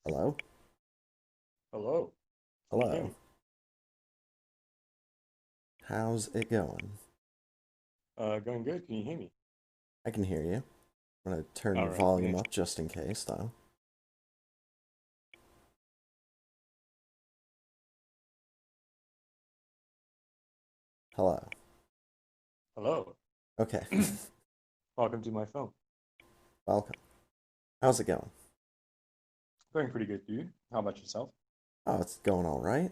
Hello? Hello. Can you hear Hello. me? How's it going? Going good. Can you hear me? I can hear you. I'm gonna turn All your right, volume great. up just in case, though. Hello. Hello. Okay. Welcome to my phone. Welcome. How's it going? Going pretty good, dude. How about yourself? Oh, it's going all right.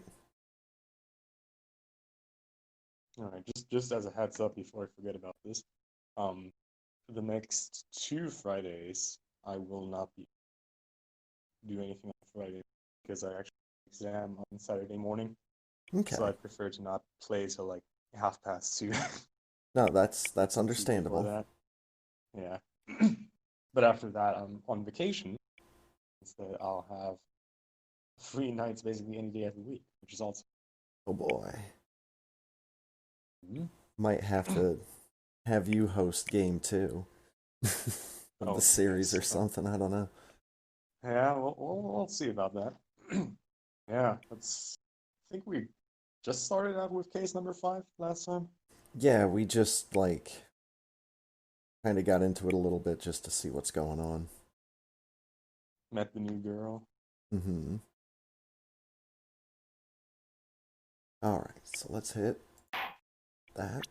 All right, just as a heads up before I forget about this, um, for the next 2 Fridays, I will not be doing anything on Friday because I actually have an exam on Saturday morning, so Okay. I prefer to not play till like 2:30 No, that's and sleep before understandable. that. Yeah. But after that, I'm on vacation, so I'll have free nights basically any day of the week, which is also. Oh boy. Mhm. Might have to have you host game two of the Oh, series or nice. something. I don't know. Yeah, we'll see about that. Yeah, that's. I think we just started out with case number 5 last time. Yeah, we just like kind of got into it a little bit just to see what's going on. Met the new girl. Mm-hmm. All right, so let's hit that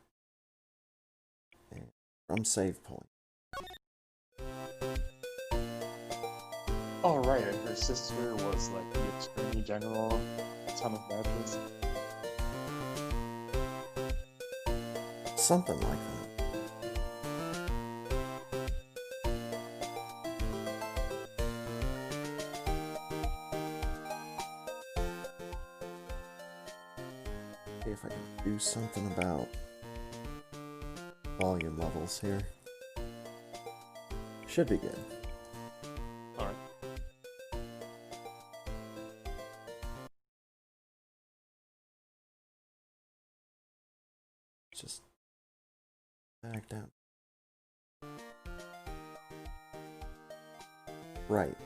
and from save point. Oh, right, and her sister was like the attorney general. Ton of badges. Something like that. See if I can do something about volume levels here. Should be good. All right. Just back down. Right.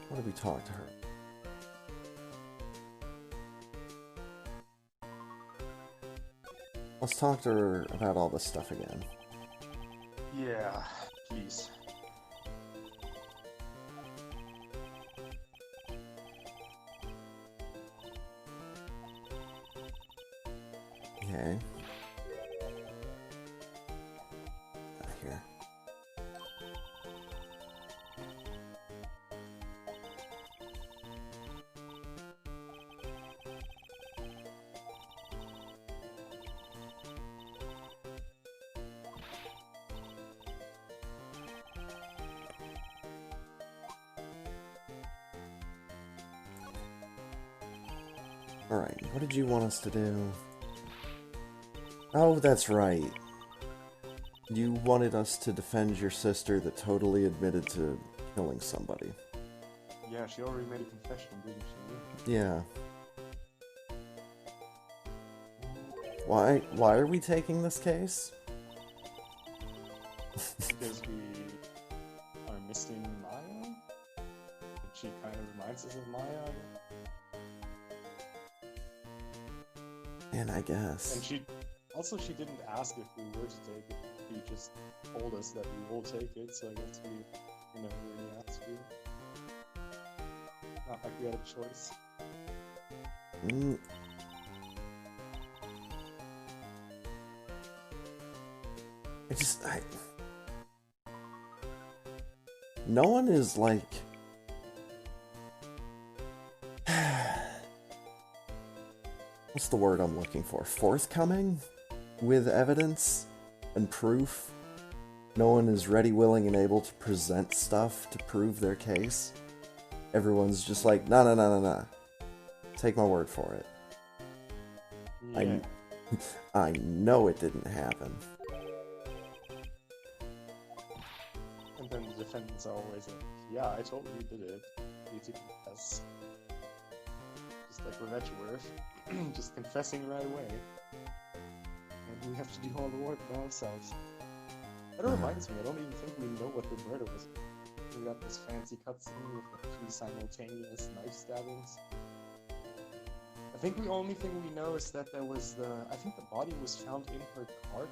What did we talk to her? Let's talk to her about all this stuff again. Yeah, please. Okay. Here. Alright, what did you want us to do? Oh, that's right. You wanted us to defend your sister that totally admitted to killing somebody. Yeah, she already made a confession, didn't Yeah. Why are we taking this case? she? Because we are missing Maya. And she kind of reminds us of Maya. And I And guess. she didn't ask if we were to take it. She just told us that we will take it, so I guess we never really asked you. Not like we had a choice. Mm, I no one is like what's the word I'm looking for? Forthcoming with evidence and proof. No one is ready, willing, and able to present stuff to prove their case. Everyone's just like, no, no, no, no, no. Take my word for it. Yeah. I, I know it didn't happen. And then the defendants are always like, yeah, I totally did it. Need to confess. Just like revenge worth. Just confessing right away. And we have to do all the work by ourselves. That Uh, reminds me, I don't even think we know what the murder was. We got this fancy cutscene with the 2 simultaneous knife stabbings. I think the only thing we know is that I think the body was found in her car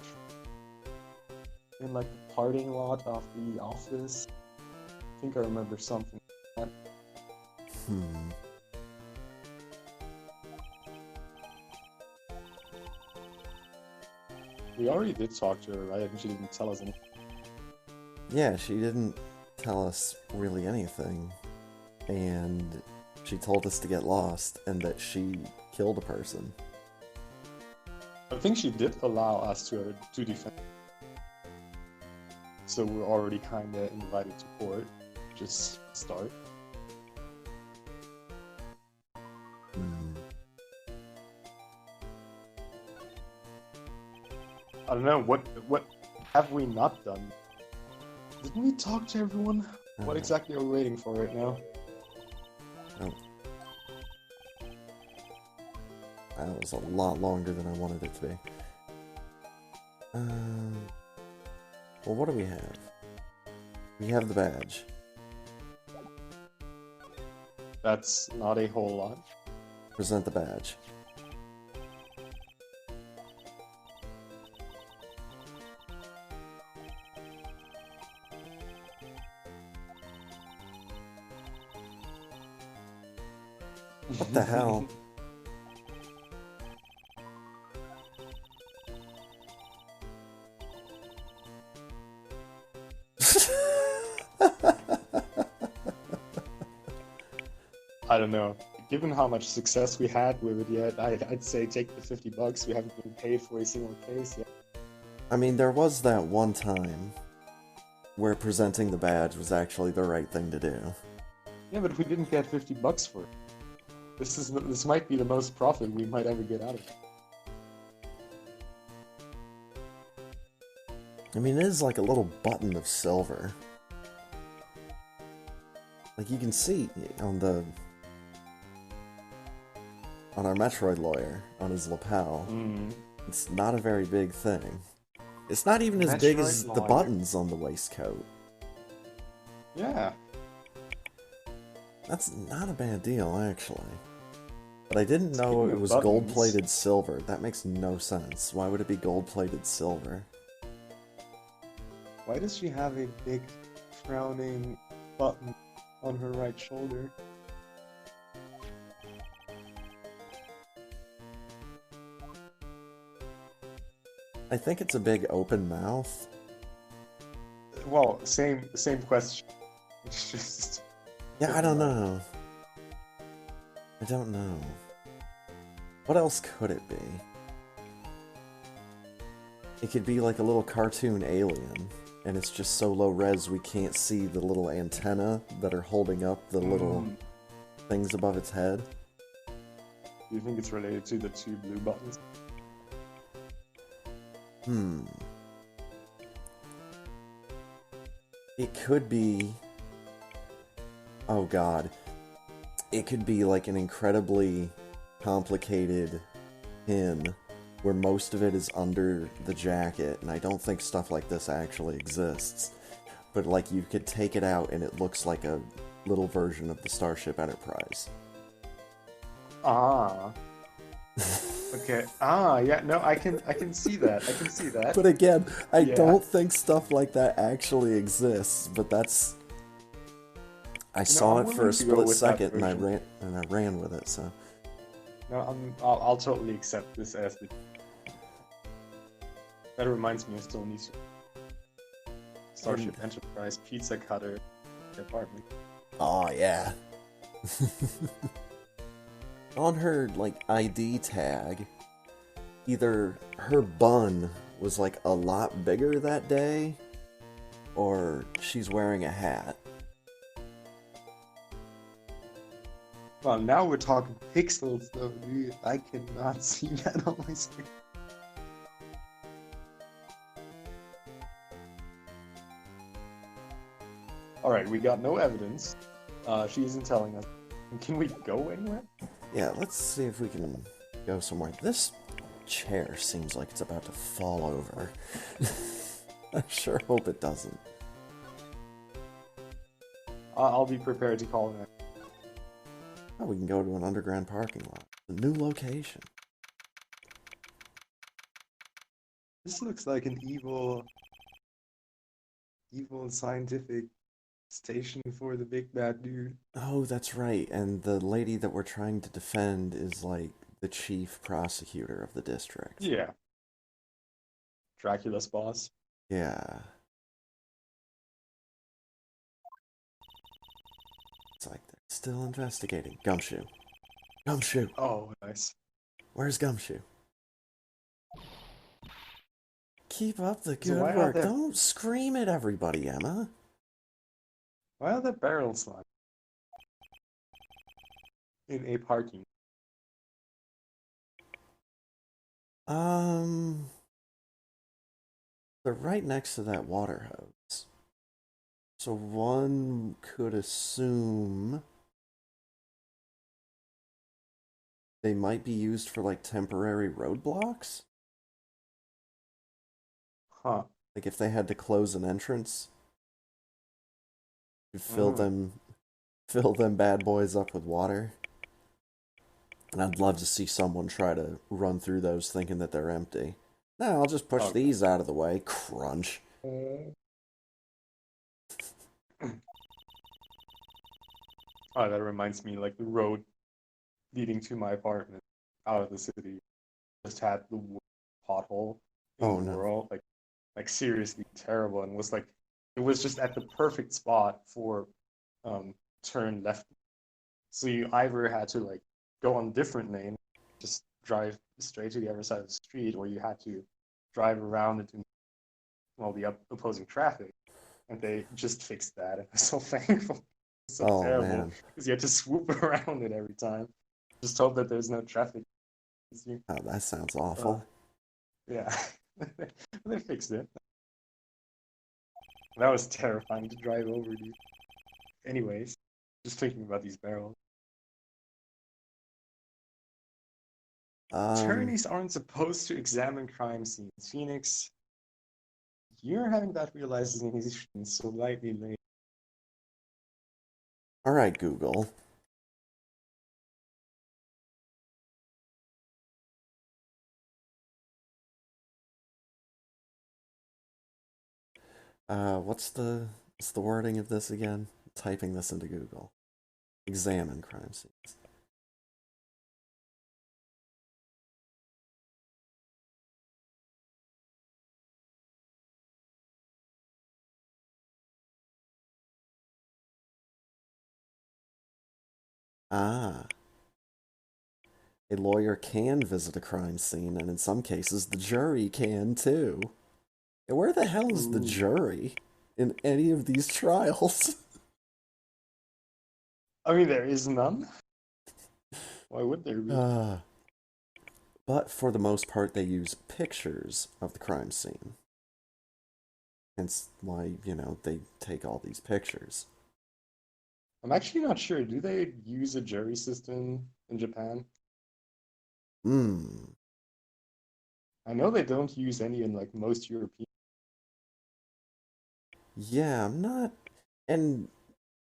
in like the parting lot of the office. I think I remember something like that. We already did talk to her, right? And she didn't tell us anything. Yeah, she didn't tell us really anything. And she told us to get lost and that she killed a person. I think she did allow us to defend. So we're already kinda invited to court. Just start. I don't know, what have we not done? Didn't we talk to everyone? What exactly are we waiting for right now? Oh. That was a lot longer than I wanted it to be. Well, what do we have? We have the badge. That's not a whole lot. Present the badge. What the hell? I don't know. Given how much success we had with it yet, I'd say take the $50. We haven't been paid for a single case yet. I mean, there was that one time where presenting the badge was actually the right thing to do. Yeah, but we didn't get $50 for it. This might be the most profit we might ever get out of it. I mean, it is like a little button of silver. Like you can see on our Metroid lawyer, on his lapel. It's not a very big thing. It's not even as big as the buttons on the waistcoat. Yeah. That's not a bad deal, actually. But I didn't know it was buttons. gold-plated silver. That makes no sense. Why would it be gold-plated silver? Why does she have a big frowning button on her right shoulder? I think it's a big open mouth. Well, same question. It's just... Yeah, I don't know. I don't know. What else could it be? It could be like a little cartoon alien, and it's just so low res we can't see the little antenna that are holding up the little things above its head. Do you think it's related to the 2 blue buttons? It could be... Oh god. It could be like an incredibly complicated pin where most of it is under the jacket, and I don't think stuff like this actually exists. But like you could take it out and it looks like a little version of the Starship Enterprise. Ah. Okay. Ah, yeah, no, I can see that. I can see that. But again, I don't think stuff like that actually exists, but that's... I saw it for a split second and I ran with it, so... No, I'll totally accept this as the... That reminds me, I still need to... Starship Enterprise pizza cutter apartment. Oh, yeah. On her, like, ID tag, either her bun was, like, a lot bigger that day, or she's wearing a hat. Well, now we're talking pixels, though, dude. I cannot see that on my screen. Alright, we got no evidence. She isn't telling us. Can we go anywhere? Yeah, let's see if we can go somewhere. This chair seems like it's about to fall over. I sure hope it doesn't. I'll be prepared to call it. Oh, we can go to an underground parking lot. A new location. This looks like an evil scientific station for the big bad dude. Oh, that's right. And the lady that we're trying to defend is like the chief prosecutor of the district. Yeah. Dracula's boss. Yeah. It's like they're still investigating. Gumshoe. Gumshoe. Oh, nice. Where's Gumshoe? Keep up the So good work. Don't scream at everybody, Emma. why are there barrels lying in a parking? They're right next to that water hose. So one could assume they might be used for like temporary roadblocks. Huh. Like if they had to close an entrance, you'd Mm. fill them bad boys up with water. And I'd love to see someone try to run through those thinking that they're empty. No, I'll just push Okay. these out of the way. Crunch. Oh, that reminds me, like the road leading to my apartment out of the city just had the worst pothole in Oh the no. world. Like seriously terrible, and was like it was just at the perfect spot for turn left. So you either had to like go on a different lane, just drive straight to the other side of the street, or you had to drive around into the opposing traffic. And they just fixed that. And I'm so thankful. It's so Oh terrible man. because you had to swoop around it every time. Just hope that there's no traffic. Oh, that sounds Uh, awful. yeah, they fixed it. That was terrifying to drive over, dude. Anyways, just thinking about these barrels. Um, Attorneys aren't supposed to examine crime scenes. Phoenix, you're having that realization so lightly late. alright, Google. What's the wording of this again? Typing this into Google. Examine crime scenes. Ah, a lawyer can visit a crime scene, and in some cases, the jury can too. And where the hell is the Ooh. jury in any of these trials? I mean, there is none. Why would there be? uh, but for the most part, they use pictures of the crime scene. Hence why, they take all these pictures. I'm actually not sure. Do they use a jury system in Japan? Hmm. I know they don't use any in like most European. Yeah, I'm not. And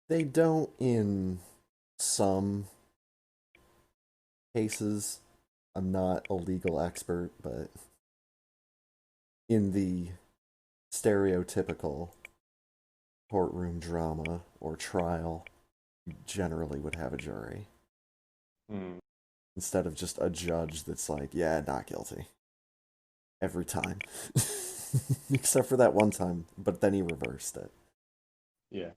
they don't in some cases. I'm not a legal expert, but in the stereotypical courtroom drama or trial, you generally would have a jury Hmm. instead of just a judge that's like, yeah, not guilty every time. Except for that one time, but then he reversed it. Yeah.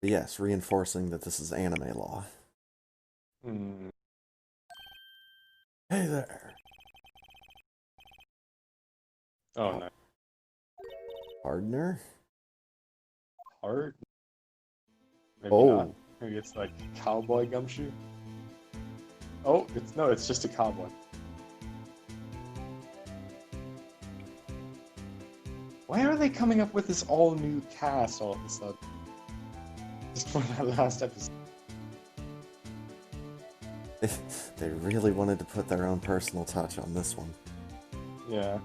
But yes, reinforcing that this is anime law. Hmm. Hey there. Oh no. Partner? Hard? Maybe not. Oh. Maybe it's like cowboy gumshoe. Oh, it's just a cowboy. Why are they coming up with this all new cast all of a sudden? Just for that last episode. They really wanted to put their own personal touch on this one. Yeah.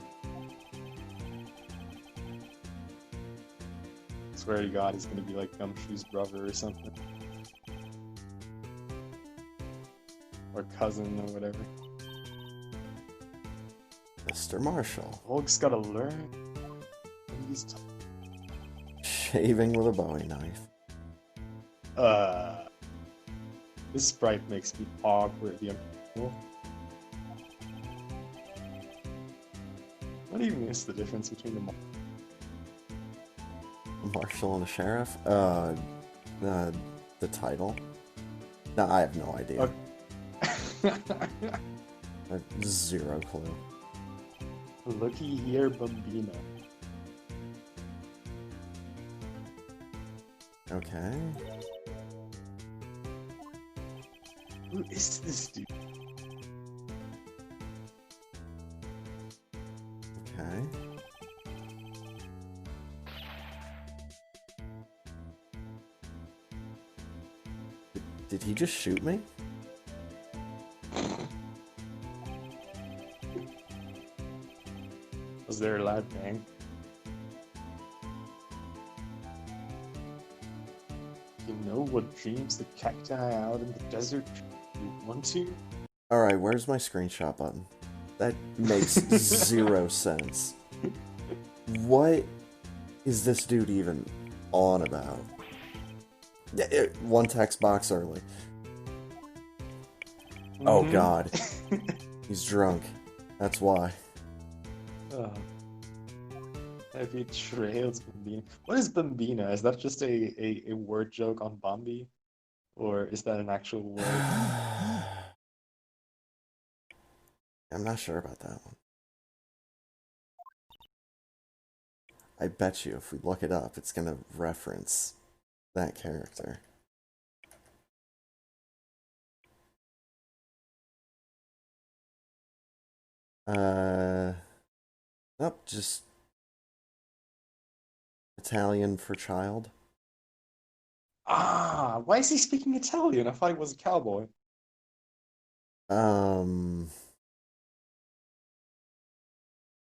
swear to God, he's gonna be like Gumshoe's brother or something. Or cousin or whatever. Mr. Marshall. Hulk's gotta learn. He's Shaving with a Bowie knife. This sprite makes me awkwardly uncomfortable. What even is the difference between them? Marshall and the Sheriff? The title? No, I have no idea. Okay. I have zero clue. Looky here, Bambino. Okay. Who is this dude? Okay. Did he just shoot me? Was there a loud bang? You know what dreams the cacti out in the desert want to? Alright, where's my screenshot button? That makes zero sense. What is this dude even on about? Yeah, one text box early. Oh god. He's drunk. That's why. Heavy trails, Bambino. What is Bambino? Is that just a word joke on Bambi? Or is that an actual word? I'm not sure about that one. I bet you if we look it up, it's gonna reference that character. Nope, just Italian for child. Ah, why is he speaking Italian? I thought he was a cowboy.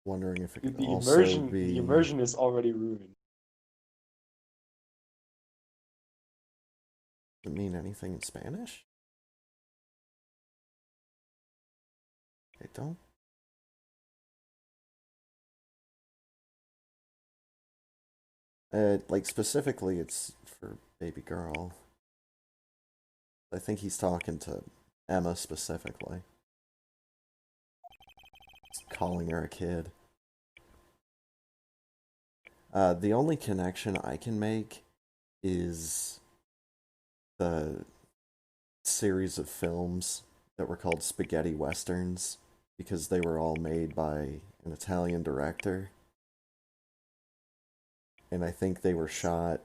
Wondering if it could The also immersion, be... the immersion is already ruined. Does it mean anything in Spanish? I don't. Like specifically, it's for baby girl. I think he's talking to Emma specifically. He's calling her a kid. The only connection I can make is the series of films that were called spaghetti westerns because they were all made by an Italian director. And I think they were shot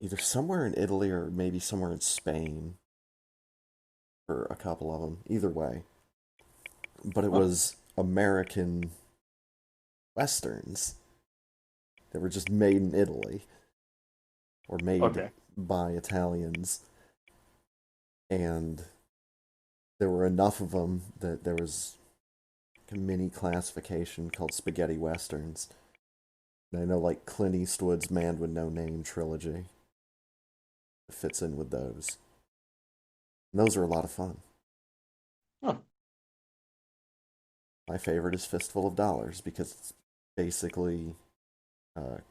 either somewhere in Italy or maybe somewhere in Spain for a couple of them. Either way. But it was American westerns that were just made in Italy or made by Italians. And there were enough of them that there was a mini classification called spaghetti westerns. And I know like Clint Eastwood's Man with No Name trilogy fits in with those. And those are a lot of fun. Huh. My favorite is Fistful of Dollars because it's basically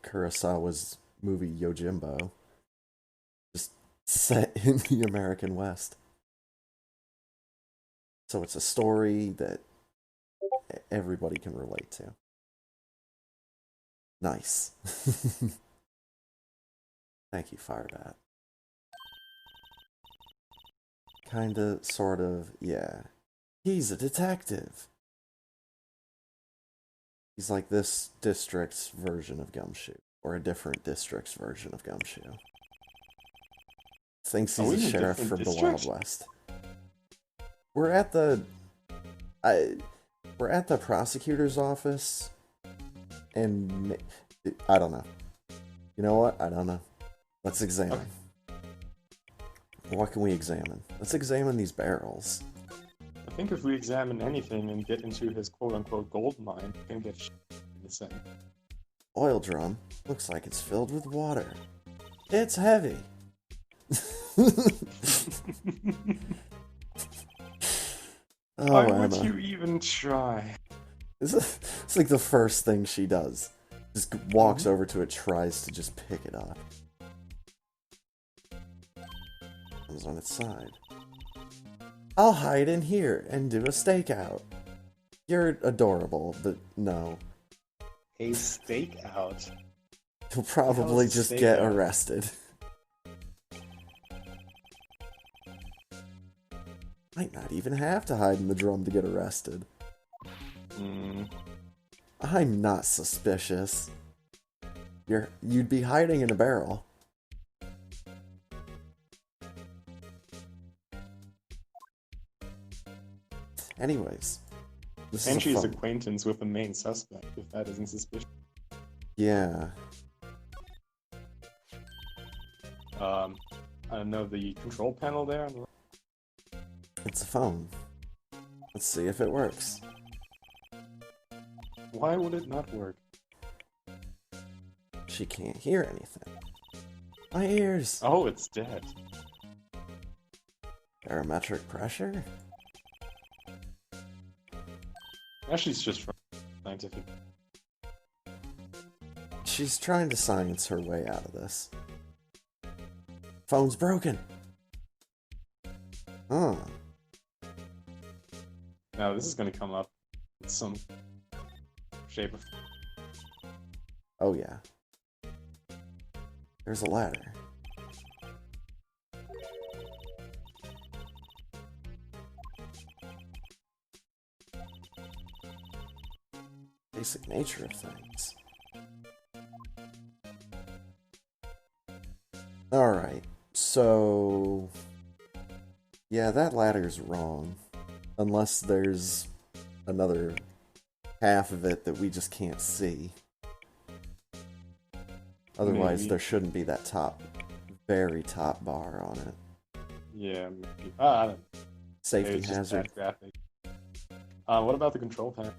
Kurosawa's movie Yojimbo, just set in the American West. So it's a story that everybody can relate to. Nice. Thank you, Firebat. Kinda, sort of, yeah. He's a detective. He's like this district's version of Gumshoe, or a different district's version of Gumshoe. Thinks he's a sheriff from the Wild West. We're at the prosecutor's office, and I don't know. You know what? I don't know. Let's examine. Okay. What can we examine? Let's examine these barrels. I think if we examine anything and get into his quote-unquote gold mine, we can get shit in the same. Oil drum. Looks like it's filled with water. It's heavy. Why Oh, would Emma. you even try? It's like the first thing she does. Just walks over to it, tries to just pick it up. Comes on its side. I'll hide in here and do a stakeout. You're adorable, but no. A stakeout. You'll probably just get arrested. Might not even have to hide in the drum to get arrested. I'm not suspicious. You'd be hiding in a barrel. Anyways, this And is she's acquaintance with the main suspect, if that isn't suspicious. Yeah. I don't know, the control panel there on the right? It's a phone. Let's see if it works. Why would it not work? She can't hear anything. My ears! Oh, it's dead. Barometric pressure? Actually, it's just from scientific. She's trying to science her way out of this. Phone's broken! Huh. Now, this is gonna come up in some shape of... Oh yeah. There's a ladder. Basic nature of things. Alright, so... Yeah, that ladder's wrong. Unless there's another half of it that we just can't see. Otherwise, Maybe. there shouldn't be that very top bar on it. Yeah, maybe. I don't know. Safety It's just hazard. bad graphics. What about the control panel?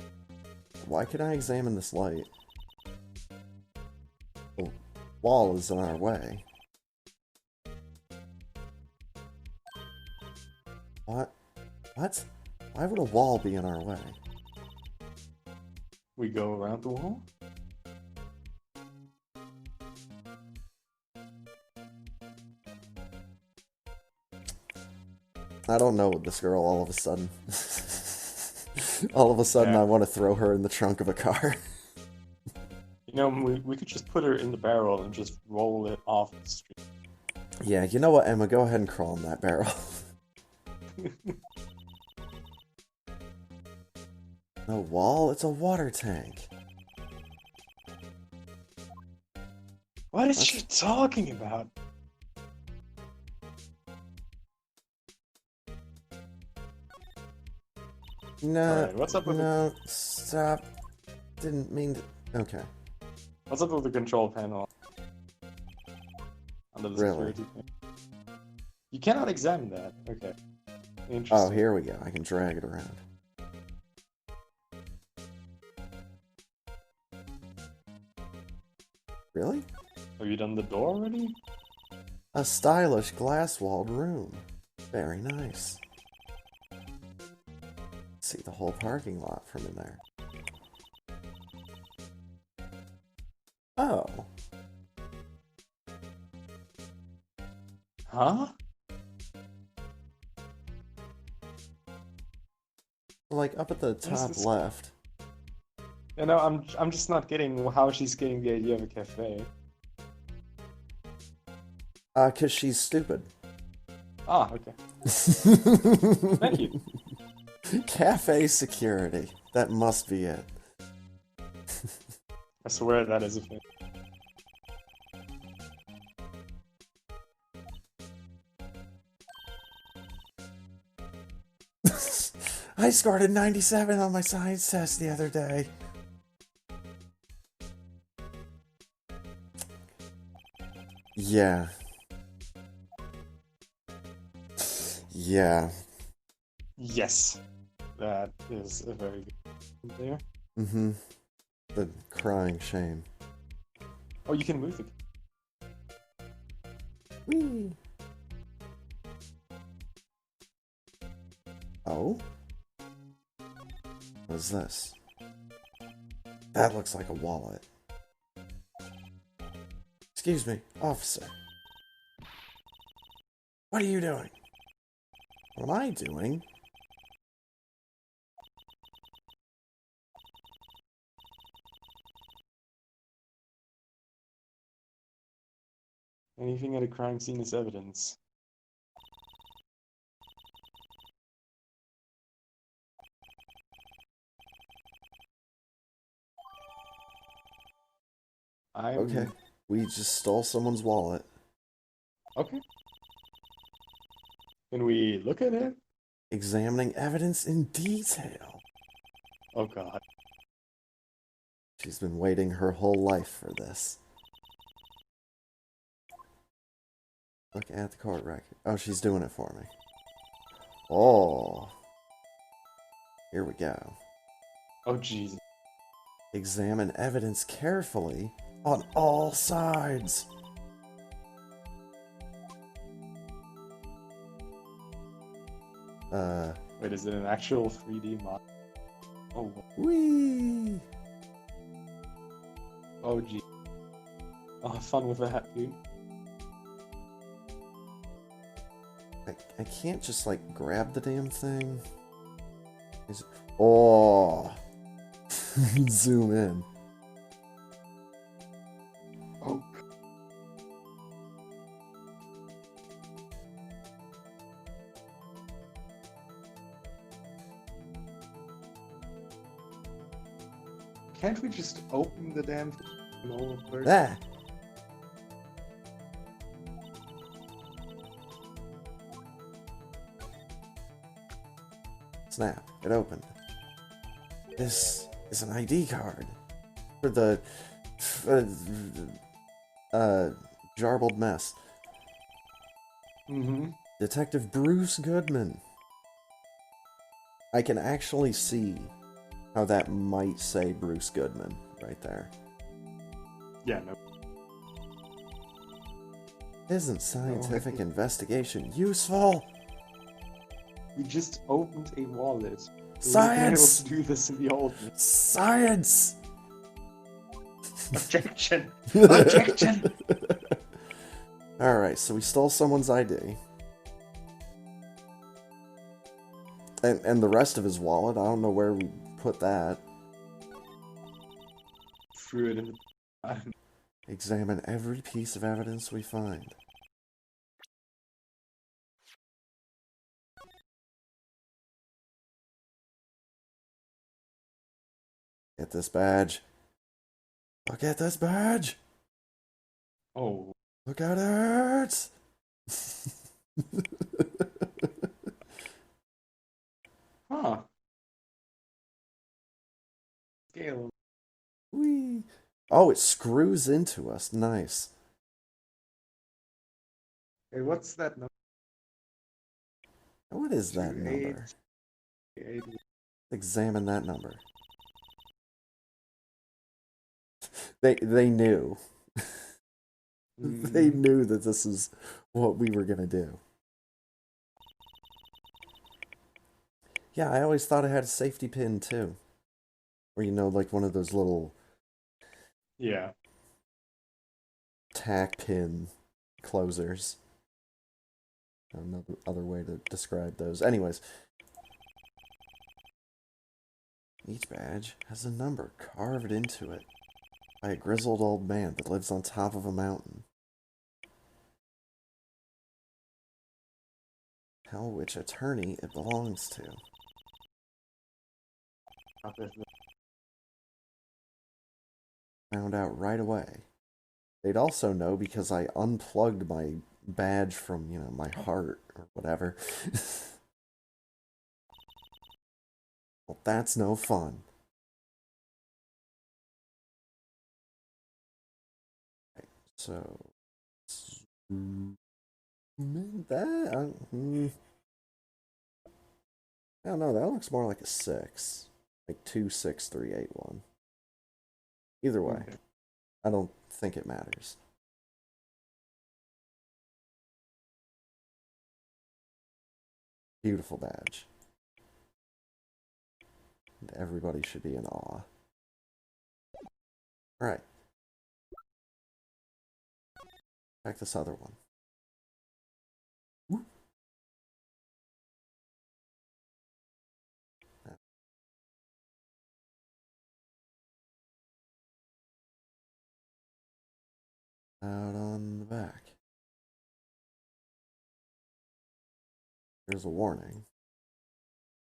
Why can I examine this light? The wall is in our way. What? What? Why would a wall be in our way? We go around the wall? I don't know with this girl all of a sudden. All of a sudden Yeah. I want to throw her in the trunk of a car. You know, we could just put her in the barrel and just roll it off the street. Yeah, you know what, Emma? Go ahead and crawl in that barrel. No wall? It's a water tank. What is she talking about? No, Alright, what's up with no, stop. Didn't mean to... Okay. What's up with the control panel? Under the Really? security thing. You cannot examine that. Okay. Oh, Interesting. here we go. I can drag it around. Really? Have you done the door already? A stylish glass-walled room. Very nice. See the whole parking lot from in there. Oh. Huh? Like up at the top this? left. You know, I'm just not getting how she's getting the idea of a cafe. 'Cause she's stupid. Ah, okay. Thank you. Cafe security. That must be it. I swear that is a thing. I scored a 97 on my science test the other day. Yeah. Yeah. Yes. That is a very good one there. Mm-hmm. The crying shame. Oh, you can move the. Whee! Oh? What is this? That looks like a wallet. Excuse me, officer. What are you doing? What am I doing? Anything at a crime scene is evidence. Okay, I'm we just stole someone's wallet. okay. Can we look at it? Examining evidence in detail. Oh God. She's been waiting her whole life for this. Look at the court record. Oh, she's doing it for me. Oh. Here we go. Oh Jesus. Examine evidence carefully on all sides. Wait, is it an actual 3D model? Oh. Whee! Oh gee. I'll have fun with that, dude. I can't just, like, grab the damn thing. Oh! Zoom in. Oh. Can't we just open the damn normal person? There! Snap. It opened. This is an ID card for the jarbled mess. Mm-hmm. Detective Bruce Goodman. I can actually see how that might say Bruce Goodman right there. Yeah, no. Isn't scientific investigation useful? We just opened a wallet. Science! We were able to do this in the old. Science! Objection! Objection! Alright, so we stole someone's ID. And the rest of his wallet, I don't know where we put that. Threw it in the. Examine every piece of evidence we find. Get this badge. Look at this badge! Oh. Look at it! Huh. Scale. Whee! Oh, it screws into us. Nice. Hey, what's that number? What is that number? 28. Examine that number. They knew. They knew that this is what we were gonna do. Yeah, I always thought it had a safety pin too. Or you know, like one of those little Yeah. tack pin closers. Another other way to describe those. Anyways, each badge has a number carved into it by a grizzled old man that lives on top of a mountain. Tell which attorney it belongs to. Found out right away. They'd also know because I unplugged my badge from, you know, my heart or whatever. Well, that's no fun. Okay, so that I don't know. That looks more like a 6, like 26381. Either way, Okay. I don't think it matters. Beautiful badge. And everybody should be in awe. Alright. Check this other one. Woo. Out on the back. There's a warning.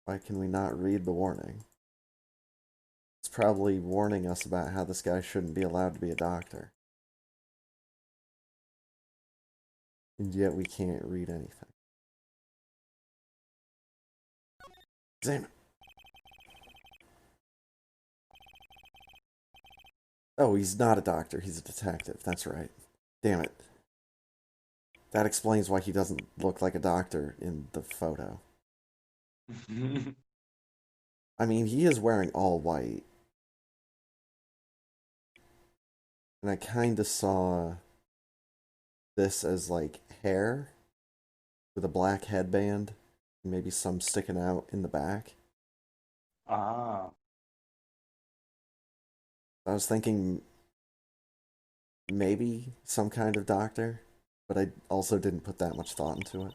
Why can we not read the warning? It's probably warning us about how this guy shouldn't be allowed to be a doctor. And yet we can't read anything. Examine. Oh, he's not a doctor. He's a detective. That's right. Damn it. That explains why he doesn't look like a doctor in the photo. I mean, he is wearing all white. And I kind of saw this as like hair with a black headband, maybe some sticking out in the back. Ah. I was thinking maybe some kind of doctor, but I also didn't put that much thought into it.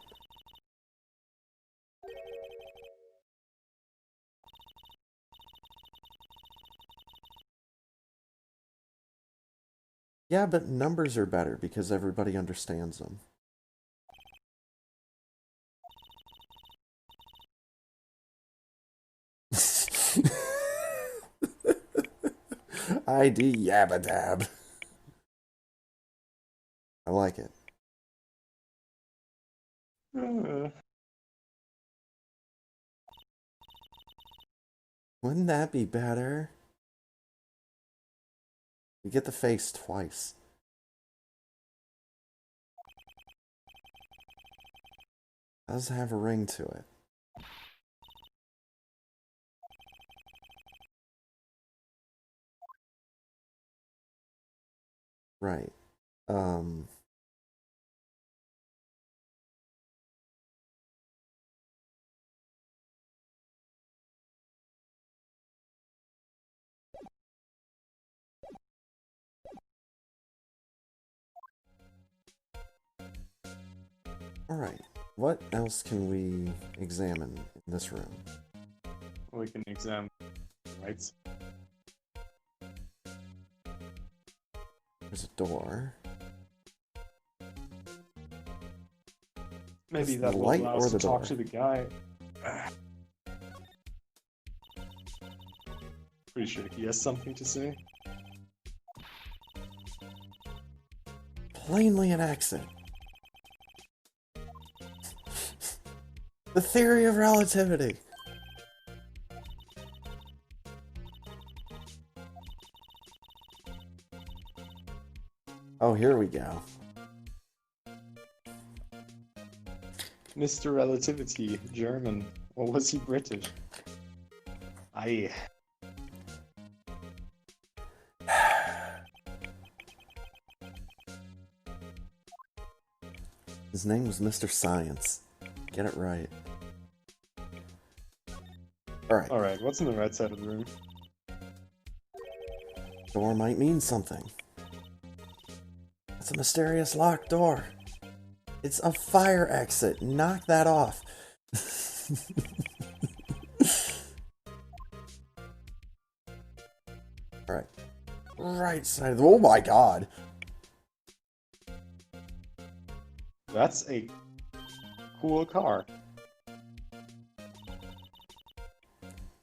Yeah, but numbers are better because everybody understands them. ID Yabba Dab. I like it. Wouldn't that be better? You get the face twice. Does have a ring to it. Right. Alright. What else can we examine in this room? We can examine rights. There's a door. Maybe Is that the will light allow or us the to talk door? to the guy. Pretty sure he has something to say. Plainly an exit. The theory of relativity. Oh, here we go. Mr. Relativity, German. Or was he British? Aye. His name was Mr. Science. Get it right. Alright. Alright, what's in the right side of the room? Door might mean something. It's a mysterious locked door. It's a fire exit. Knock that off. Alright. Right side of the... Oh my god. That's a cool car.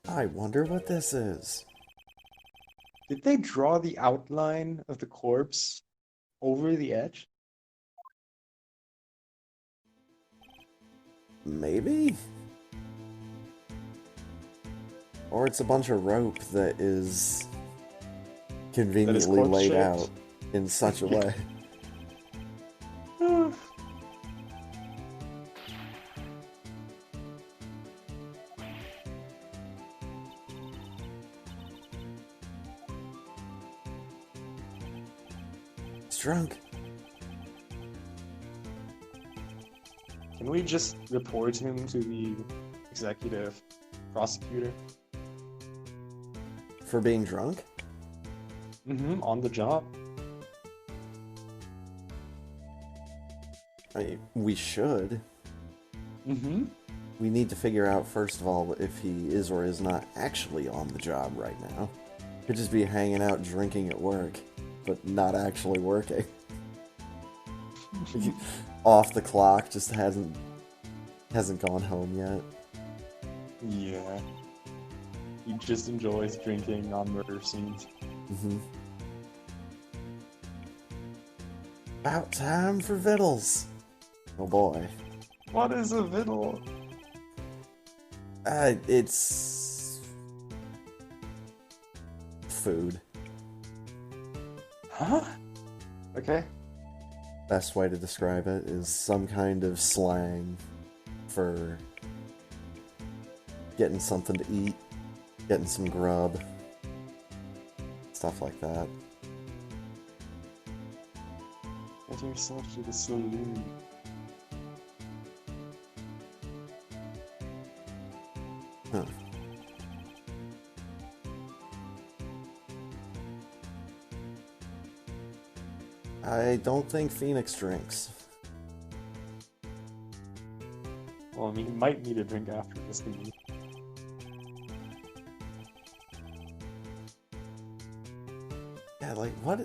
I wonder what this is. Did they draw the outline of the corpse over the edge? Maybe? Or it's a bunch of rope that is conveniently laid corpse-shaped? out in such a way. He's drunk. Can we just report him to the executive prosecutor? For being drunk? On the job. We should. We need to figure out, first of all, if he is or is not actually on the job right now. Could just be hanging out drinking at work, but not actually working. Off the clock, just hasn't gone home yet. Yeah. He just enjoys drinking on murder scenes. About time for vittles. Oh boy. What is a viddle? It's food. Huh? Okay. Best way to describe it is some kind of slang for getting something to eat, getting some grub, stuff like that. Get yourself to the saloon. Huh. I don't think Phoenix drinks. Well, I mean, he might need a drink after this meeting. Yeah, like, what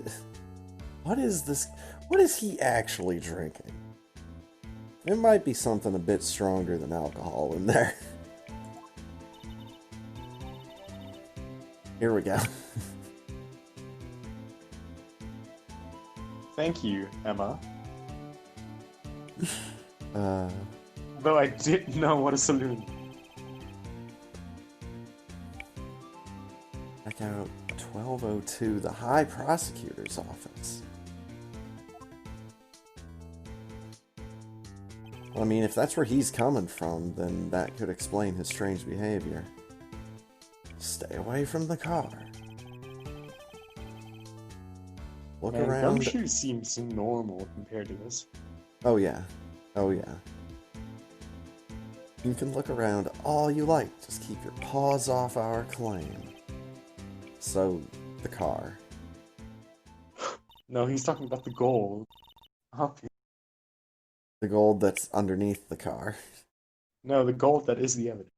is this? What is he actually drinking? There might be something a bit stronger than alcohol in there. Here we go. Thank you, Emma. Though I didn't know what a saloon. Check out 1202, the High Prosecutor's Office. Well, I mean, if that's where he's coming from, then that could explain his strange behavior. Stay away from the car. Look around. Gumshoe seems normal compared to this. Oh yeah. Oh yeah. You can look around all you like. Just keep your paws off our claim. So, the car. No, he's talking about the gold. The gold that's underneath the car. No, the gold that is the evidence.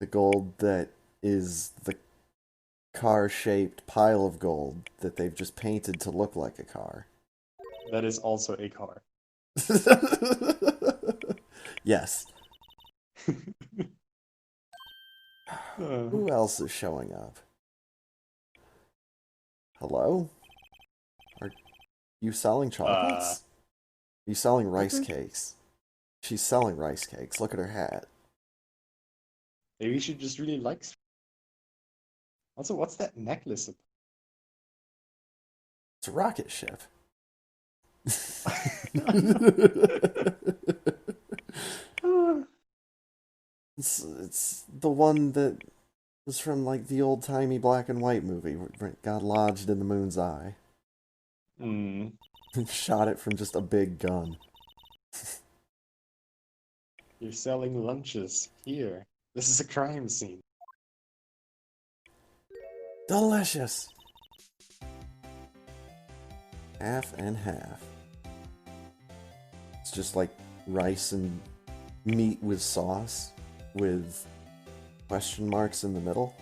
The gold that is the car-shaped pile of gold that they've just painted to look like a car. That is also a car. Yes. Who else is showing up? Hello? Are you selling chocolates? Are you selling rice cakes? She's selling rice cakes. Look at her hat. Maybe she just really likes. Also, what's that necklace? It's a rocket ship. It's the one that was from like the old timey black and white movie where it got lodged in the moon's eye. Shot it from just a big gun. You're selling lunches here. This is a crime scene. Delicious. Half and half. It's just like rice and meat with sauce with question marks in the middle.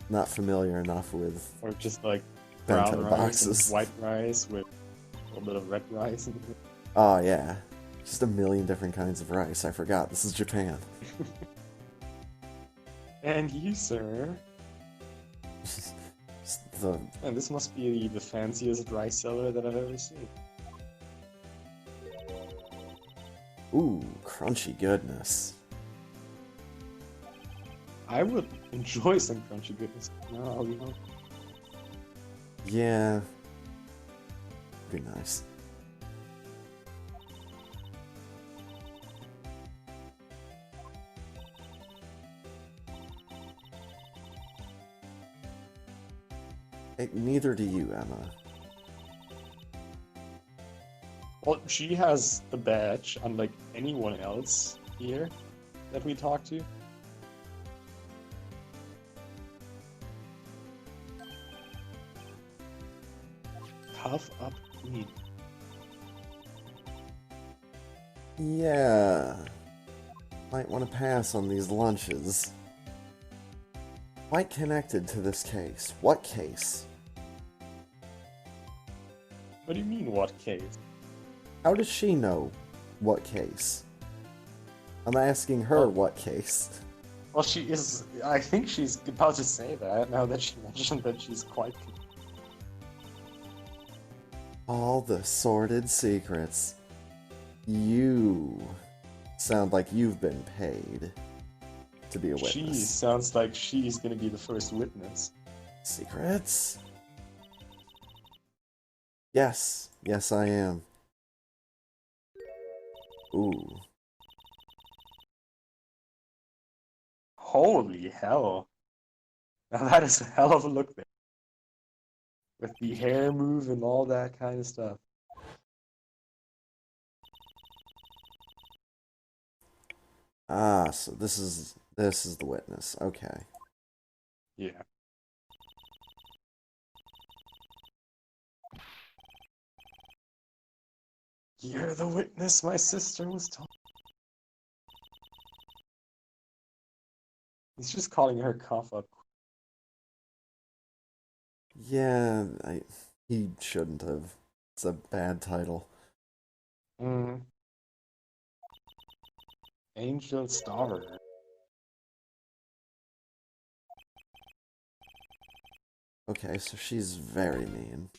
Not familiar enough with. Or just like bento brown rice boxes. and white rice with a little bit of red rice. Oh yeah, just a million different kinds of rice. I forgot. This is Japan. And you, sir. And this must be the fanciest rice seller that I've ever seen. Ooh, crunchy goodness. I would enjoy some crunchy goodness. No, I'll be honest. Yeah. Be nice. Neither do you, Emma. Well, she has the badge, unlike anyone else here that we talk to. Puff up queen. Yeah. Might want to pass on these lunches. Quite connected to this case. What case? What do you mean, what case? How does she know what case? I'm asking her what case. Well, she is. I think she's about to say that now that she mentioned that she's quite. All the sordid secrets. You sound like you've been paid to be a witness. She sounds like she's gonna be the first witness. Secrets? Yes. Yes, I am. Ooh. Holy hell. Now that is a hell of a look there. With the hair move and all that kind of stuff. Ah, so this is the witness. Okay. Yeah. You're the witness my sister was talking. He's just calling her cough up. Yeah, he shouldn't have. It's a bad title. Angel Star. Okay, so she's very mean.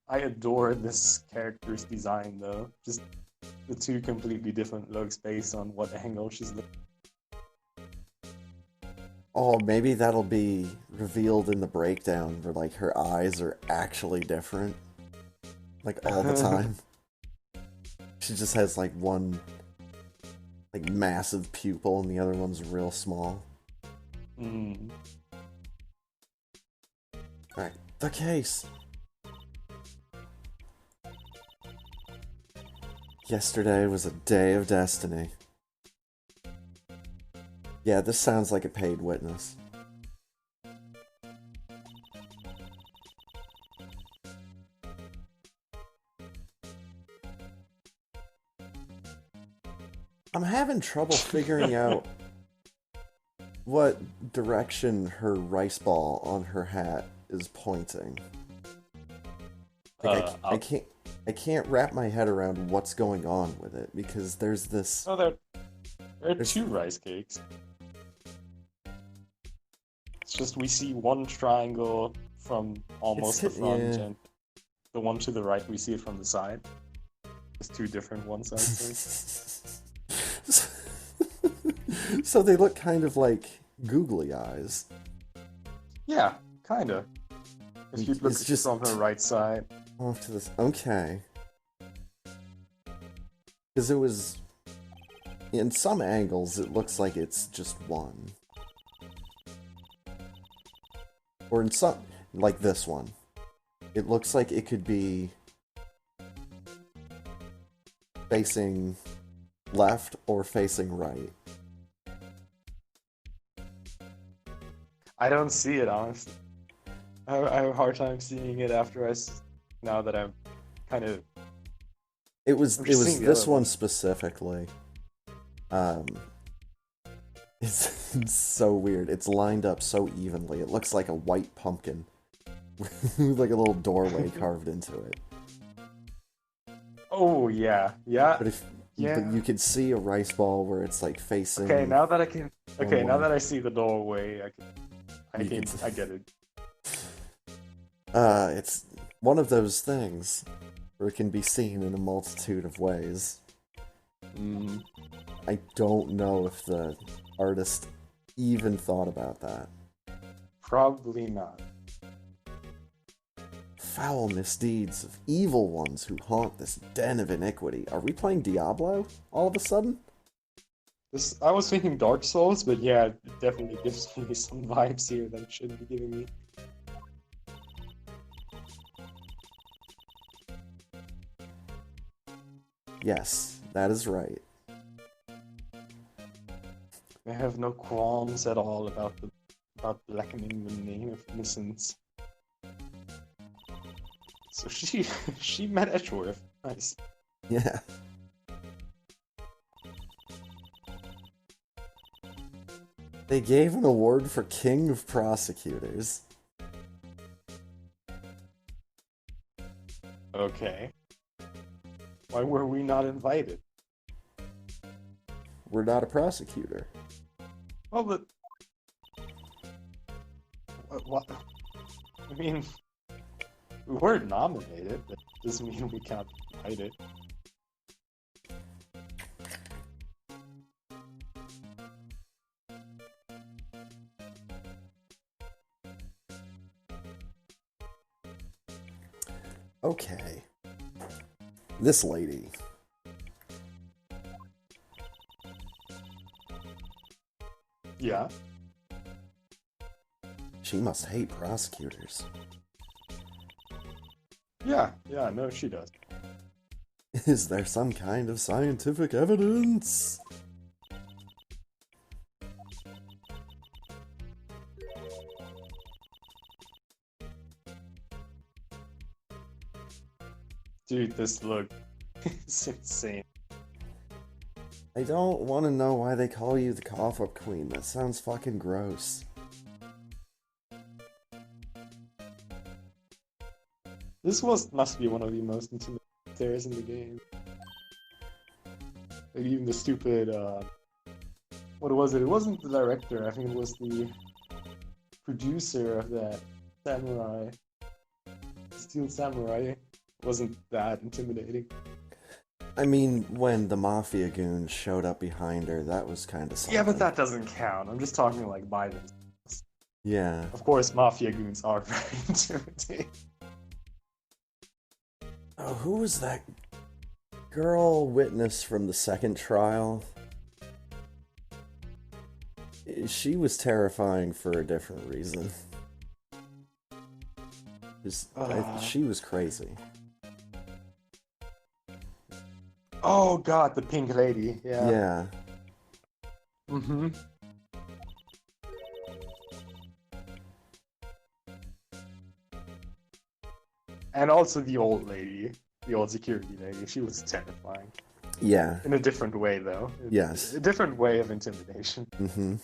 I adore this character's design though. Just the two completely different looks based on what angle she's looking. Oh, maybe that'll be revealed in the breakdown where, like, her eyes are actually different. Like, all the time. She just has, like, one, like, massive pupil and the other one's real small. Alright, the case! Yesterday was a day of destiny. Yeah, this sounds like a paid witness. I'm having trouble figuring out what direction her rice ball on her hat is pointing. Like, I can't wrap my head around what's going on with it because there's this. Oh, there are two rice cakes. It's just we see one triangle from almost the front, and the one to the right we see it from the side. It's two different ones, I'd say. So they look kind of like googly eyes. Yeah, kinda. If you look just from her right side. Off to this. Okay. Because it was. In some angles, it looks like it's just one. Or in some. Like this one. It looks like it could be. Facing left or facing right. I don't see it, honestly. I have a hard time seeing it now that I'm kind of. It was this one specifically. It's so weird. It's lined up so evenly. It looks like a white pumpkin with like a little doorway carved into it. Oh yeah, yeah. But you could see a rice ball where it's like facing. Okay, now that I can. Okay, now that I see the doorway, I get it. It's one of those things where it can be seen in a multitude of ways. I don't know if the artist even thought about that. Probably not. Foul misdeeds of evil ones who haunt this den of iniquity. Are we playing Diablo all of a sudden? I was thinking Dark Souls, but yeah, it definitely gives me some vibes here that it shouldn't be giving me. Yes, that is right. I have no qualms at all about blackening the name of innocence. So she she met Edgeworth. Nice. Yeah. They gave an award for King of Prosecutors. Okay. Why were we not invited? We're not a prosecutor. Well, but what? I mean, we were nominated. That doesn't mean we can't be invited. Okay. This lady. Yeah. She must hate prosecutors. Yeah. No, she does. Is there some kind of scientific evidence? Dude, this look is insane. I don't want to know why they call you the cough-up queen. That sounds fucking gross. This must be one of the most intimidating stairs in the game. Like even the stupid, what was it? It wasn't the director, I think it was the producer of that samurai, Steel Samurai. Wasn't that intimidating. I mean, when the Mafia goons showed up behind her, that was kind of something. Yeah, but that doesn't count. I'm just talking like by themselves. Yeah. Of course, Mafia goons are very intimidating. Oh, who was that girl witness from the second trial? She was terrifying for a different reason. She was crazy. Oh god, the pink lady. Yeah. Yeah. Mm-hmm. And also the old lady, the old security lady. She was terrifying. Yeah. In a different way, though. Yes. A different way of intimidation. Mm-hmm.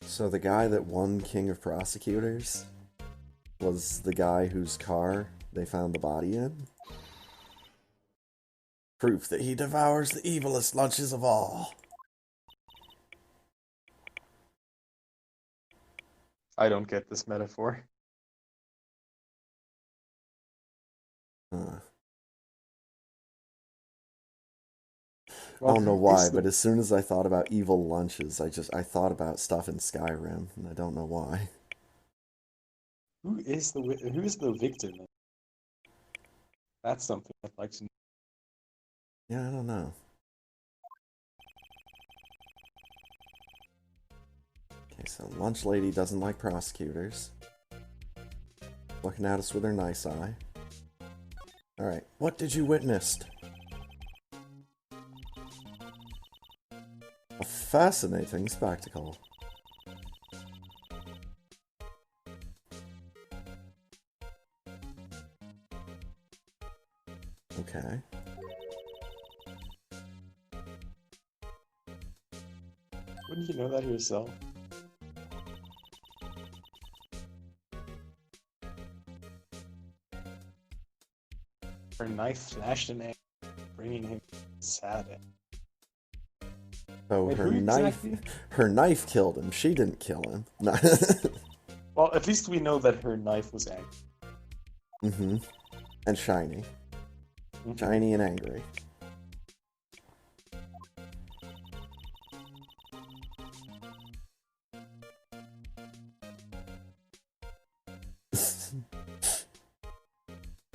So the guy that won King of Prosecutors was the guy whose car they found the body in. Proof that he devours the evilest lunches of all. I don't get this metaphor. Well, Well, I don't know why, but as soon as I thought about evil lunches, I thought about stuff in Skyrim, and I don't know why. who is the victim? That's something I'd like to know. Yeah, I don't know. Okay, so lunch lady doesn't like prosecutors. Looking at us with her nice eye. Alright, what did you witness? A fascinating spectacle. Okay. Wouldn't you know that yourself? Her knife flashed an egg, bringing him sad. So Wait, her who knife, exactly? her knife killed him. She didn't kill him. Well, at least we know that her knife was angry. Mm-hmm. And shiny. Shiny and angry.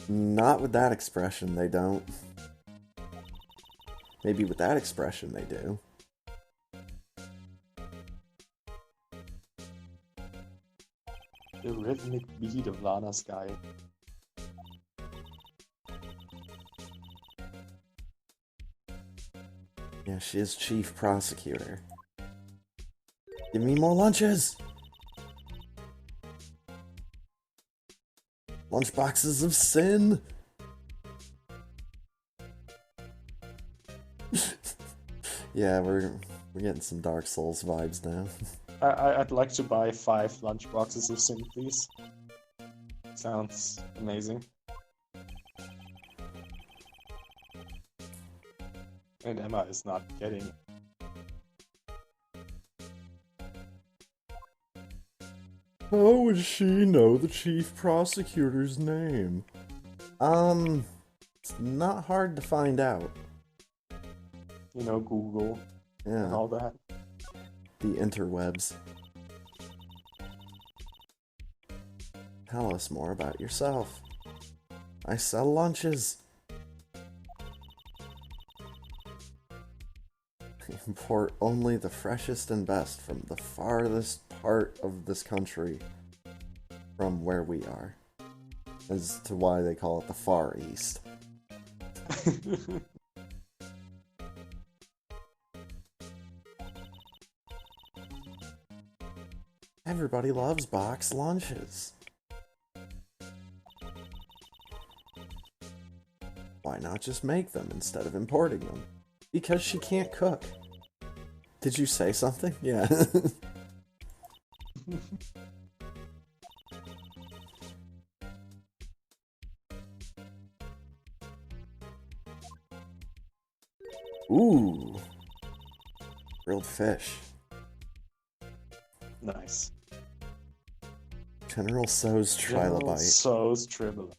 Not with that expression, they don't. Maybe with that expression they do. The rhythmic beat of Lana's sky. Yeah, she is chief prosecutor. Give me more lunches! Lunchboxes of sin! Yeah, we're getting some Dark Souls vibes now. I'd like to buy 5 lunchboxes of sin, please. Sounds amazing. And Emma is not getting. How would she know the chief prosecutor's name? It's not hard to find out. You know, Google and Yeah, all that. the interwebs. Tell us more about yourself. I sell lunches. Import only the freshest and best from the farthest part of this country from where we are. As to why they call it the Far East. Everybody loves box lunches. Why not just make them instead of importing them? Because she can't cook. Did you say something? Yeah. Ooh. Grilled fish. Nice. General So's Trilobite. So's Trilobite.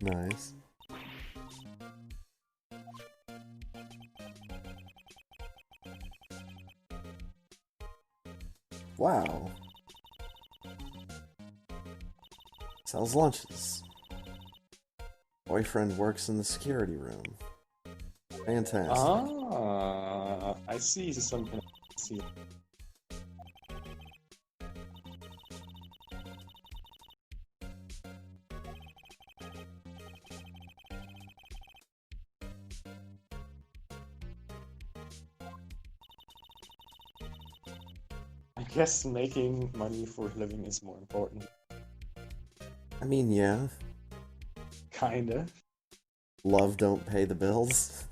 Nice. Wow. Sells lunches. Boyfriend works in the security room. Fantastic. Ah, I see something. I see. I guess making money for a living is more important. I mean, yeah. Kinda. Love don't pay the bills.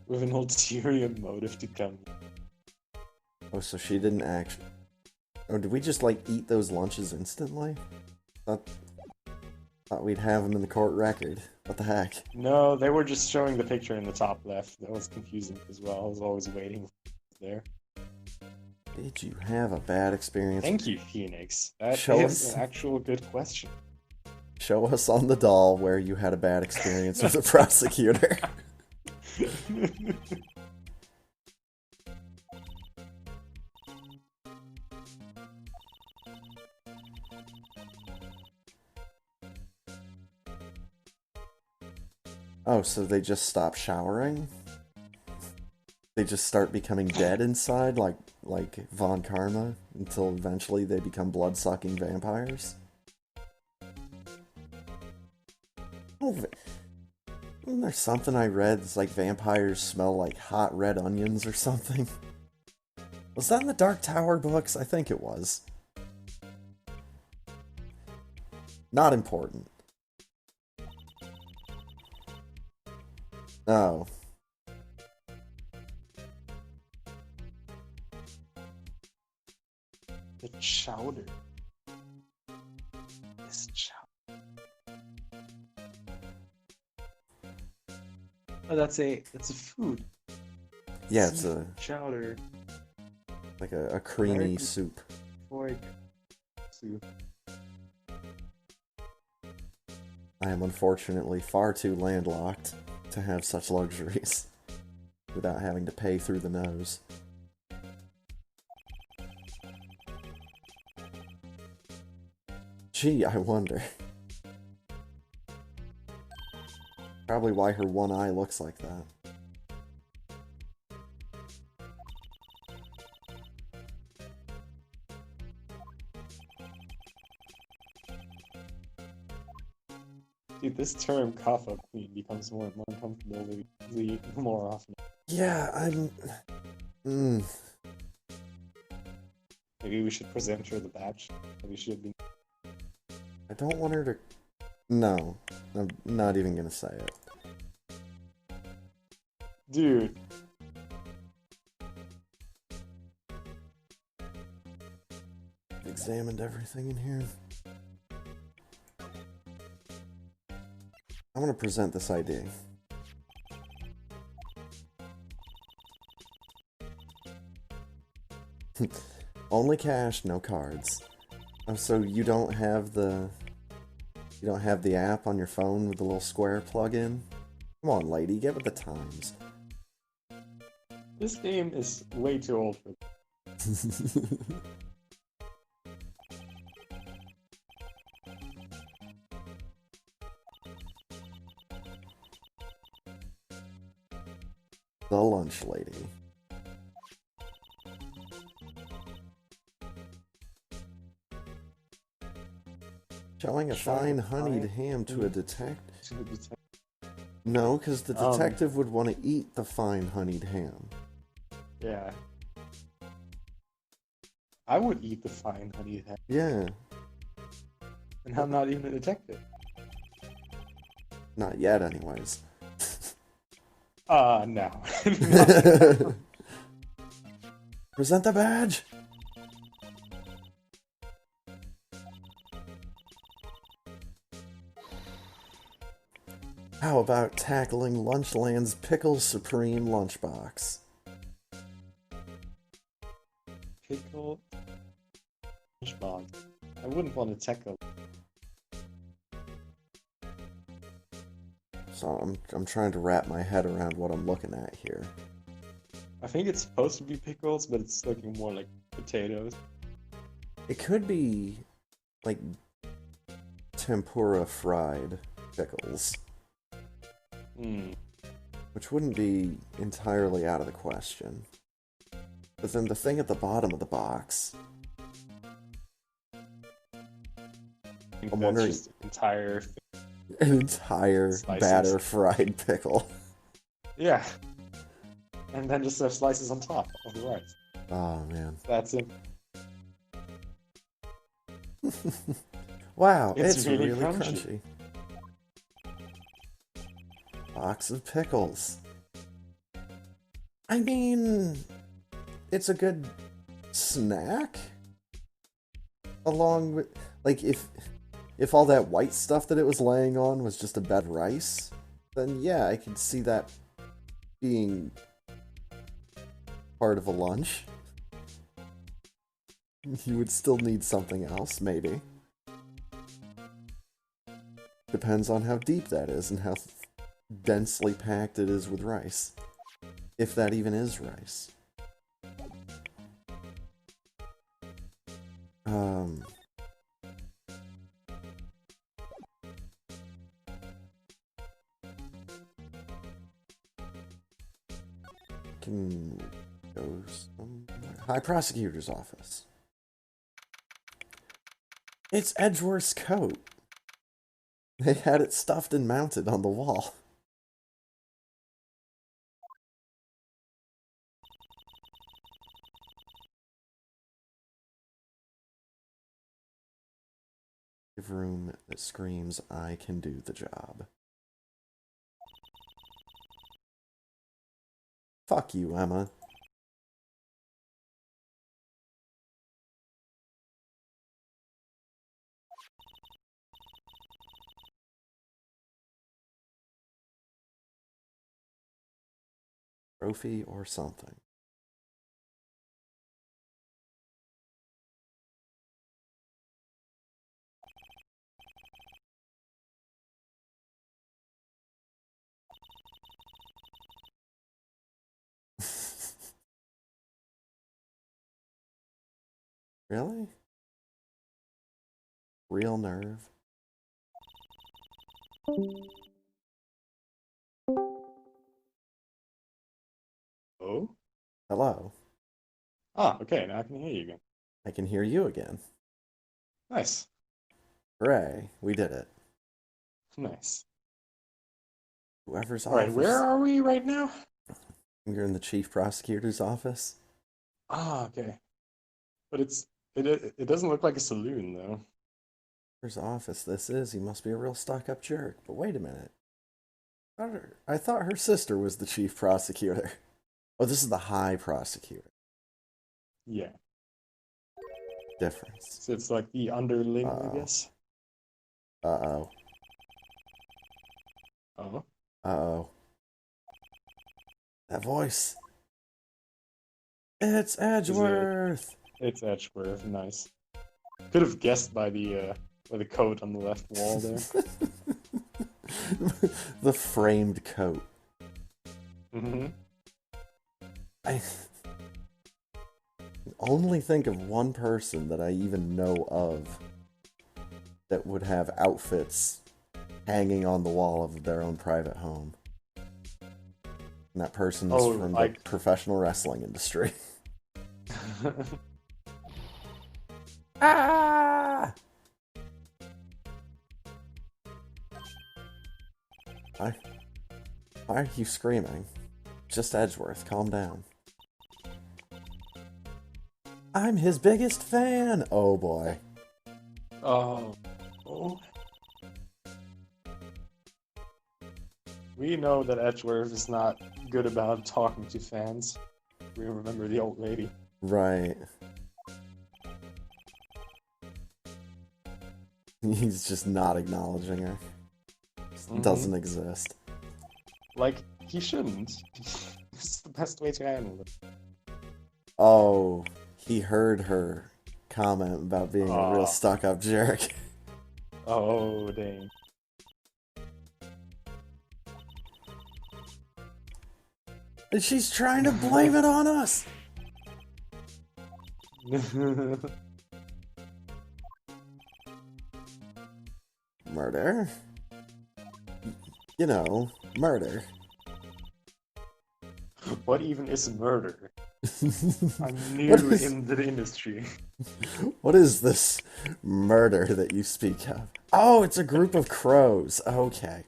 With an ulterior motive to come. Oh, so she didn't actually... Oh, did we just, like, eat those lunches instantly? Thought we'd have them in the court record. What the heck? No, they were just showing the picture in the top left. That was confusing as well. I was always waiting there. Did you have a bad experience? Thank you, Phoenix. That Show is us. an actual good question. Show us on the doll where you had a bad experience with a prosecutor. Oh, so they just stop showering? They just start becoming dead inside, like Von Karma, until eventually they become blood-sucking vampires? Oh, isn't there something I read that's like vampires smell like hot red onions or something? Was that in the Dark Tower books? I think it was. Not important. Oh. The chowder. This chowder. Oh, that's a food. Yeah, it's a chowder. like a creamy American soup. Fork soup. I am unfortunately far too landlocked to have such luxuries. without having to pay through the nose. Gee, I wonder. Probably why her one eye looks like that. Dude, this term cough up queen becomes more and more uncomfortable the more often. Yeah, Maybe we should present her the badge. Maybe she should be. I don't want her to... No, I'm not even gonna say it. Dude. Examined everything in here. I want to present this ID. Only cash, no cards. Oh, so you don't have the app on your phone with the little square plug-in? Come on, lady, get with the times. This game is way too old for The lunch lady. Showing a fine honeyed ham to a detective. No, because the detective would want to eat the fine honeyed ham. Yeah. I would eat the fine honeyed ham. Yeah. And I'm not even a detective. Not yet, anyways. No. Present the badge! How about tackling Lunchland's Pickle Supreme lunchbox? Pickle lunchbox. I wouldn't want to tackle. So I'm trying to wrap my head around what I'm looking at here. I think it's supposed to be pickles, but it's looking more like potatoes. It could be like tempura fried pickles. Which wouldn't be entirely out of the question. But then the thing at the bottom of the box. I'm wondering. Just an entire batter fried pickle. Yeah. And then just have slices on top of the rice. Oh man. That's it. Wow, It's really really crunchy. Box of pickles. I mean, it's a good snack. Along with, like, if all that white stuff that it was laying on was just a bed of rice, then yeah, I could see that being part of a lunch. You would still need something else, maybe. Depends on how deep that is and how densely packed it is with rice. If that even is rice. Can go somewhere. High Prosecutor's Office. It's Edgeworth's coat. They had it stuffed and mounted on the wall. Room that screams, I can do the job. Fuck you, Emma. Trophy or something. Really? Real nerve. Oh? Hello. Ah, okay, now I can hear you again. I can hear you again. Nice. Hooray, we did it. Nice. Whoever's Alright, where office. are we right now? You're in the chief prosecutor's office. Ah, okay. But it doesn't look like a saloon though. Whose office this is? He must be a real stuck-up jerk. But wait a minute. I thought her sister was the chief prosecutor. Oh, this is the high prosecutor. Yeah. Difference. So it's like the underling, I Uh-oh. guess. Uh-oh. Oh. Uh-oh. That voice. It's Is it? Edgeworth! It's Edgeworth, nice. Could have guessed by the coat on the left wall there. The framed coat. Mm-hmm. I only think of one person that I even know of that would have outfits hanging on the wall of their own private home. And that person's Oh, from the like professional wrestling industry. Ah! Why? Why are you screaming? Just Edgeworth, calm down. I'm his biggest fan! Oh boy. Oh. Oh. We know that Edgeworth is not good about talking to fans. We remember the old lady. Right. He's just not acknowledging her. Doesn't exist. Like, he shouldn't. This is the best way to handle it. Oh, he heard her comment about being a real Aw. stuck-up jerk. Oh, dang. And she's trying to blame it on us! Murder? You know, murder. What even is murder? I'm new What is, in the industry. what is this murder that you speak of? Oh, it's a group of crows. Okay.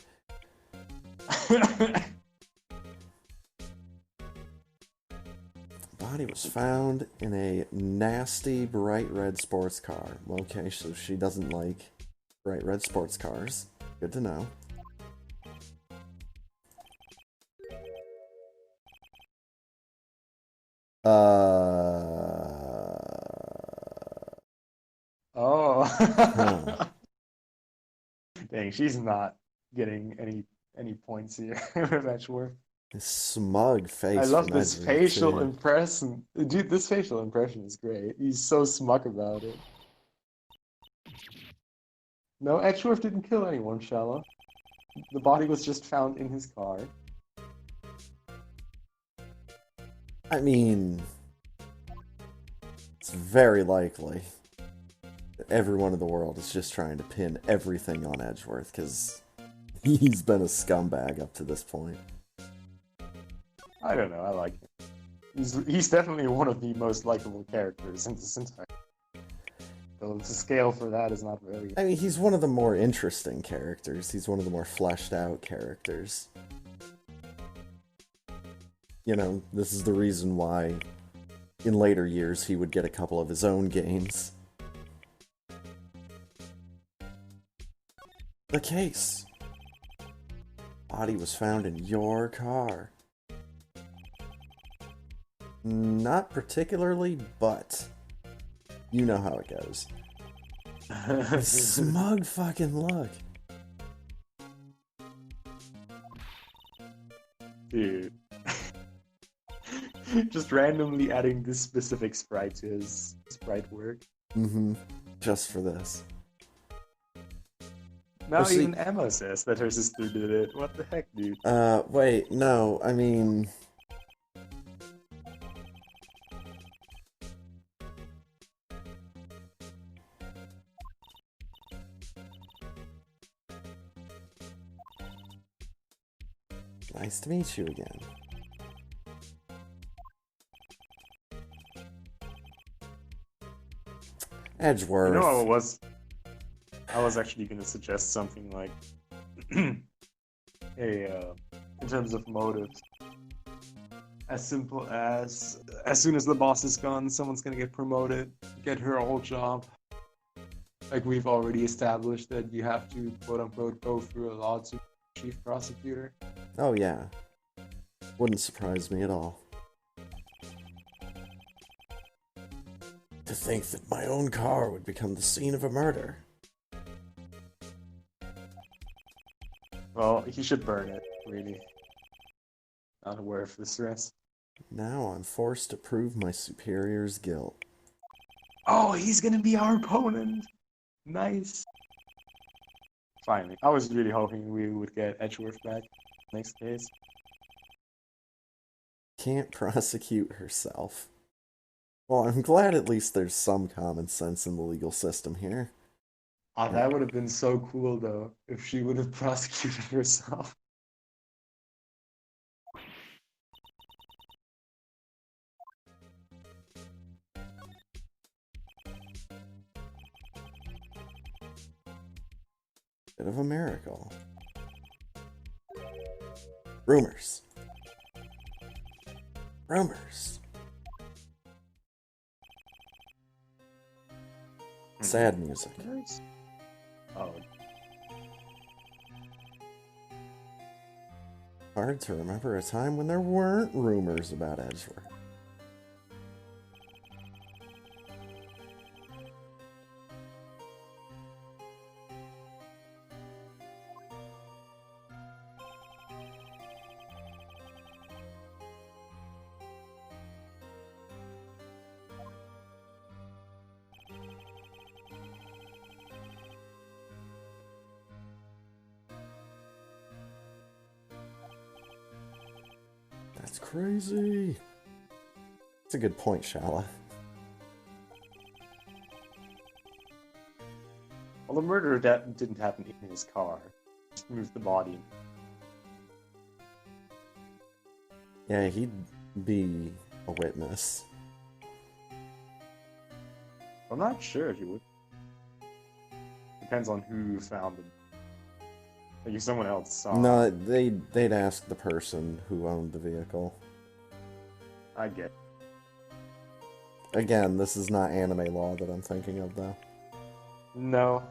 Body was found in a nasty bright red sports car. Okay, so she doesn't like bright red sports cars. Good to know. Oh. Huh. Dang, she's not getting any points here with Edgeworth. This smug I face love from this Edgeworth, facial too. impression. Dude, this facial impression is great. He's so smug about it. No, Edgeworth didn't kill anyone, Shala. The body was just found in his car. I mean, it's very likely that everyone in the world is just trying to pin everything on Edgeworth, because he's been a scumbag up to this point. I don't know, I like him. He's definitely one of the most likable characters in this entire. Though the scale for that is not very. I mean, he's one of the more interesting characters. He's one of the more fleshed out characters. You know, this is the reason why in later years he would get a couple of his own games. The case. Body was found in your car. Not particularly, but you know how it goes. Smug fucking look. Dude. Just randomly adding this specific sprite to his sprite work. Mm-hmm. Just for this. Now Oh, see- even Emma says that her sister did it. What the heck, dude? Wait, no, I mean... Nice to meet you again. Edgeworth. You know, I was actually going to suggest something like, in terms of motives, as simple as soon as the boss is gone, someone's going to get promoted, get her old job. Like, we've already established that you have to, quote-unquote, go through a law to chief prosecutor. Oh yeah. Wouldn't surprise me at all. To think that my own car would become the scene of a murder. Well, he should burn it, really. Not worth the stress. Now I'm forced to prove my superior's guilt. Oh, he's gonna be our opponent! Nice! Finally. I was really hoping we would get Edgeworth back next case. Can't prosecute herself. Well, I'm glad at least there's some common sense in the legal system here. Ah, that would have been so cool, though, if she would have prosecuted herself. Bit of a miracle. Rumors. Rumors. Sad music. Nice. Oh, Hard to remember a time when there weren't rumors about Edgeworth. That's crazy. That's a good point, Shala. well, the murder that didn't happen in his car. Just moved the body. Yeah, he'd be a witness. I'm not sure if he would. Depends on who found him. Like if someone else saw him, No, they'd ask the person who owned the vehicle. I get. Again, this is not anime law that I'm thinking of, though. No.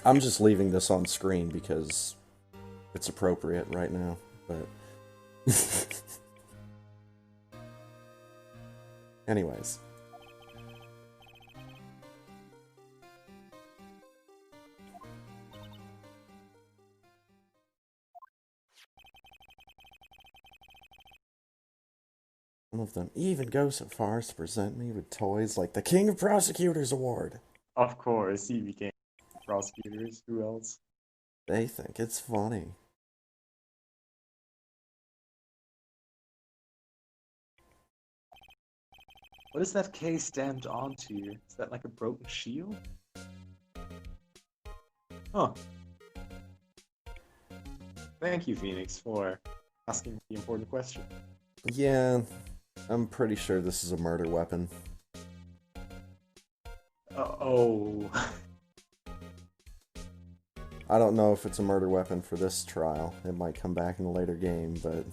I'm just leaving this on screen because it's appropriate right now, but... Anyways. One of them even goes so far as to present me with toys like the King of Prosecutors Award. Of course, he became prosecutors. Who else? They think it's funny. What is that K stamped onto? Is that like a broken shield? Huh. Thank you, Phoenix, for asking the important question. Yeah, I'm pretty sure this is a murder weapon. Oh. I don't know if it's a murder weapon for this trial. It might come back in a later game, but...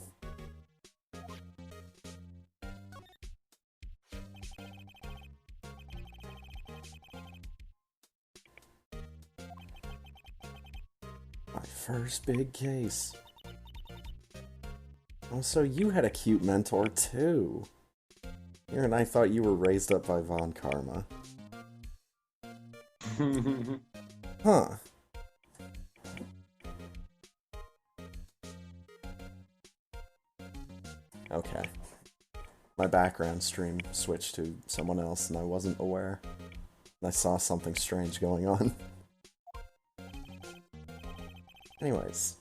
My first big case. Oh, so you had a cute mentor, too. Here and I thought you were raised up by Von Karma. Huh. Okay. My background stream switched to someone else and I wasn't aware. And I saw something strange going on. Anyways.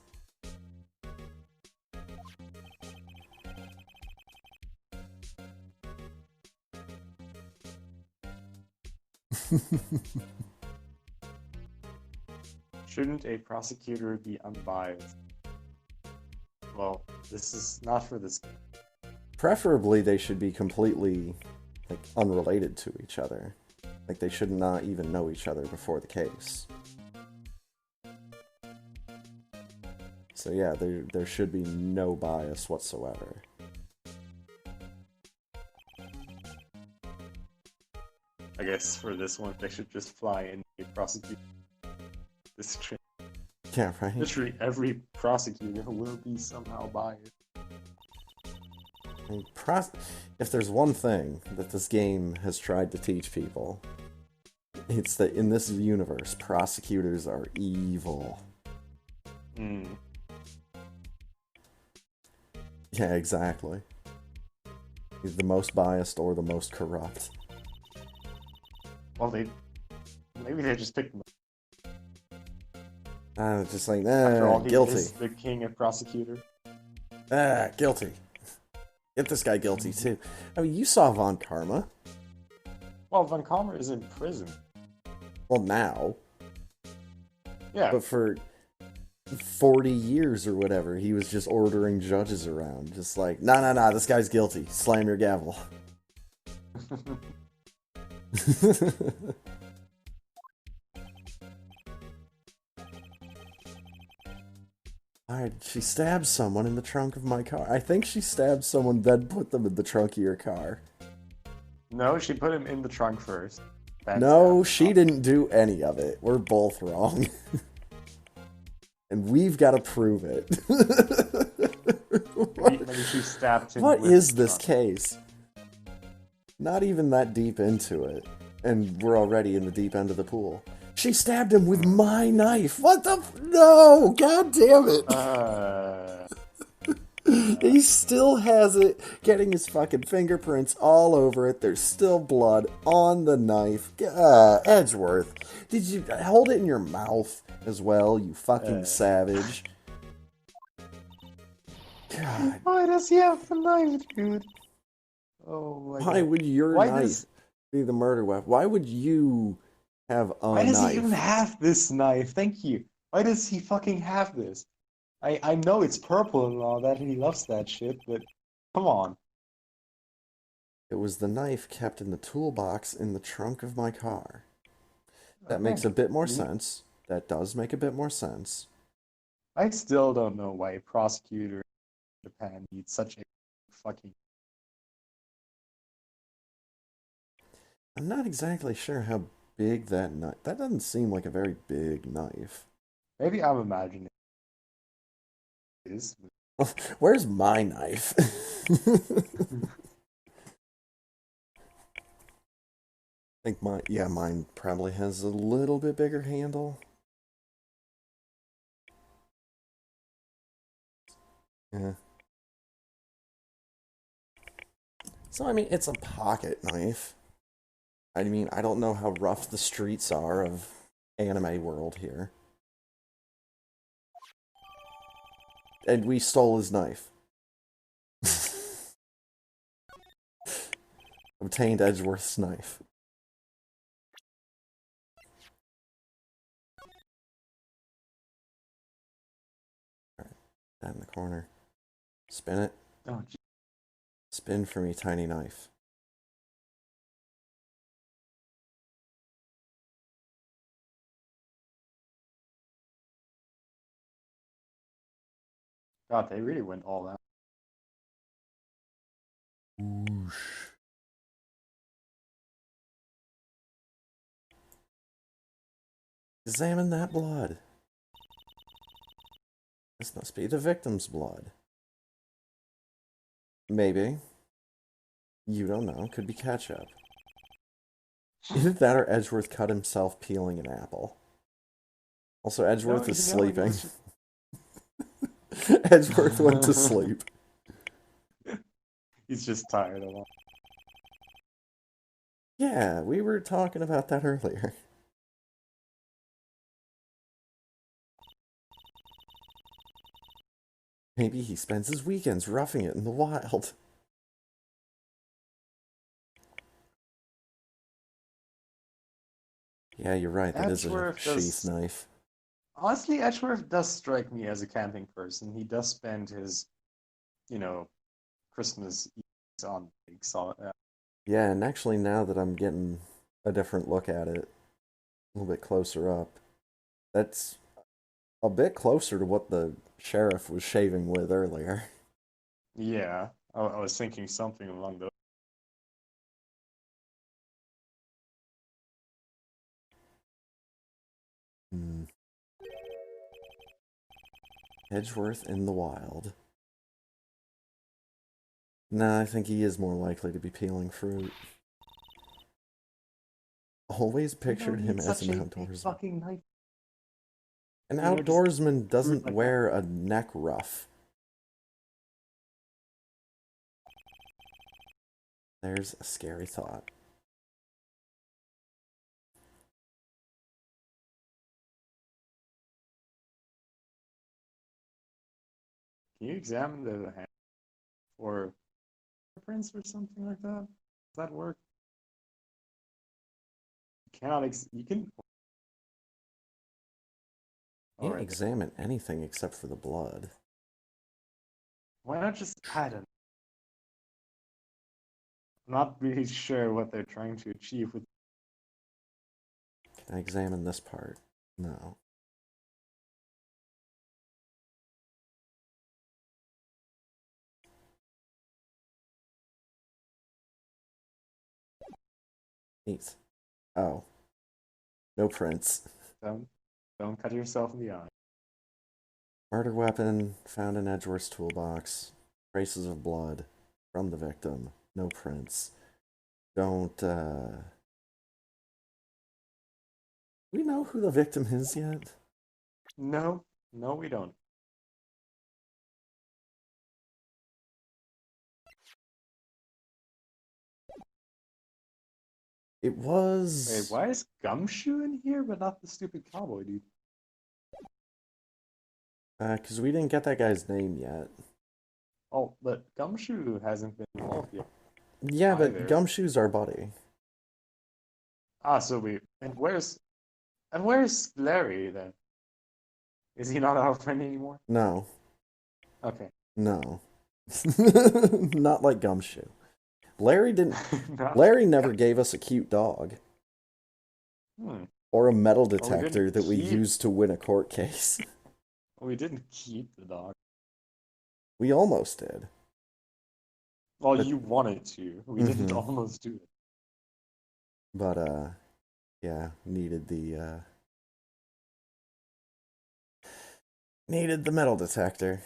Shouldn't a prosecutor be unbiased? Well, this is not for this game. Preferably, they should be completely, like, unrelated to each other. Like, they should not even know each other before the case. So yeah, there should be no bias whatsoever. I guess for this one, they should just fly in a prosecutor. Yeah, right? Literally every prosecutor will be somehow biased. I mean, if there's one thing that this game has tried to teach people, it's that in this universe, prosecutors are evil. Yeah, exactly. He's the most biased or the most corrupt. Well, maybe they just picked him. Just like, After all, he guilty. is the king of prosecutor. Guilty. Get this guy guilty too. I mean, you saw Von Karma. Well, Von Karma is in prison. Well, now. Yeah. But for 40 years or whatever, he was just ordering judges around. Just like, nah, this guy's guilty. Slam your gavel. Alright, she stabbed someone in the trunk of my car. I think she stabbed someone, then put them in the trunk of your car. No, she put him in the trunk first. No, she didn't do any of it. We're both wrong. And we've got to prove it. Maybe she stabbed him. What is this case? Not even that deep into it. And we're already in the deep end of the pool. She stabbed him with my knife. What the no! God damn it! He still has it, getting his fucking fingerprints all over it. There's still blood on the knife. Edgeworth, did you hold it in your mouth as well, you fucking savage? God. Why does he have the knife, dude? Oh my God. Why would your knife be the murder weapon? Why would you have a knife? Why does he even have this knife? Thank you. Why does he fucking have this? I know it's purple and all that, and he loves that shit, but come on. It was the knife kept in the toolbox in the trunk of my car. That makes a bit more sense. That does make a bit more sense. I still don't know why a prosecutor in Japan needs such a fucking... I'm not exactly sure how big that knife... That doesn't seem like a very big knife. Maybe I'm imagining it is. Where's my knife? I think mine probably has a little bit bigger handle. Yeah. So, I mean, it's a pocket knife. I mean, I don't know how rough the streets are of anime world here. And we stole his knife. Obtained Edgeworth's knife. Alright, that in the corner. Spin it. Oh, Spin for me, tiny knife. God, they really went all out. Whoosh. Examine that blood. This must be the victim's blood. Maybe. You don't know. Could be ketchup. Either that or Edgeworth cut himself peeling an apple. Also, Edgeworth is sleeping. Edgeworth went to sleep. He's just tired a lot. Yeah, we were talking about that earlier. Maybe he spends his weekends roughing it in the wild. Yeah, you're right. That is a Edgeworth sheath does. knife. Honestly, Edgeworth does strike me as a camping person. He does spend his, you know, Christmas Eves on lakes. Yeah, and actually, now that I'm getting a different look at it, a little bit closer up, that's a bit closer to what the sheriff was shaving with earlier. Yeah, I was thinking something along those. Hmm. Edgeworth in the wild. Nah, I think he is more likely to be peeling fruit. Always You don't pictured him need as such an a big outdoorsman. fucking knife. An Just outdoorsman fruit doesn't like that. wear a neck ruff. There's a scary thought. Can you examine the hand for prints or something like that? Does that work? You cannot. You can. All Can't right. examine anything except for the blood. Why not just add them? I'm not really sure what they're trying to achieve with. Can I examine this part? No. Neat. Oh, no prints. Don't don't cut yourself in the eye. Murder weapon found in Edgeworth's toolbox. Traces of blood from the victim. No prints. Don't, we know who the victim is yet? No, no, we don't. It Wait, was. why is Gumshoe in here, but not the stupid cowboy dude? Because we didn't get that guy's name yet. Oh, but Gumshoe hasn't been involved yet Yeah, but either. Gumshoe's our buddy. Ah, so we and where's Larry then? Is he not our friend anymore? No, Okay. no. Not like Gumshoe. Larry didn't. Not Larry like never that. gave us a cute dog Hmm. or a metal Well, we didn't detector that we keep. used to win a court case. We didn't keep the dog. We almost did. Well, But you wanted to. We didn't mm-hmm. almost do it. But yeah, needed the metal detector.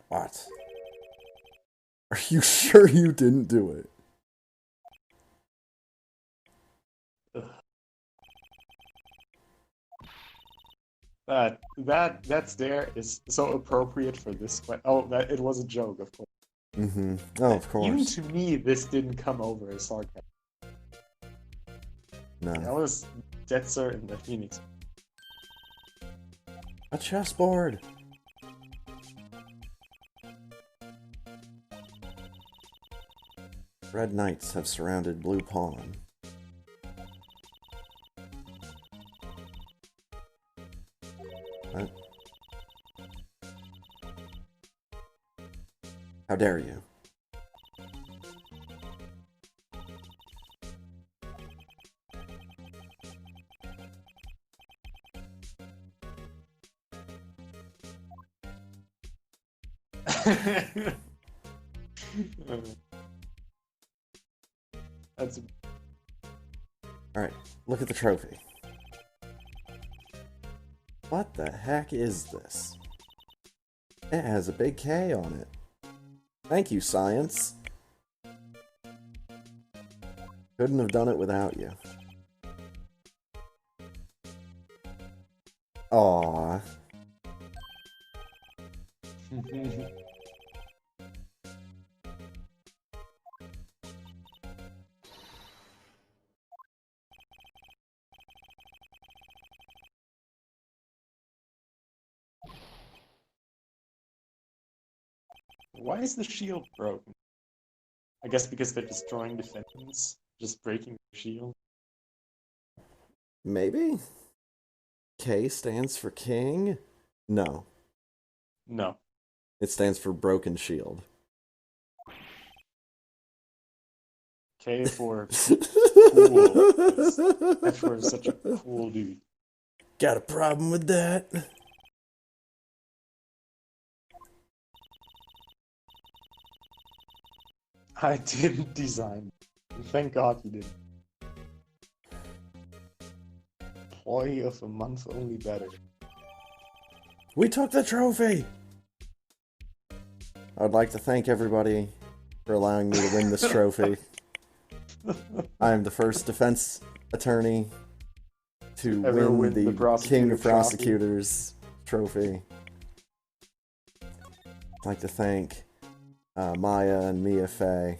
What? Are you sure you didn't do it? Ugh. That stare is so appropriate for this question. Oh, that it was a joke, of course. Mm-hmm. Oh, of Even course. to me, this didn't come over as sarcasm. I No. was dead certain that Phoenix. A chessboard. Red knights have surrounded blue pawn. What? How dare you? That's Alright, look at the trophy. What the heck is this? It has a big K on it. Thank you, science. Couldn't have done it without you. Aww. Why is the shield broken? I guess because they're destroying defense, just breaking the shield. Maybe? K stands for king? No. No. It stands for broken shield. K for cool. Edgeworth is such a cool dude. Got a problem with that? I didn't design. Thank God you didn't. Employee of the month, only better. We took the trophy! I'd like to thank everybody for allowing me to win this trophy. I am the first defense attorney to win the King of Prosecutors trophy. I'd like to thank Maya and Mia Fey.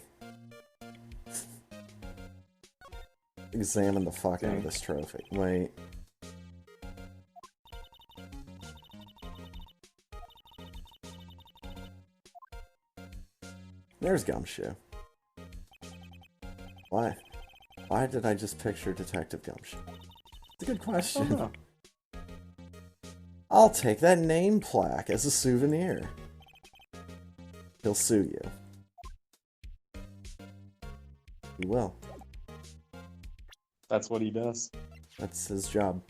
Examine the fuck out of this trophy. Wait. There's Gumshoe. Why? Why did I just picture Detective Gumshoe? It's a good question. I'll take that name plaque as a souvenir. He'll sue you. He will. That's what he does. That's his job.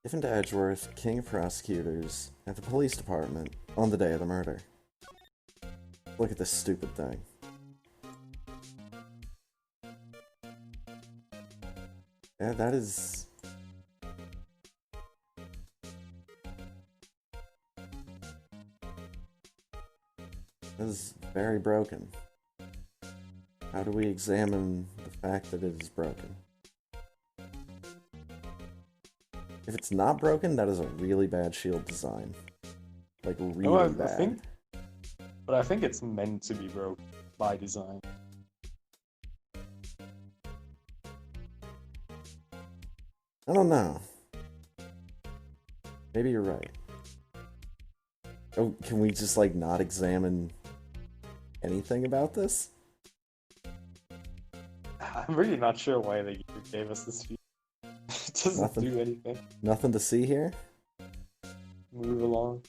Given to Edgeworth, King of Prosecutors, at the police department on the day of the murder. Look at this stupid thing. Yeah, that is... That is very broken. How do we examine the fact that it is broken? If it's not broken, that is a really bad shield design. Like, really bad. But I think it's meant to be broken by design. I don't know. Maybe you're right. Oh, can we just, like, not examine anything about this? I'm really not sure why they gave us this feature. It doesn't do anything. Nothing to see here? Move along.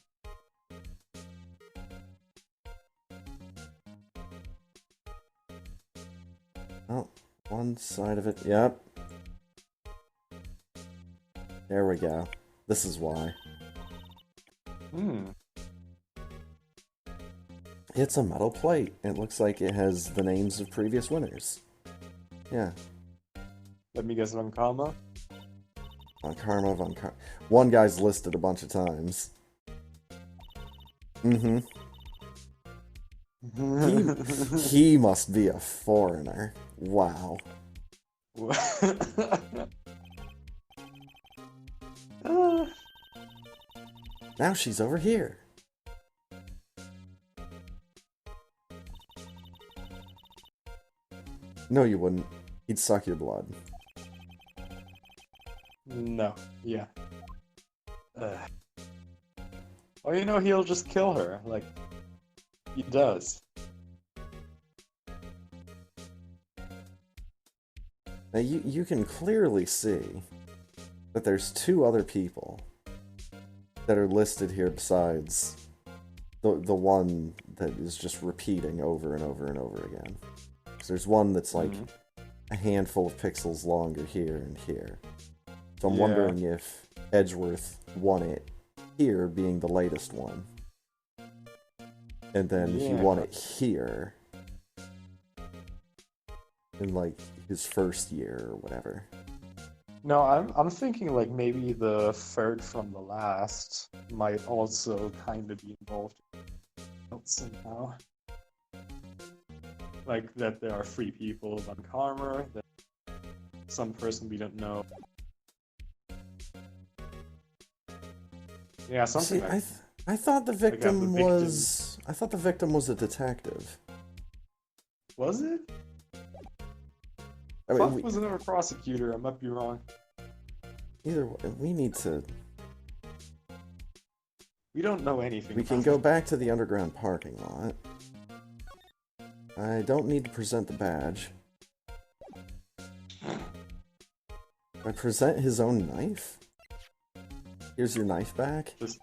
Oh, one side of it. Yep. There we go. This is why. It's a metal plate. It looks like it has the names of previous winners. Yeah. Let me guess, Von Karma? Von Karma. One guy's listed a bunch of times. He must be a foreigner. Wow. Now she's over here. No, you wouldn't. He'd suck your blood. No. Yeah. Oh, you know, he'll just kill her. Like, he does. Now, you can clearly see that there's two other people that are listed here besides the one that is just repeating over and over and over again. So there's one that's like a handful of pixels longer here and here. So I'm wondering if Edgeworth won it here, being the latest one. And then he won it here in like his first year or whatever. No, I'm thinking like maybe the third from the last might also kind of be involved somehow. Like that there are 3 people on Karma, that some person we don't know. Yeah, something. See, I thought the victim was. I thought the victim was a detective. Was it? I mean, Ponk was never a prosecutor. I might be wrong. Either way, we need to. We don't know anything. We can go back to the underground parking lot. I don't need to present the badge. I present his own knife? Here's your knife back? Just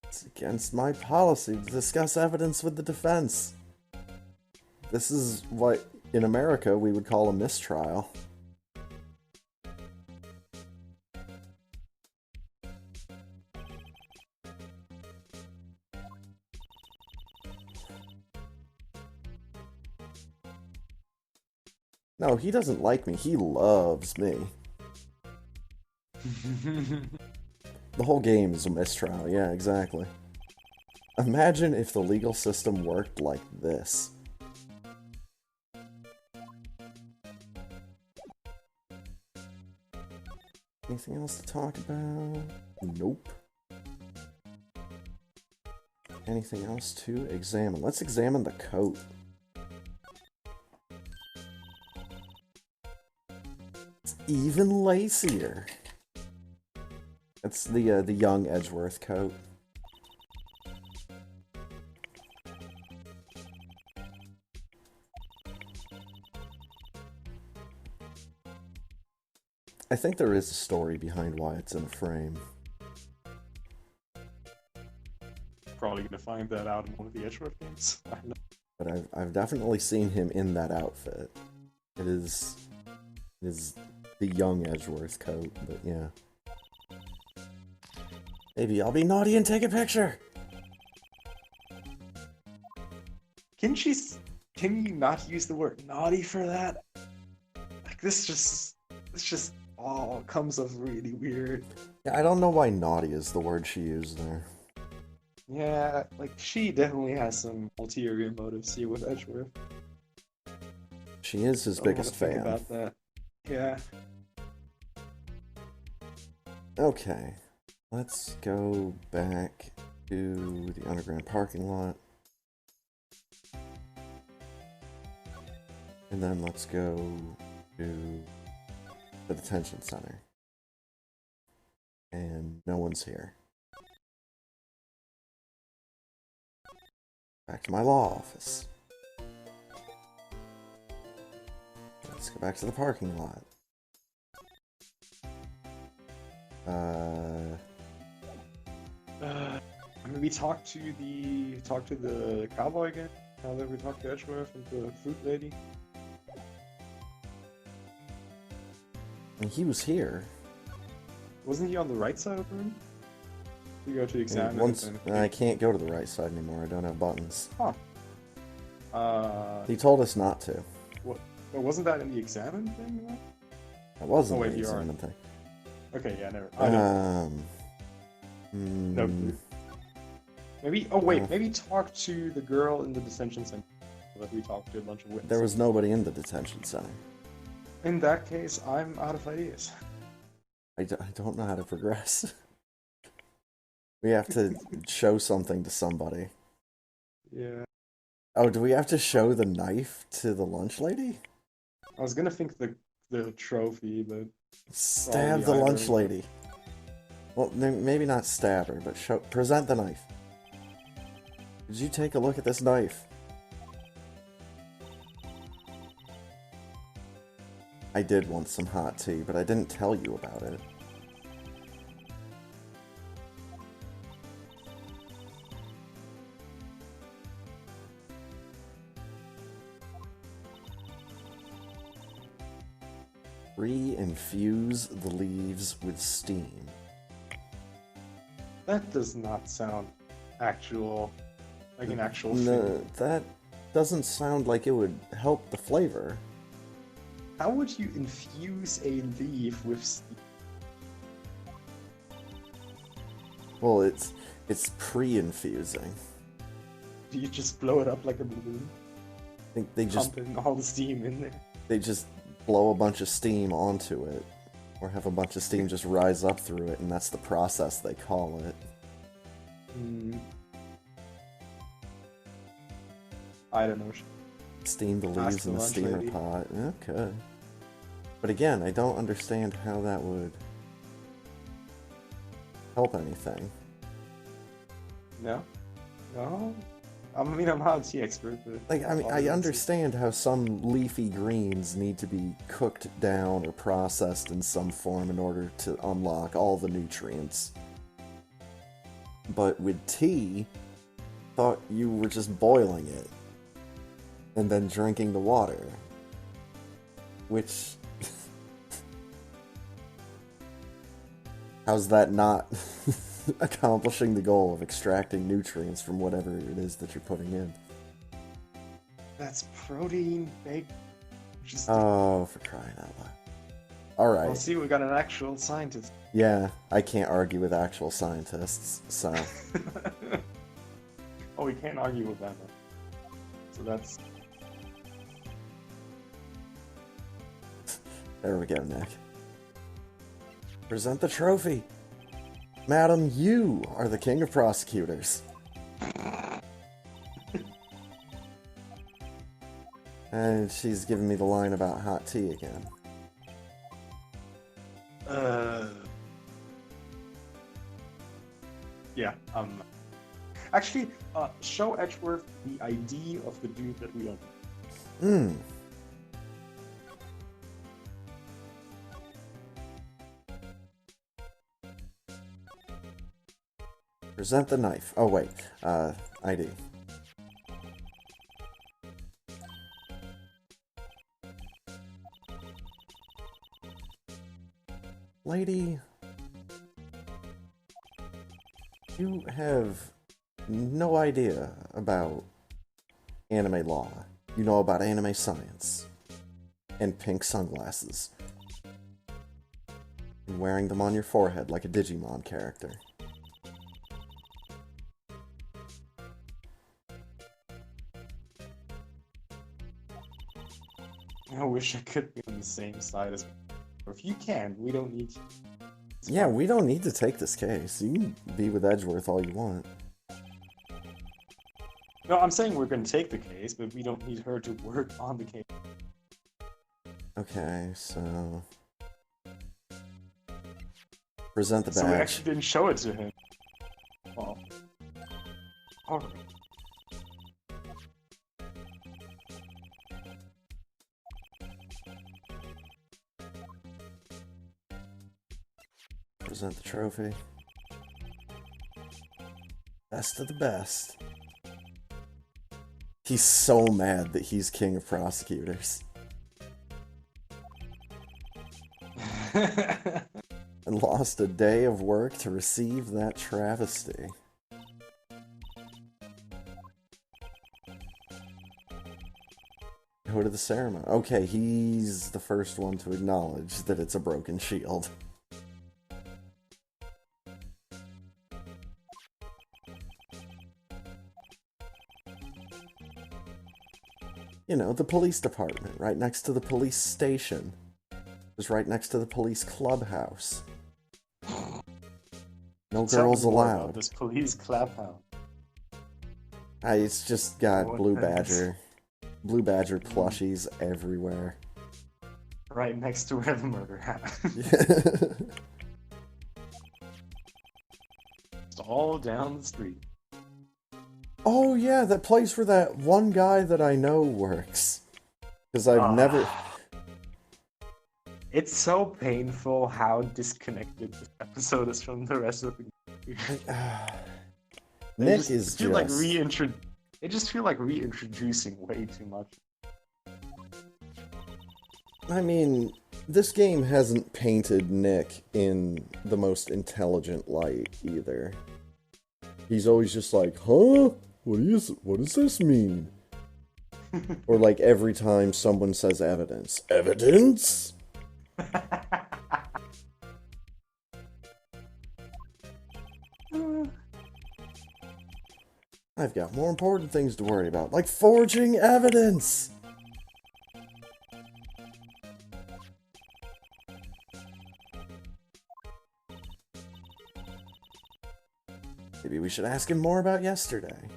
It's against my policy to discuss evidence with the defense. This is what, in America, we would call a mistrial. No, he doesn't like me. He loves me. The whole game is a mistrial. Yeah, exactly. Imagine if the legal system worked like this. Anything else to talk about? Nope. Anything else to examine? Let's examine the coat. It's even lacier. That's the young Edgeworth coat. I think there is a story behind why it's in a frame. probably gonna find that out in one of the Edgeworth games. I don't know. But I've definitely seen him in that outfit. It is the young Edgeworth coat, but yeah. Maybe I'll be naughty and take a picture. Can you not use the word naughty for that? Like this just all comes off really weird. Yeah, I don't know why naughty is the word she used there. Yeah, like she definitely has some ulterior motives here with Edgeworth. She is his Don't wanna biggest think fan. about that. Yeah. Okay, let's go back to the underground parking lot. And then let's go to the detention center. And no one's here. Back to my law office. Let's go back to the parking lot. Maybe talk to the cowboy again. Now that we talked to Edgeworth and the fruit lady. And he was here. Wasn't he on the right side of the room? You go to And examine. once I can't go to the right side anymore. I don't have buttons. Huh. He told us not to. What? But wasn't that in the examine thing? Though? That wasn't Oh, wait, the you are. examine thing. Okay, yeah, never. I don't. No clue. Maybe. Oh wait, maybe talk to the girl in the detention center that we talked to a bunch of witnesses. There was nobody in the detention center. In that case, I'm out of ideas. I don't know how to progress. We have to show something to somebody. Yeah. Oh, do we have to show the knife to the lunch lady? I was gonna think the trophy, but Stab the Probably lunch either. lady. Well, maybe not stab her, but present the knife. Did you take a look at this knife? I did want some hot tea, but I didn't tell you about it. Re-infuse the leaves with steam. that does not sound actual, like an actual No, thing. that doesn't sound like it would help the flavor. How would you infuse a leaf with steam? Well, it's pre-infusing. Do you just blow it up like a balloon? I think they just Pumping all the steam in there. they just blow a bunch of steam onto it, or have a bunch of steam just rise up through it, and that's the process they call it. I don't know. Steam the Ask leaves the in the lunch steamer lady. pot. Okay. But again, I don't understand how that would help anything. No? No? I mean, I'm not a tea expert, but Like, I mean, I obviously. understand how some leafy greens need to be cooked down or processed in some form in order to unlock all the nutrients. But with tea, thought you were just boiling it and then drinking the water. Which... how's that not accomplishing the goal of extracting nutrients from whatever it is that you're putting in? That's protein baked. Just Oh, for crying out loud. Alright. well, see, we got an actual scientist. Yeah, I can't argue with actual scientists, so... Oh, we can't argue with that then. So that's... There we go, Nick. Present the trophy! Madam, you are the king of prosecutors. And she's giving me the line about hot tea again. Yeah, actually, show Edgeworth the ID of the dude that we are. Present the knife. Oh, wait. ID. Lady, you have no idea about anime law. You know about anime science. And pink sunglasses. And wearing them on your forehead like a Digimon character. I wish I could be on the same side as... Or if you can, we don't need to. Yeah, we don't need to take this case. You can be with Edgeworth all you want. No, I'm saying we're going to take the case, but we don't need her to work on the case. Okay, so... present the badge. So we actually didn't show it to him. Well, alright. Present the trophy. Best of the best. He's so mad that he's king of prosecutors. And lost a day of work to receive that travesty. Go to the ceremony. Okay, he's the first one to acknowledge that it's a broken shield. You know, the police department, right next to the police station. Just right next to the police clubhouse. No girls Tell me more about allowed. this police claphound. It's just got What Blue thanks? Blue Badger plushies everywhere. Right next to where the murder happened. It's all down the street. Oh yeah, that place where that one guy that I know works. Because I've never... It's so painful how disconnected this episode is from the rest of the Nick is feel just... like they just feel like reintroducing way too much. I mean, this game hasn't painted Nick in the most intelligent light, either. He's always just like, huh? What does this mean? Or like every time someone says evidence. Evidence? I've got more important things to worry about, like forging evidence! Maybe we should ask him more about yesterday.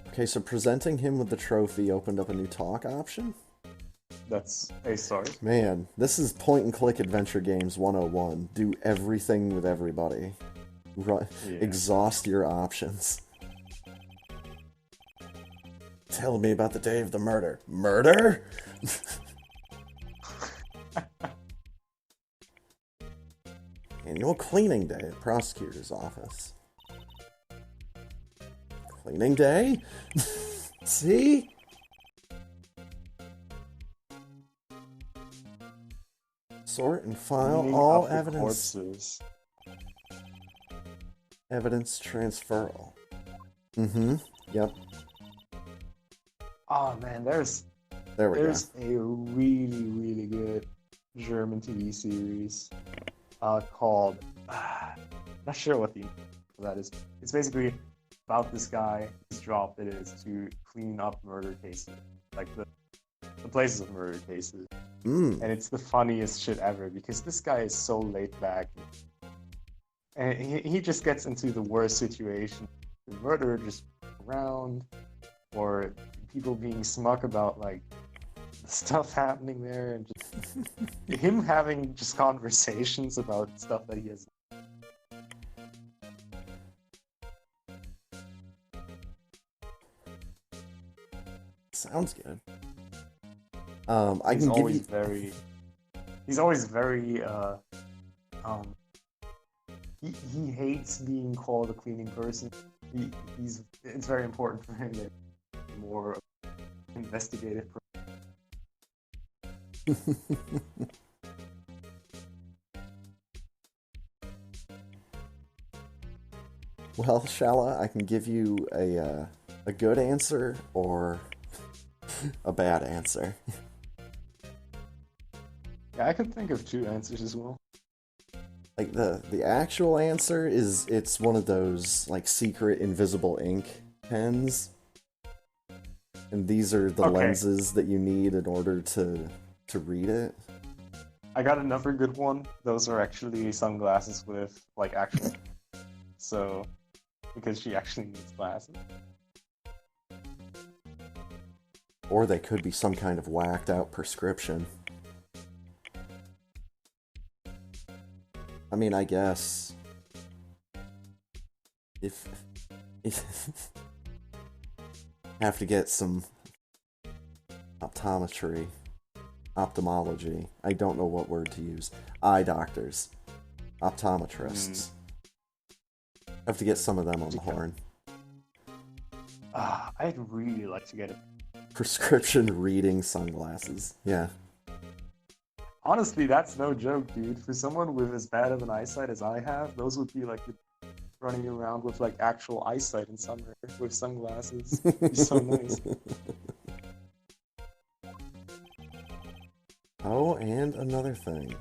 Okay, so presenting him with the trophy opened up a new talk option? That's a start. Man, this is point-and-click adventure games 101. Do everything with everybody. Yeah. Exhaust your options. Tell me about the day of the murder. Murder? Annual cleaning day at prosecutor's office. Cleaning day? See? Sort and file Cleaning all up the evidence. corpses. Evidence transferal. Mm-hmm. Yep. Oh man, there's There we go. a really, really good German TV series called not sure what the name of that is. It's basically about this guy. His job it is to clean up murder cases, like the places of murder cases. And it's the funniest shit ever because this guy is so laid back, and he just gets into the worst situation. The murderer just around, or people being smug about like the stuff happening there, and just him having just conversations about stuff that he has. Sounds good. I can give you. He's always very. He hates being called a cleaning person. It's very important for him that he's more investigative. Well, Shala, I can give you a good answer or a bad answer. Yeah, I can think of two answers as well. Like the actual answer is it's one of those like secret invisible ink pens. And these are the lenses that you need in order to read it. I got another good one. Those are actually sunglasses with like actual so because she actually needs glasses. Or they could be some kind of whacked out prescription. I mean, I guess if have to get some optometry, ophthalmology. I don't know what word to use. Eye doctors, optometrists. Have to get some of them on the horn. I'd really like to get a prescription reading sunglasses. Yeah. Honestly, that's no joke, dude. For someone with as bad of an eyesight as I have, those would be like running around with like actual eyesight in summer with sunglasses. It'd be so nice. Oh, and another thing.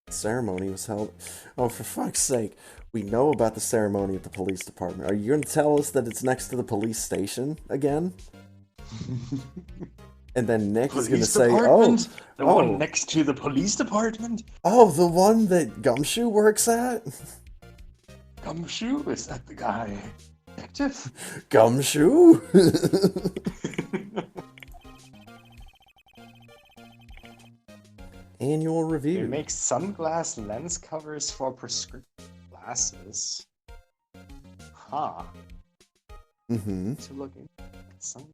Ceremony was held. Oh, for fuck's sake. We know about the ceremony at the police department. Are you going to tell us that it's next to the police station again? And then Nick is going to say, the one next to the police department? Oh, the one that Gumshoe works at? Gumshoe? Is that the guy? Detective? Gumshoe? Annual review. They make sunglass lens covers for prescription glasses. Huh. Mm-hmm. To look in some.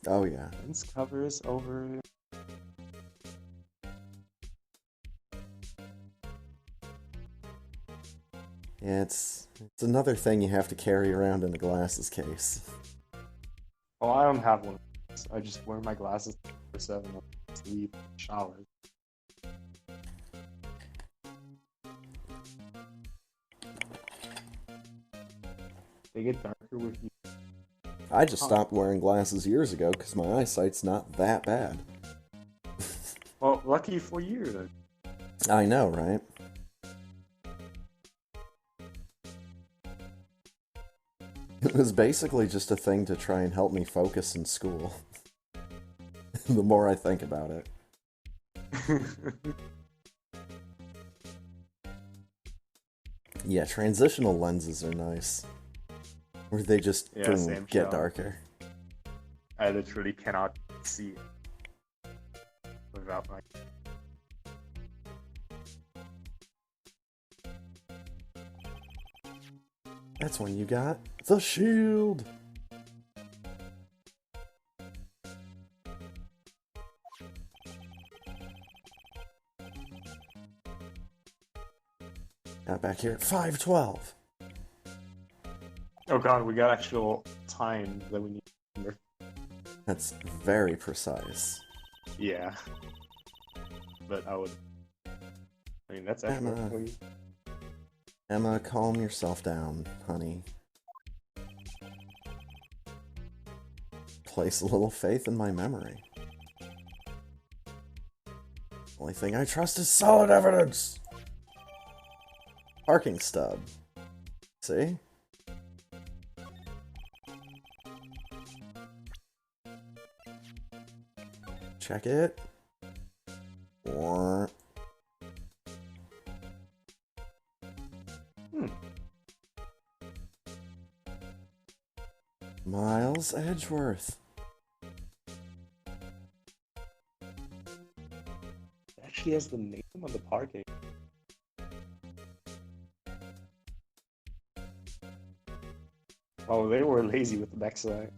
Oh yeah. Lens covers over. Yeah, it's another thing you have to carry around in the glasses case. Oh, I don't have one. I just wear my glasses for 7 when I sleep, shower. They get darker with you. I just stopped wearing glasses years ago because my eyesight's not that bad. Well, lucky for you then. I know, right? It was basically just a thing to try and help me focus in school. The more I think about it. Yeah, transitional lenses are nice. Where they just get darker. I literally cannot see it. about my. That's when you got the shield. Got back here at 5:12. Oh god, we got actual time that we need to remember. That's very precise. Yeah. But I mean, that's actually. Emma, calm yourself down, honey. Place a little faith in my memory. Only thing I trust is solid evidence. Parking stub. See? Check it. Or... Miles Edgeworth. It actually has the name of the parking. Oh, they were lazy with the backside.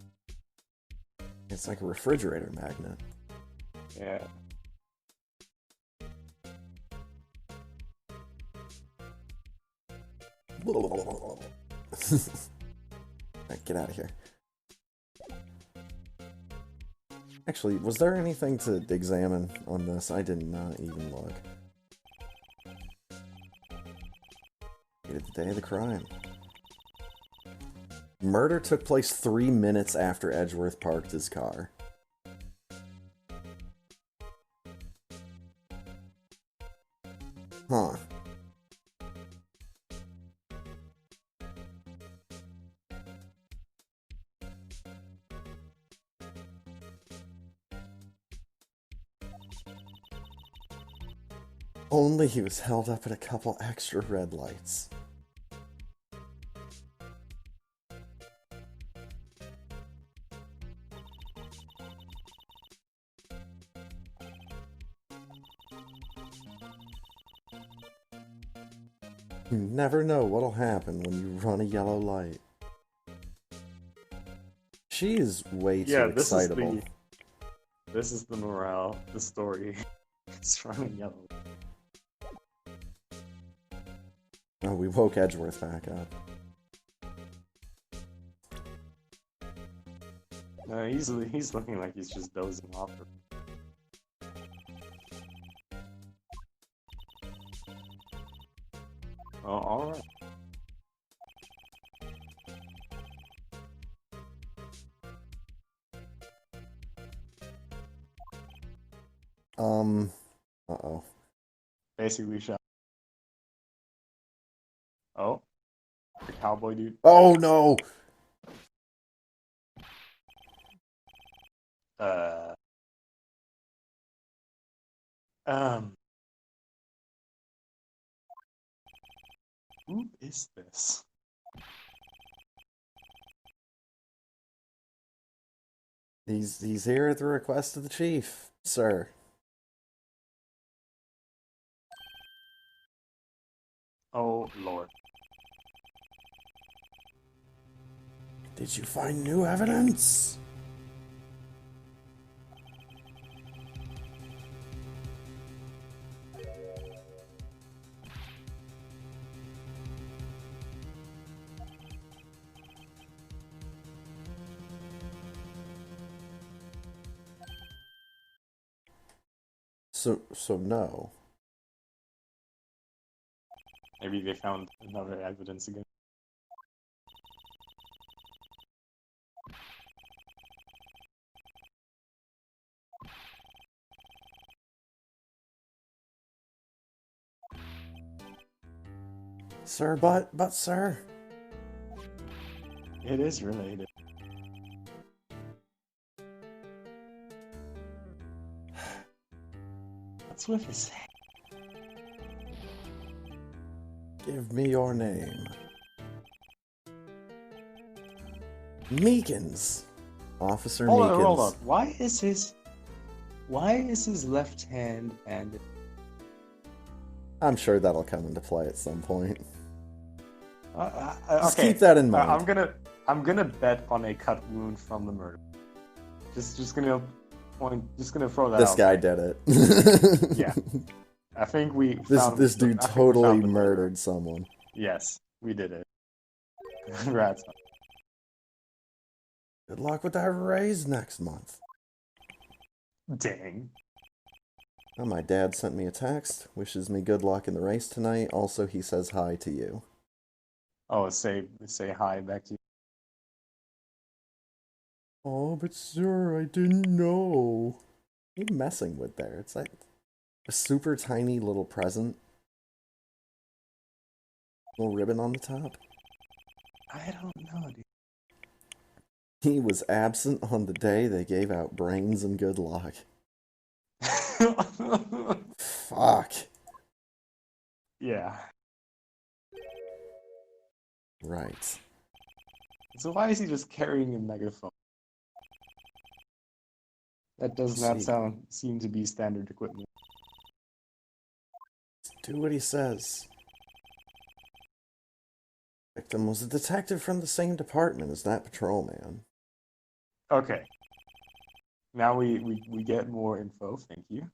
It's like a refrigerator magnet. Yeah. Alright, get out of here. Actually, was there anything to examine on this? I did not even look. Dated the day of the crime. Murder took place 3 minutes after Edgeworth parked his car. Huh. Only he was held up at a couple extra red lights. You never know what'll happen when you run a yellow light. She is way too excitable. This is the morale, the story. It's running yellow. Oh, we woke Edgeworth back up. No, he's looking like he's just dozing off. Oh, alright. Uh-oh. Basically shot. Oh. The cowboy dude. Oh, no! Who is this? He's here at the request of the chief, sir. Oh, Lord. Did you find new evidence? So no. Maybe they found another evidence again. Sir, but sir. It is related. What's with his head? Give me your name. Meekins. Officer Meekins. Hold on. Why is his left hand and I'm sure that'll come into play at some point. Just okay? keep that in mind. I'm gonna bet on a cut wound from the murder. Just gonna throw that This out guy there. did it. Yeah. I think we This dude I think we totally found the murderer. murdered someone. Yes, we did it. Congrats. Good luck with that raise next month. Dang. Oh, my dad sent me a text. Wishes me good luck in the race tonight. Also, he says hi to you. Oh, say hi back to you. Oh, but sir, I didn't know. What are you messing with there? It's like a super tiny little present. Little ribbon on the top. I don't know, dude. He was absent on the day they gave out brains and good luck. Fuck. Yeah. Right. So why is he just carrying a megaphone? That does not seem to be standard equipment. Do what he says. Victim was a detective from the same department as that patrolman. Okay. Now we get more info, thank you.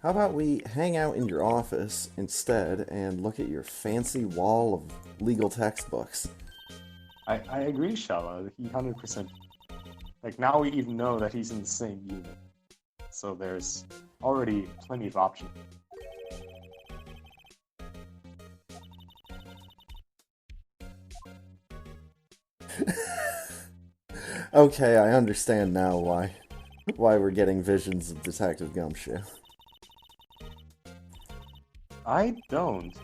How about we hang out in your office instead and look at your fancy wall of legal textbooks? I agree, Shala. He 100%. Like, now we even know that he's in the same unit. So there's already plenty of options. Okay, I understand now why we're getting visions of Detective Gumshoe. I don't.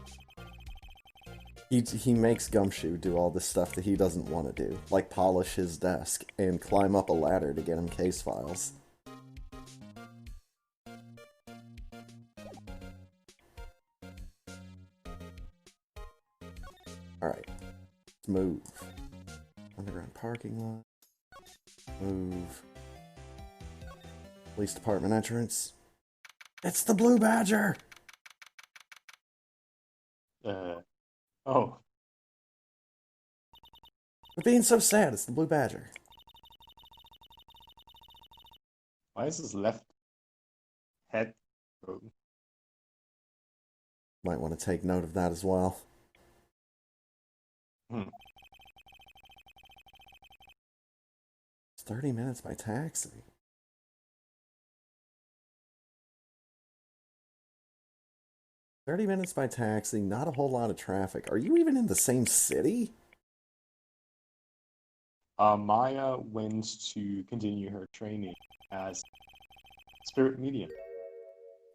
He makes Gumshoe do all this stuff that he doesn't want to do, like polish his desk and climb up a ladder to get him case files. Alright, let's move. Underground parking lot. Move. Police department entrance. It's the Blue Badger! Oh. We're being so sad, it's the Blue Badger. Why is his left head broken? Might want to take note of that as well. Hmm. It's 30 minutes by taxi. 30 minutes by taxi, not a whole lot of traffic. Are you even in the same city? Maya went to continue her training as spirit medium.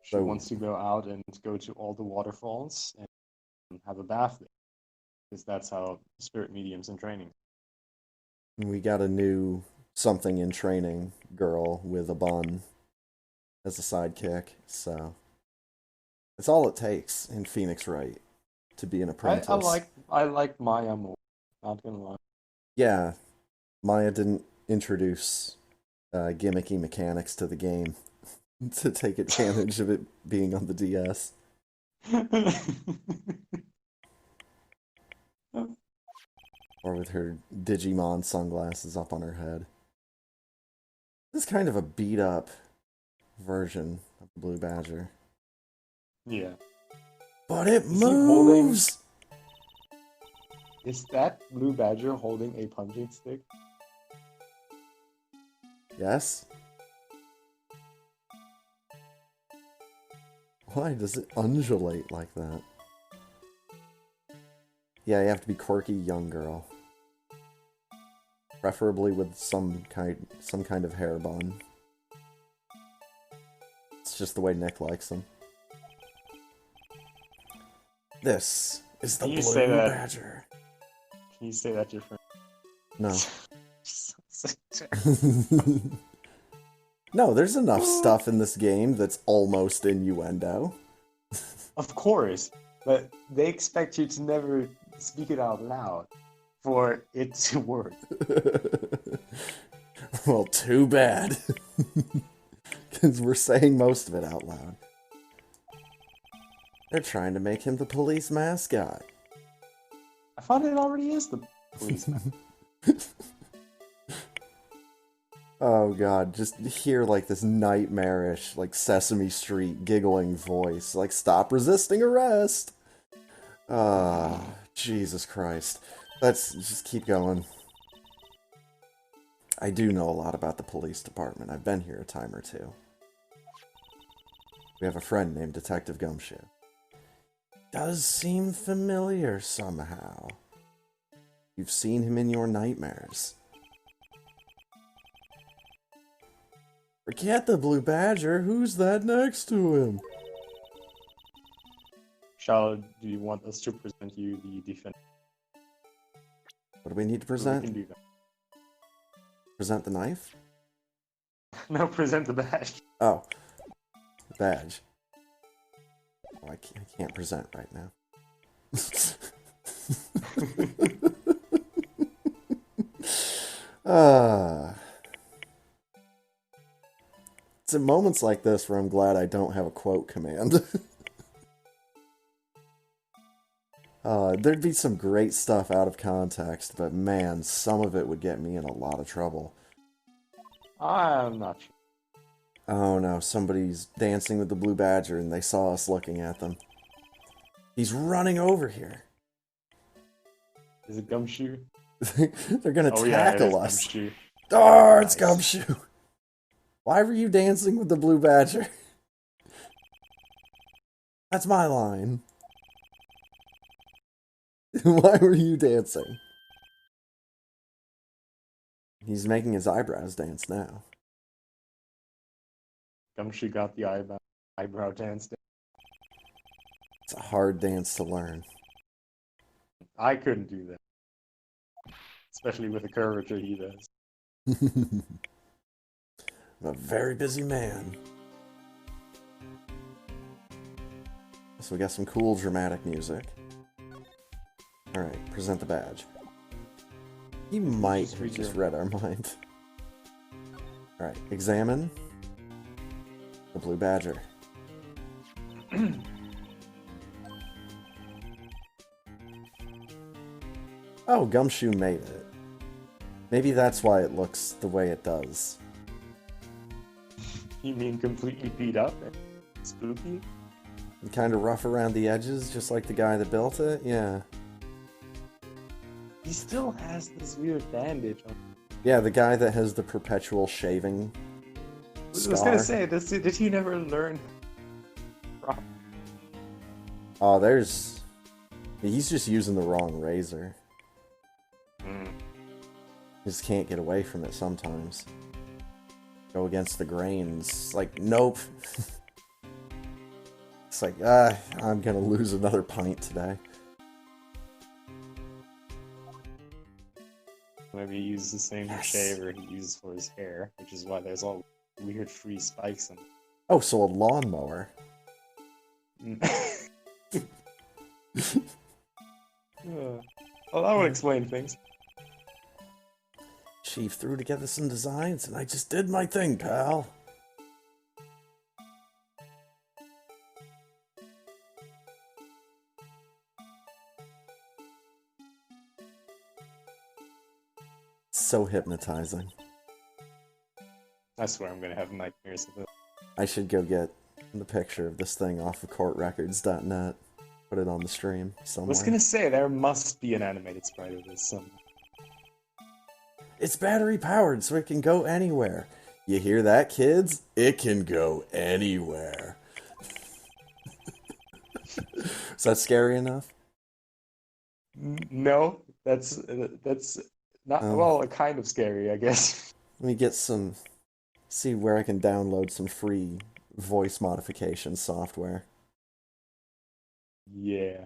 She wants to go out and go to all the waterfalls and have a bath there. Because that's how spirit mediums in training. We got a new something in training girl with a bun as a sidekick, so it's all it takes in Phoenix Wright to be an apprentice. I like Maya more, not gonna lie. Yeah, Maya didn't introduce gimmicky mechanics to the game to take advantage of it being on the DS. Or with her Digimon sunglasses up on her head. This is kind of a beat up version of the Blue Badger. Yeah. But it moves! Is that Blue Badger holding a punching stick? Yes? Why does it undulate like that? Yeah, you have to be quirky young girl. Preferably with some kind of hair bun. It's just the way Nick likes them. This is the Blue Badger. Can you say that to your friend? No. No, there's enough stuff in this game that's almost innuendo. Of course, but they expect you to never speak it out loud. for it to work. Well, too bad. Because we're saying most of it out loud. They're trying to make him the police mascot. I thought it already is the policeman. Oh god, just hear like this nightmarish, like Sesame Street giggling voice, like stop resisting arrest. Ah, Jesus Christ. Let's just keep going. I do know a lot about the police department. I've been here a time or two. We have a friend named Detective Gumshoe. Does seem familiar somehow. You've seen him in your nightmares. Forget the Blue Badger. Who's that next to him? Do you want us to present you the defense? What do we need to We present? can do that. Present the knife? No, present the badge. Oh. The badge. Oh, I can't present right now. It's at moments like this where I'm glad I don't have a quote command. There'd be some great stuff out of context, but man, some of it would get me in a lot of trouble. I'm not sure. Oh no, somebody's dancing with the Blue Badger and they saw us looking at them. He's running over here. Is it Gumshoe? They're gonna Oh tackle yeah, us. Gumshoe. Oh, it's Nice. Gumshoe. Why were you dancing with the Blue Badger? That's my line. Why were you dancing? He's making his eyebrows dance now. Gumshoe got the eyebrow dance down. It's a hard dance to learn. I couldn't do that. Especially with the curvature he does. I'm a very busy man. So we got some cool dramatic music. Alright, present the badge. He might have just read our mind. Alright, examine the Blue Badger. Oh, Gumshoe made it. Maybe that's why it looks the way it does. You mean completely beat up and spooky? And kind of rough around the edges, just like the guy that built it? Yeah. He still has this weird bandage on. Yeah, the guy that has the perpetual shaving scar. I was gonna say, did he never learn? Oh, there's... He's just using the wrong razor. He just can't get away from it sometimes. Go against the grains. Like, nope. It's like, I'm gonna lose another pint today. Maybe he uses the same shaver he uses for his hair, which is why there's all weird free spikes in it. Oh, so a lawnmower. Well, that would explain things. Chief threw together some designs, and I just did my thing, pal. So hypnotizing. I swear I'm gonna have nightmares of it. I should go get the picture of this thing off of courtrecords.net. Put it on the stream somewhere. I was gonna say, there must be an animated sprite of this somewhere. It's battery powered, so it can go anywhere. You hear that, kids? It can go anywhere. Is that scary enough? No, that's not well, kind of scary, I guess. Let me get some... See where I can download some free voice modification software. Yeah.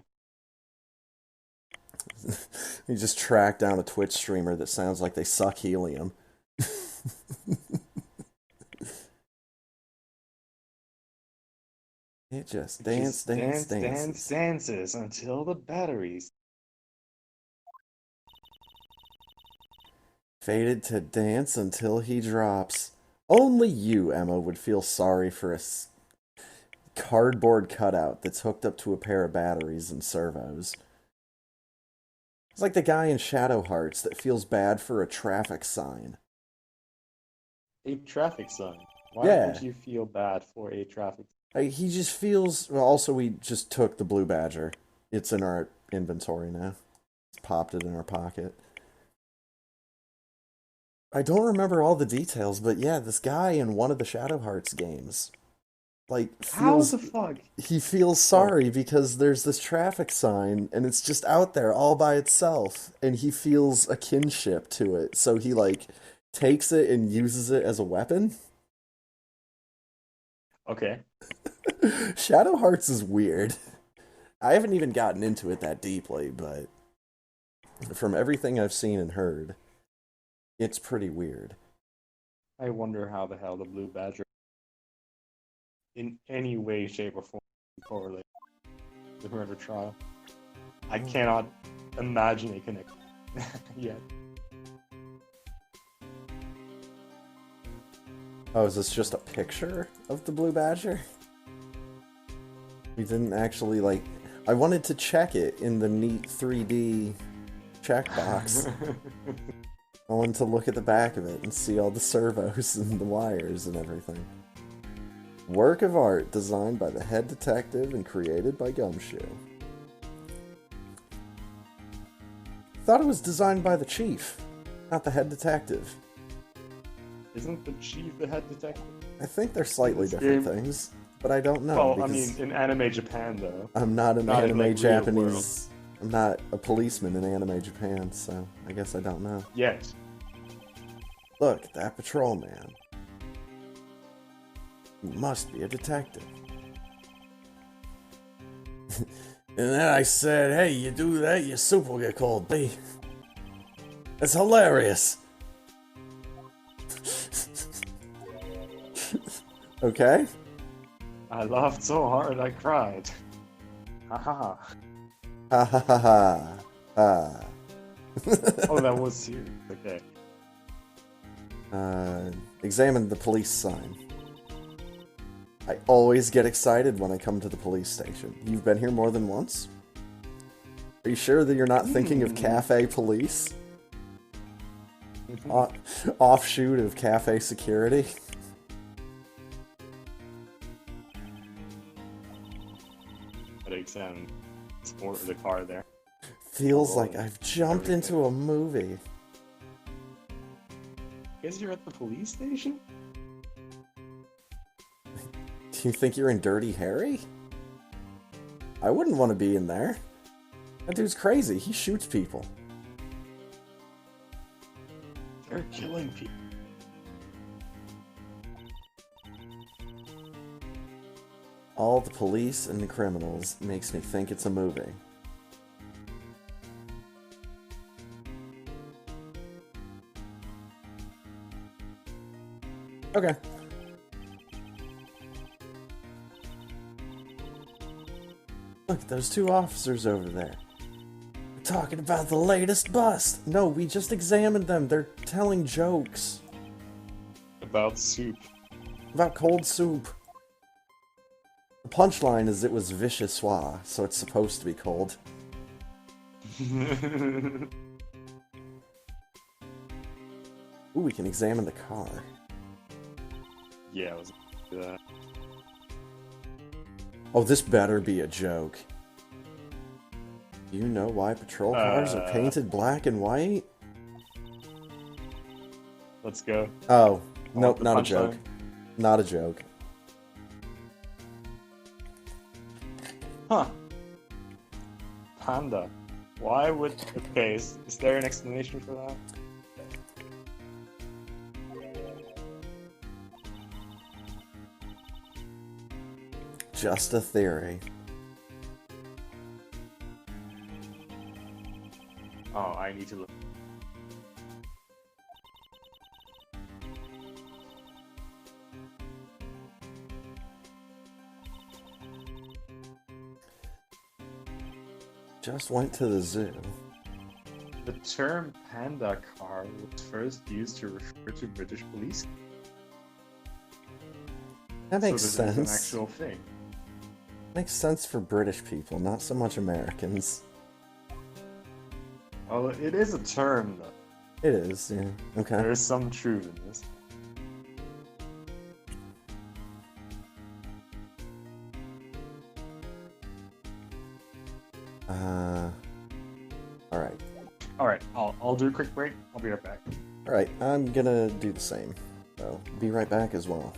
You just track down a Twitch streamer that sounds like they suck helium. It just dances until the batteries. Fated to dance until he drops. Only you, Emma, would feel sorry for a cardboard cutout that's hooked up to a pair of batteries and servos. It's like the guy in Shadow Hearts that feels bad for a traffic sign. A traffic sign. Why would Yeah, you feel bad for a traffic? he just feels. Well, also, we just took the Blue Badger. It's in our inventory now. Popped it in our pocket. I don't remember all the details, but yeah, this guy in one of the Shadow Hearts games, like, How feels the fuck? he feels Sorry. sorry because there's this traffic sign and it's just out there all by itself, and he feels a kinship to it, so he like takes it and uses it as a weapon. Okay. Shadow Hearts is weird. I haven't even gotten into it that deeply, but from everything I've seen and heard, it's pretty weird. I wonder how the hell the Blue Badger, in any way, shape, or form, correlate with the murder trial. I cannot imagine a connection yet. Oh, is this just a picture of the Blue Badger? We didn't actually, like... I wanted to check it in the neat 3D checkbox. I wanted to look at the back of it and see all the servos and the wires and everything. Work of art designed by the head detective and created by Gumshoe. Thought it was designed by the chief, not the head detective. Isn't the chief the head detective? I think they're slightly different things, but I don't know. Well, I mean, in anime Japan, though. I'm not an Not in, anime like, real Japanese. I'm not a policeman in anime Japan, so I guess I don't know. Yet. Look, that patrolman. He must be a detective. And then I said, hey, you do that, your soup will get cold, B. That's hilarious. Okay? I laughed so hard I cried. Ha ha ha. Ha ha ha ha. Ha. Oh, that was serious. Okay. Examine the police sign. I always get excited when I come to the police station. You've been here more than once? Are you sure that you're not thinking of Cafe Police? Offshoot of Cafe Security? Gotta examine the car there. Feels like I've jumped into a movie. Guess you're at the police station? Do you think you're in Dirty Harry? I wouldn't want to be in there. That dude's crazy. He shoots people. They're killing people. All the police and the criminals makes me think it's a movie. Okay. Look at those two officers over there. We're talking about the latest bust. No, we just examined them. They're telling jokes. About soup. About cold soup. The punchline is it was vichyssoise, so it's supposed to be cold. Ooh, we can examine the car. Yeah, I was gonna do that. Oh, this better be a joke. Do you know why patrol cars are painted black and white? Let's go. Oh, nope, the not a joke. punchline. Not a joke. Huh. Panda. Why would... Okay, is there an explanation for that? Just a theory. Oh, I need to look. Just went to the zoo. The term panda car was first used to refer to British police. That makes So this is an sense. actual thing. Makes sense for British people, not so much Americans. Well, it is a term, though. It is, yeah. Okay. There is some truth in this. Alright. Alright, I'll do a quick break. I'll be right back. Alright, I'm gonna do the same. So, be right back as well.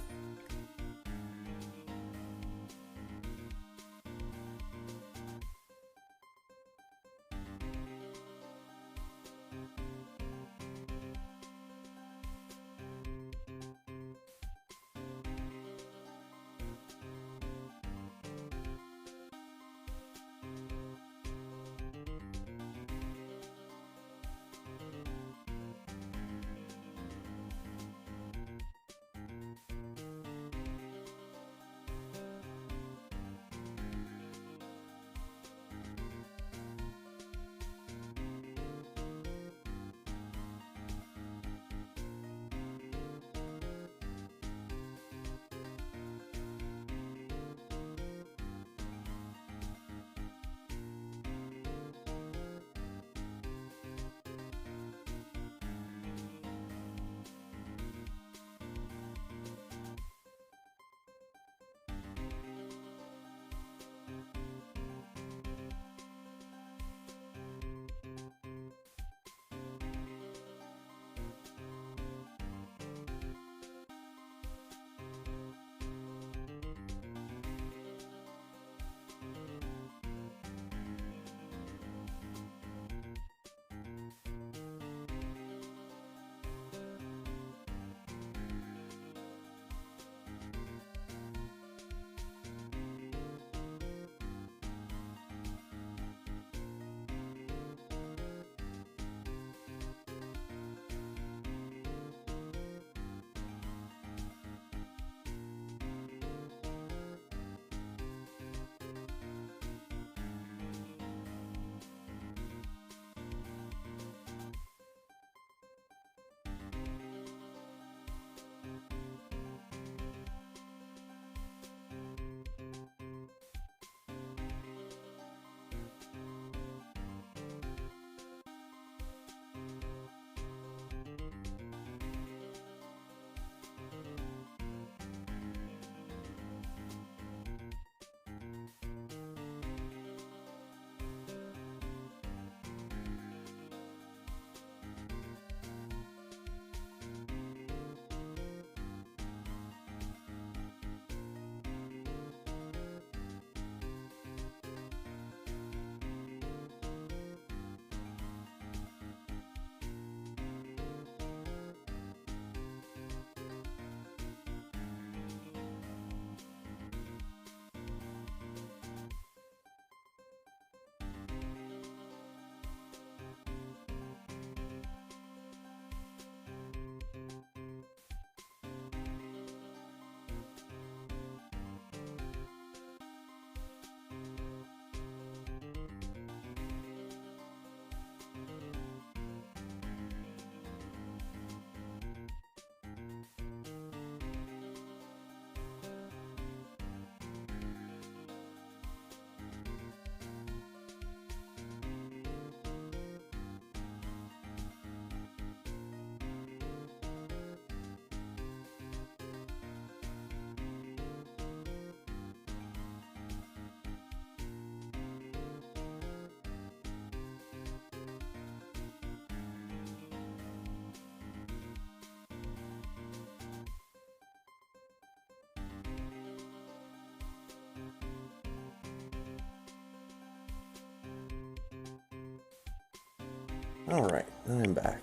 Alright, I'm back.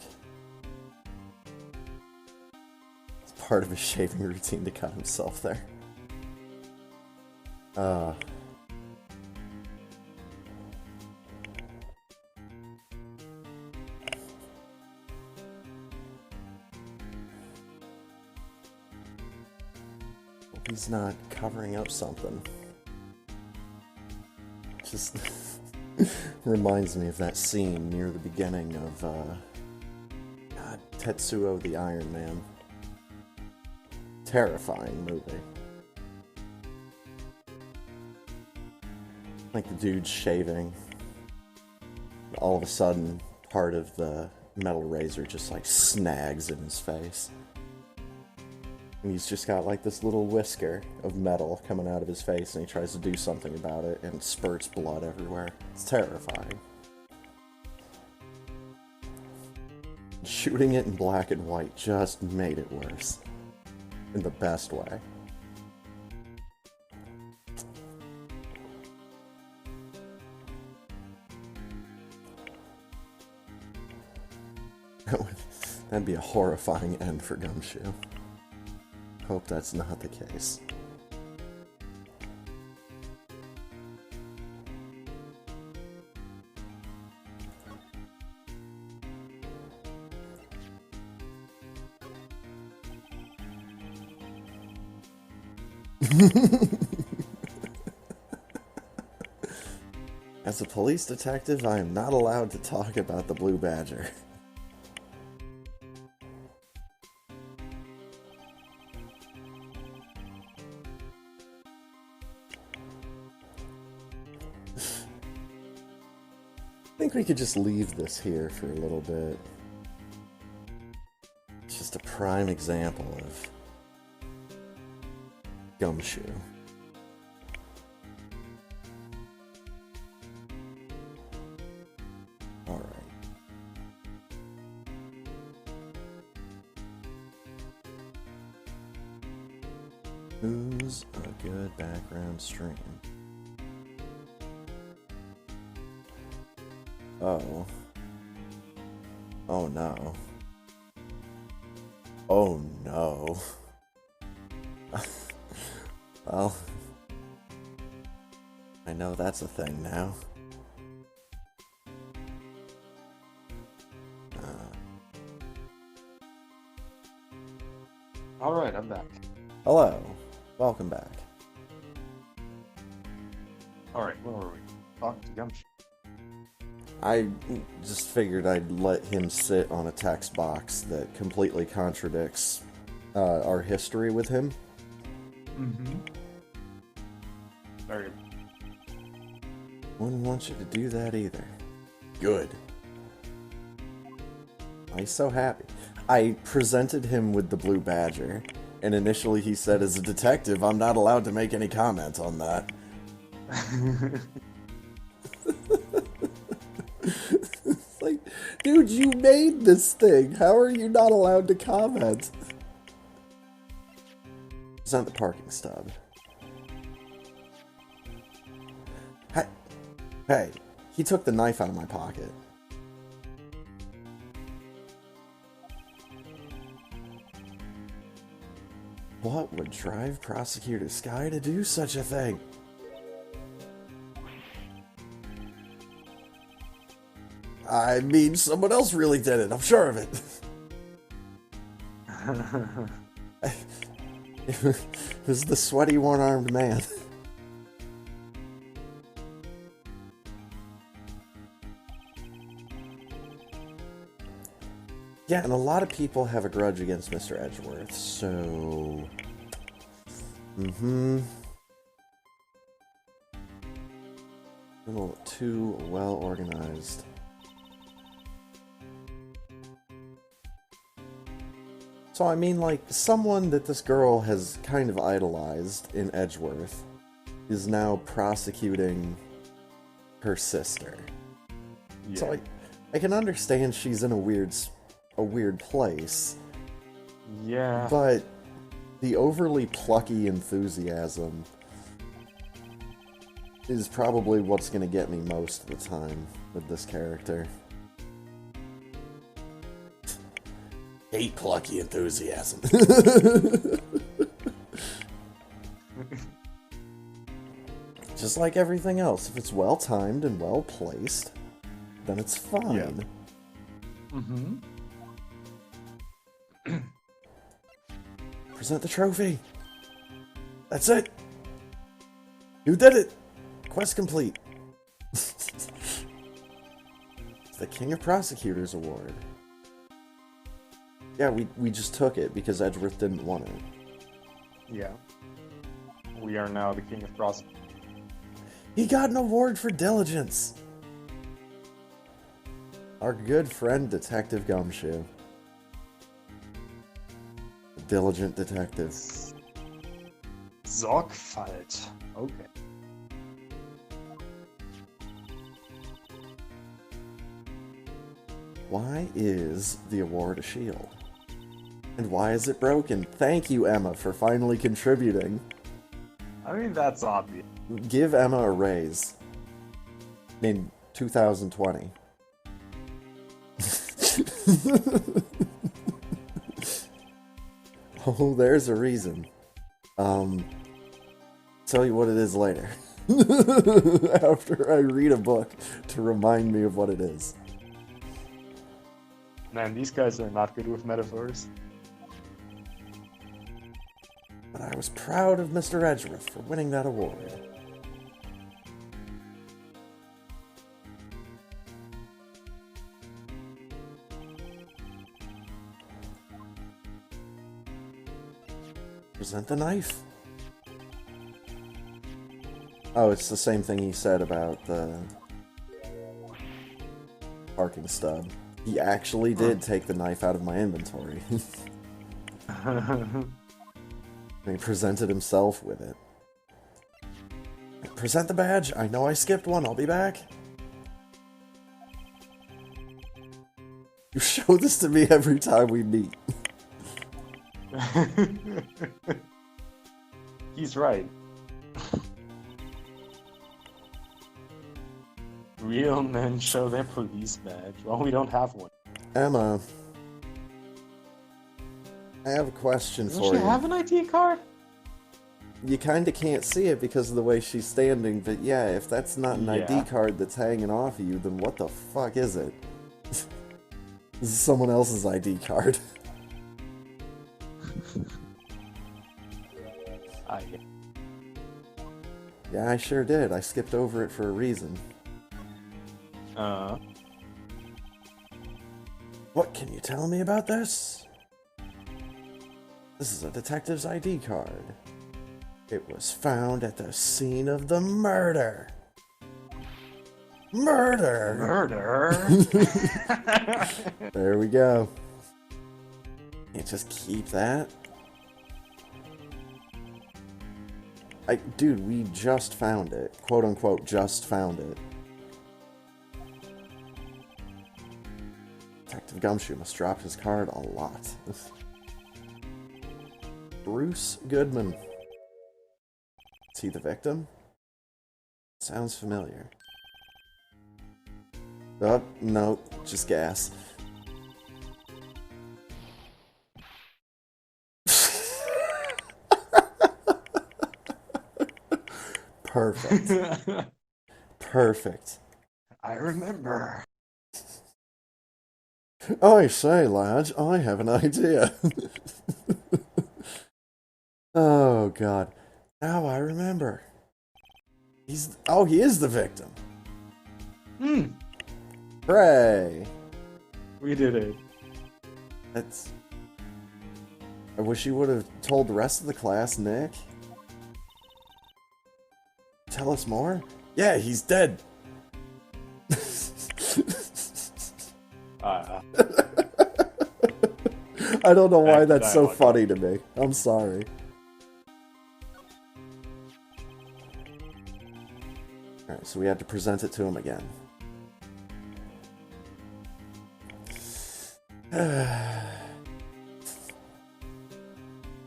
It's part of his shaving routine to cut himself there. Hope he's not covering up something. Just Reminds me of that scene near the beginning of, God, Tetsuo the Iron Man. Terrifying movie. Like the dude's shaving. All of a sudden, part of the metal razor just like snags in his face. And he's just got like this little whisker of metal coming out of his face, and he tries to do something about it and spurts blood everywhere. It's terrifying. Shooting it in black and white just made it worse. In the best way. That'd be a horrifying end for Gumshoe. Hope that's not the case. As a police detective, I am not allowed to talk about the Blue Badger. I think we could just leave this here for a little bit. It's just a prime example of Gumshoe. Alright. Who's a good background stream? Oh. Oh no. Oh no. Well, I know that's a thing now. Alright, I'm back. Hello. Welcome back. Alright, where were we? Talk to Gumshoe. I just figured I'd let him sit on a text box that completely contradicts our history with him. Mm-hmm. Very good. Wouldn't want you to do that either. Good. Why he's so happy. I presented him with the Blue Badger, and initially he said, as a detective, I'm not allowed to make any comment on that. It's like, dude, you made this thing. How are you not allowed to comment? It's not the parking stub. Hey, he took the knife out of my pocket. What would drive Prosecutor Sky to do such a thing? I mean, someone else really did it, I'm sure of it. It was the sweaty, one-armed man. Yeah, and a lot of people have a grudge against Mr. Edgeworth, so... A little too well organized. So, I mean, like, someone that this girl has kind of idolized in Edgeworth is now prosecuting her sister. Yeah. So, I can understand she's in a weird place. Yeah. But the overly plucky enthusiasm is probably what's going to get me most of the time with this character. Hate plucky enthusiasm. Just like everything else, if it's well timed and well placed, then it's fine. Yeah. Mm-hmm. Present the trophy. That's it. You did it. Quest complete. the King of Prosecutors Award. Yeah, we just took it because Edgeworth didn't want it. Yeah. We are now the King of Prosecutors. He got an award for diligence! Our good friend Detective Gumshoe. Diligent detective. Sorgfalt. Okay. Why is the award a shield? And why is it broken? Thank you, Emma, for finally contributing. I mean, that's obvious. Give Emma a raise. In 2020. Oh, there's a reason. Tell you what it is later. After I read a book to remind me of what it is. Man, these guys are not good with metaphors. But I was proud of Mr. Edgeworth for winning that award. Present the knife. Oh, it's the same thing he said about the parking stub. He actually did take the knife out of my inventory. And he presented himself with it. Present the badge. I know I skipped one. I'll be back. You show this to me every time we meet. He's right. Real men show their police badge. Well, we don't have one. Emma, I have a question Doesn't for she you. have an ID card? You kinda can't see it because of the way she's standing, but yeah, if that's not an ID Yeah. card that's hanging off of you, then what the fuck is it? This is someone else's ID card. Yeah, I sure did. I skipped over it for a reason. What can you tell me about this? This is a detective's ID card. It was found at the scene of the murder. Murder! Murder? There we go. Can't just keep that. Dude, we just found it. Quote unquote, just found it. Detective Gumshoe must drop his card a lot. Bruce Goodman. Is he the victim? Sounds familiar. Oh, no, just gas. Perfect. Perfect. I remember. I say, lads, I have an idea. Oh, God. Now I remember. He is the victim. Hooray! We did it. I wish you would have told the rest of the class, Nick. Tell us more? Yeah, he's dead. I don't know why that's so funny to me. I'm sorry. Alright, so we had to present it to him again.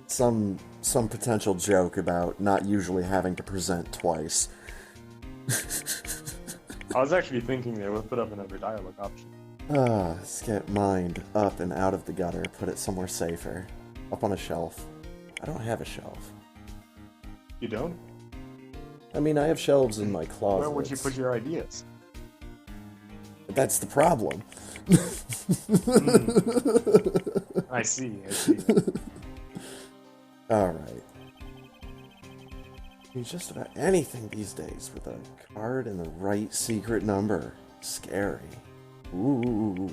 Some potential joke about not usually having to present twice. I was actually thinking they would put up another dialogue option. Let's get mined up and out of the gutter, put it somewhere safer. Up on a shelf. I don't have a shelf. You don't? I mean, I have shelves in my closet. Where would you put your ideas? That's the problem. I see. Alright. Do just about anything these days with a card and the right secret number. Scary. Ooh.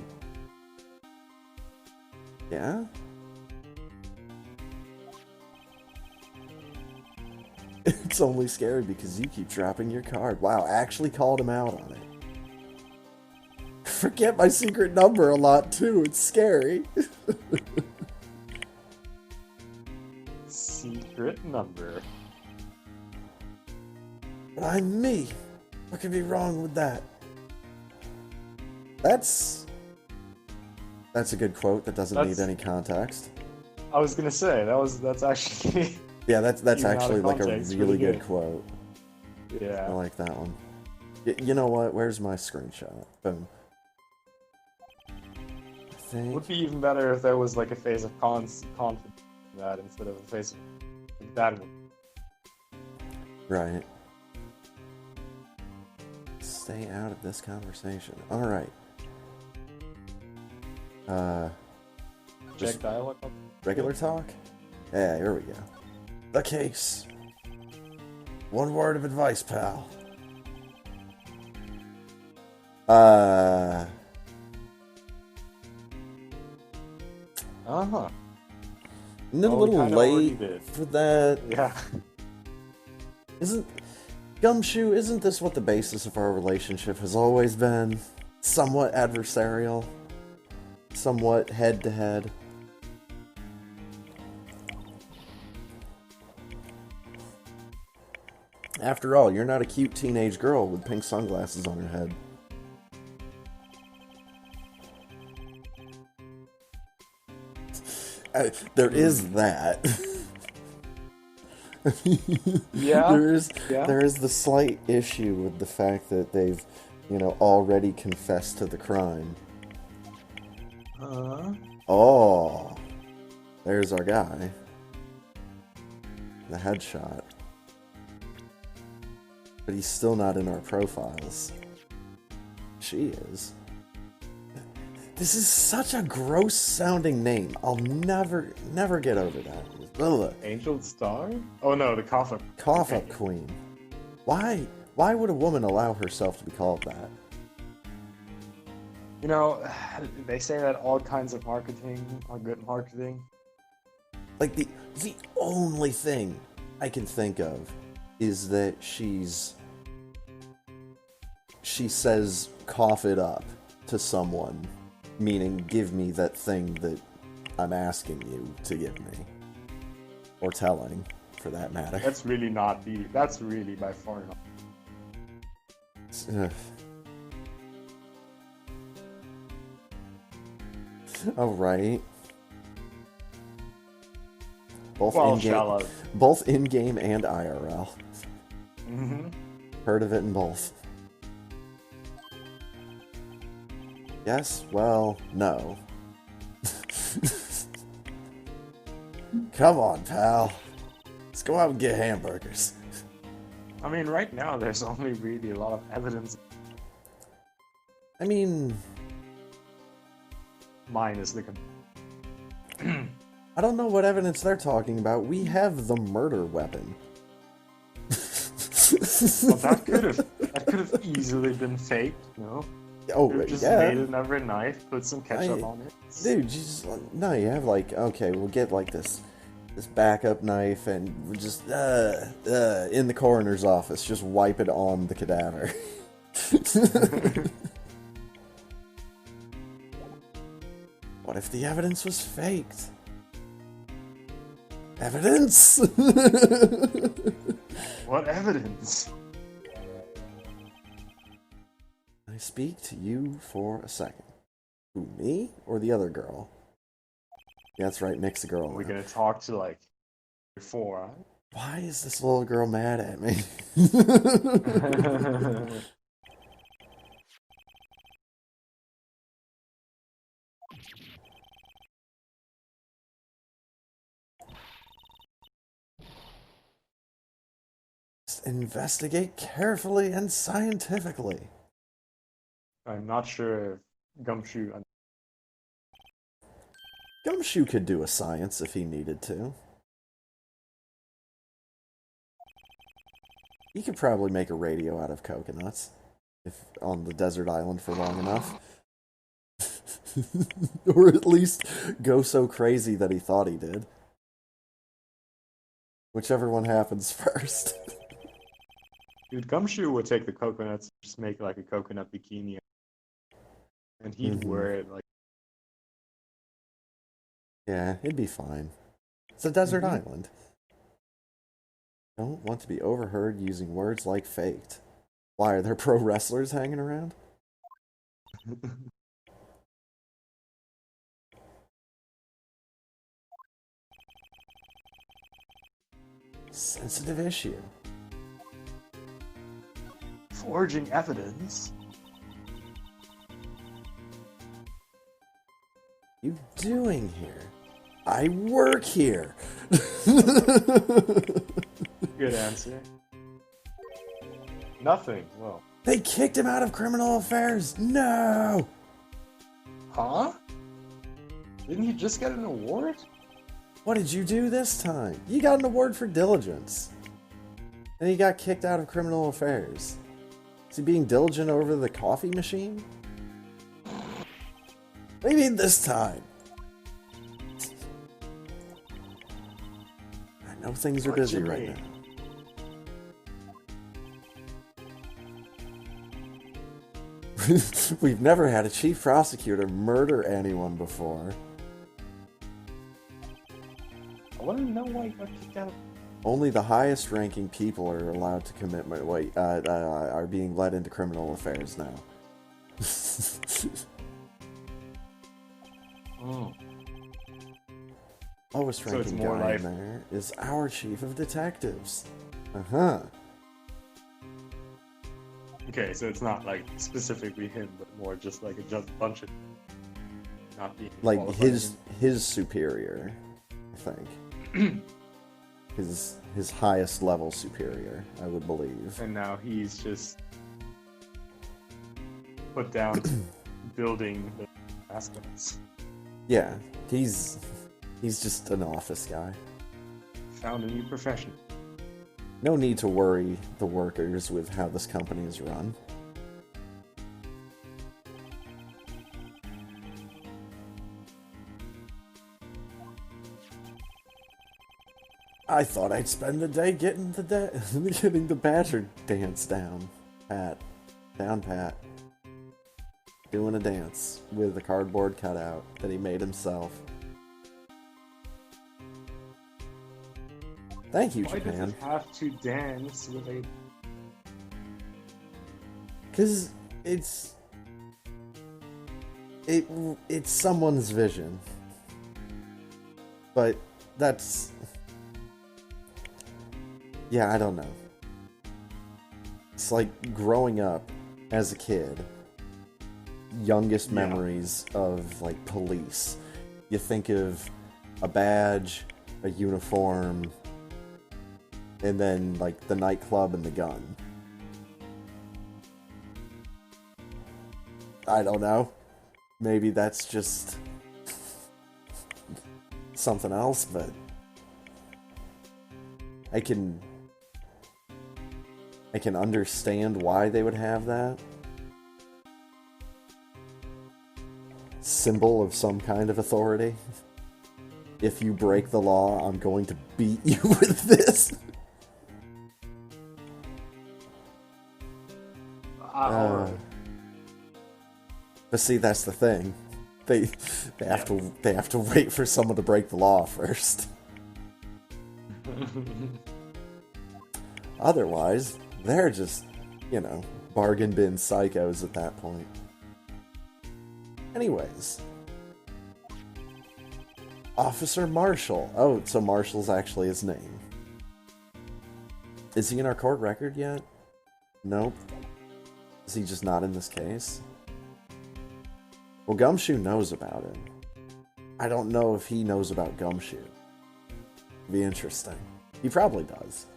Yeah? It's only scary because you keep dropping your card. Wow, actually called him out on it. Forget my secret number a lot too, it's scary. Secret number. But I'm me. What could be wrong with that? That's a good quote that doesn't need any context. I was gonna say that's actually Yeah, that's even out of actually like a context, really pretty good quote. Yeah. I like that one. You know what? Where's my screenshot? Boom. It would be even better if there was like a phase of confidence in that instead of a phase of that one. Right. Stay out of this conversation. Alright. Check dialogue. Regular talk? Yeah, here we go. The case. One word of advice, pal. Uh-huh. Isn't it a little late for that? Yeah. Gumshoe, isn't this what the basis of our relationship has always been? Somewhat adversarial? Somewhat head-to-head? After all, you're not a cute teenage girl with pink sunglasses on her head. There is that. Yeah. There is the slight issue with the fact that they've, already confessed to the crime. Oh, there's our guy. The headshot. But he's still not in our profiles. She is. This is such a gross sounding name. I'll never get over that. Ugh. Angel Star? Oh no, the cough up. Cough up queen. Why would a woman allow herself to be called that? They say that all kinds of marketing are good marketing. Like the only thing I can think of is that she says cough it up to someone, meaning give me that thing that I'm asking you to give me. Or telling, for that matter. That's really by far not. Alright. Both in-game and IRL. Mm-hmm. Heard of it in both. Yes? Well, no. Come on, pal. Let's go out and get hamburgers. I mean, right now there's only really a lot of evidence. I mean... Mine is the... I don't know what evidence they're talking about. We have the murder weapon. Well, that could have easily been faked, Oh, just yeah. made another knife, put some ketchup on it. Dude, you have okay, we'll get this backup knife and we'll just in the coroner's office, just wipe it on the cadaver. What if the evidence was faked? Evidence? What evidence? I speak to you for a second. Who, me or the other girl? Yeah, that's right, Nick's the girl. We're gonna talk to before. Why is this little girl mad at me? Investigate carefully and scientifically. I'm not sure if Gumshoe... Gumshoe could do a science if he needed to. He could probably make a radio out of coconuts if on the desert island for long enough. Or at least go so crazy that he thought he did. Whichever one happens first. Dude, Gumshoe would take the coconuts and just make like a coconut bikini, and he'd wear it like. Yeah, it'd be fine. It's a desert island. Don't want to be overheard using words like faked. Why, are there pro wrestlers hanging around? Sensitive issue. Forging evidence. You doing here? I work here. Good answer. Nothing. Well. They kicked him out of criminal affairs. No. Huh? Didn't he just get an award? What did you do this time? You got an award for diligence. And he got kicked out of criminal affairs. Is he being diligent over the coffee machine? What do you mean this time? I know things are busy right now. We've never had a chief prosecutor murder anyone before. I want to know why he got kicked out. Only the highest ranking people are allowed to commit are being led into criminal affairs now. Lowest ranking guy in there is our chief of detectives. Okay, so it's not like specifically him, but more just like a bunch of not being like his superior, I think. his highest level superior, I would believe. And now he's just put down to building the mascots. Yeah, he's just an office guy. Found a new profession. No need to worry the workers with how this company is run. I thought I'd spend the day getting the badger dance down, pat. Doing a dance with a cardboard cutout that he made himself. Thank you, Japan. Why does it have to dance with a... Because it's someone's vision. But that's... Yeah, I don't know. It's like growing up as a kid. Youngest memories of, like, police. You think of a badge, a uniform, and then, like, the nightclub and the gun. I don't know. Maybe that's just something else, but I can understand why they would have that. Symbol of some kind of authority. If you break the law, I'm going to beat you with this. But see, that's the thing. They have to wait for someone to break the law first. Otherwise, they're just, bargain bin psychos at that point. Anyways. Officer Marshall. Oh, so Marshall's actually his name. Is he in our court record yet? Nope. Is he just not in this case? Well, Gumshoe knows about it. I don't know if he knows about Gumshoe. It'd be interesting. He probably does.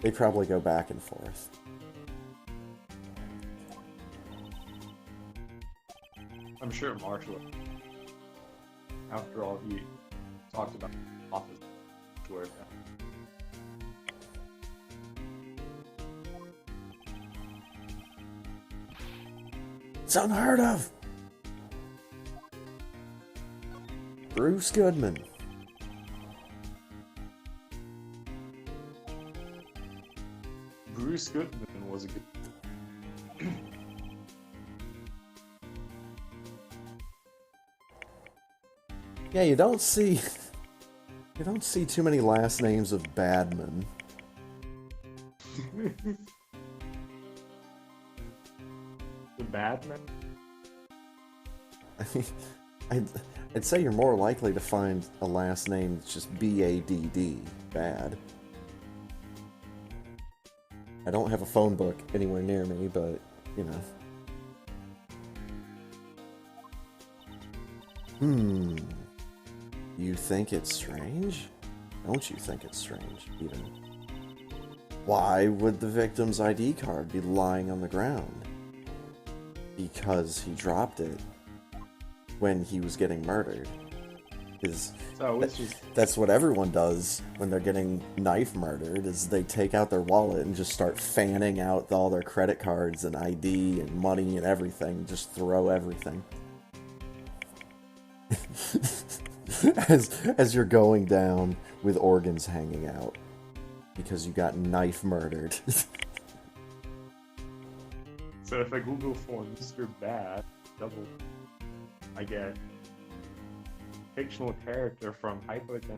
They probably go back and forth. I'm sure Marshall, after all he talked about office work. It's unheard of. Bruce Goodman. Bruce Goodman was a good. Yeah, you don't see too many last names of Badman. The Badman? I mean, I'd say you're more likely to find a last name that's just B-A-D-D, bad. I don't have a phone book anywhere near me, but, you know. You think it's strange? Don't you think it's strange, even? Why would the victim's ID card be lying on the ground? Because he dropped it when he was getting murdered. That's what everyone does when they're getting knife murdered, is they take out their wallet and just start fanning out all their credit cards and ID and money and everything. Just throw everything. as you're going down with organs hanging out because you got knife murdered. So if I Google for Mr. Bad, I get fictional character from Hypothetical.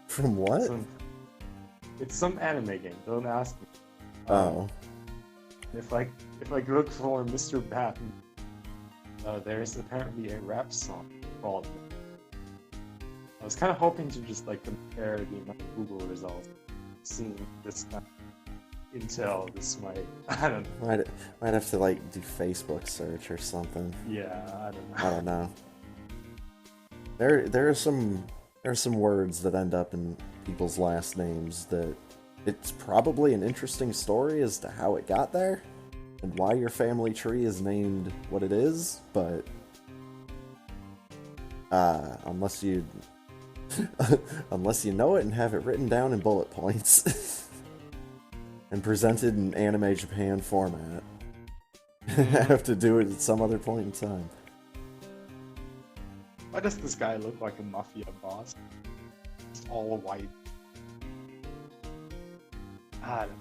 From what? It's some anime game. Don't ask me. Oh. If I look for Mr. Bat, there is apparently a rap song called. I was kind of hoping to just like compare the amount of Google results, seeing this kind of intel. This might, I don't know. Might have to like do Facebook search or something. Yeah, I don't know. I don't know. There are some words that end up in people's last names that it's probably an interesting story as to how it got there and why your family tree is named what it is, but unless you know it and have it written down in bullet points and presented in Anime Japan format, have to do it at some other point in time. Why does this guy look like a mafia boss? It's all white. I don't know.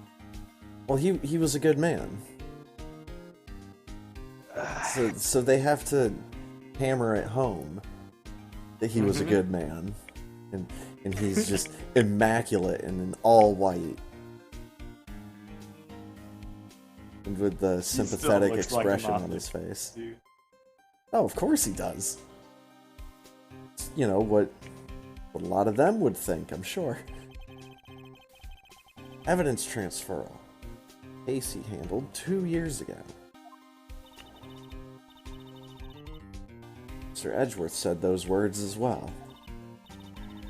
Well, he was a good man. So they have to hammer it home that he was a good man. And he's just immaculate and in all white. And with the sympathetic expression on his face. Dude. Oh, of course he does. You know, what a lot of them would think, I'm sure. Evidence transferal. Case he handled 2 years ago. Mr. Edgeworth said those words as well.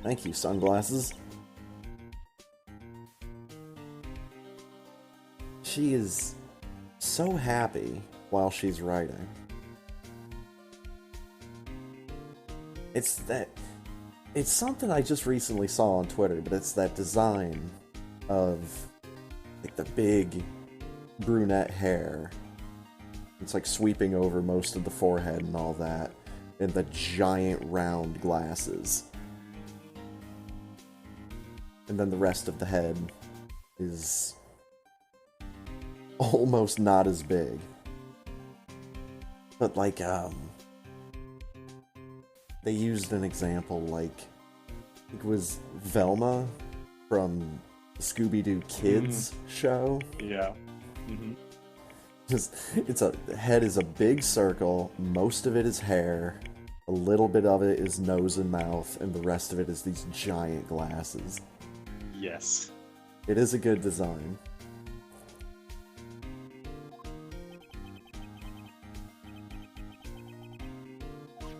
Thank you, sunglasses. She is so happy while she's writing. It's something I just recently saw on Twitter, but it's that design of like the big brunette hair. It's like sweeping over most of the forehead and all that, and the giant round glasses. And then the rest of the head is almost not as big. But like, they used an example like, it was Velma from the Scooby-Doo Kids show. Yeah. Just, the head is a big circle, most of it is hair, a little bit of it is nose and mouth, and the rest of it is these giant glasses. Yes. It is a good design.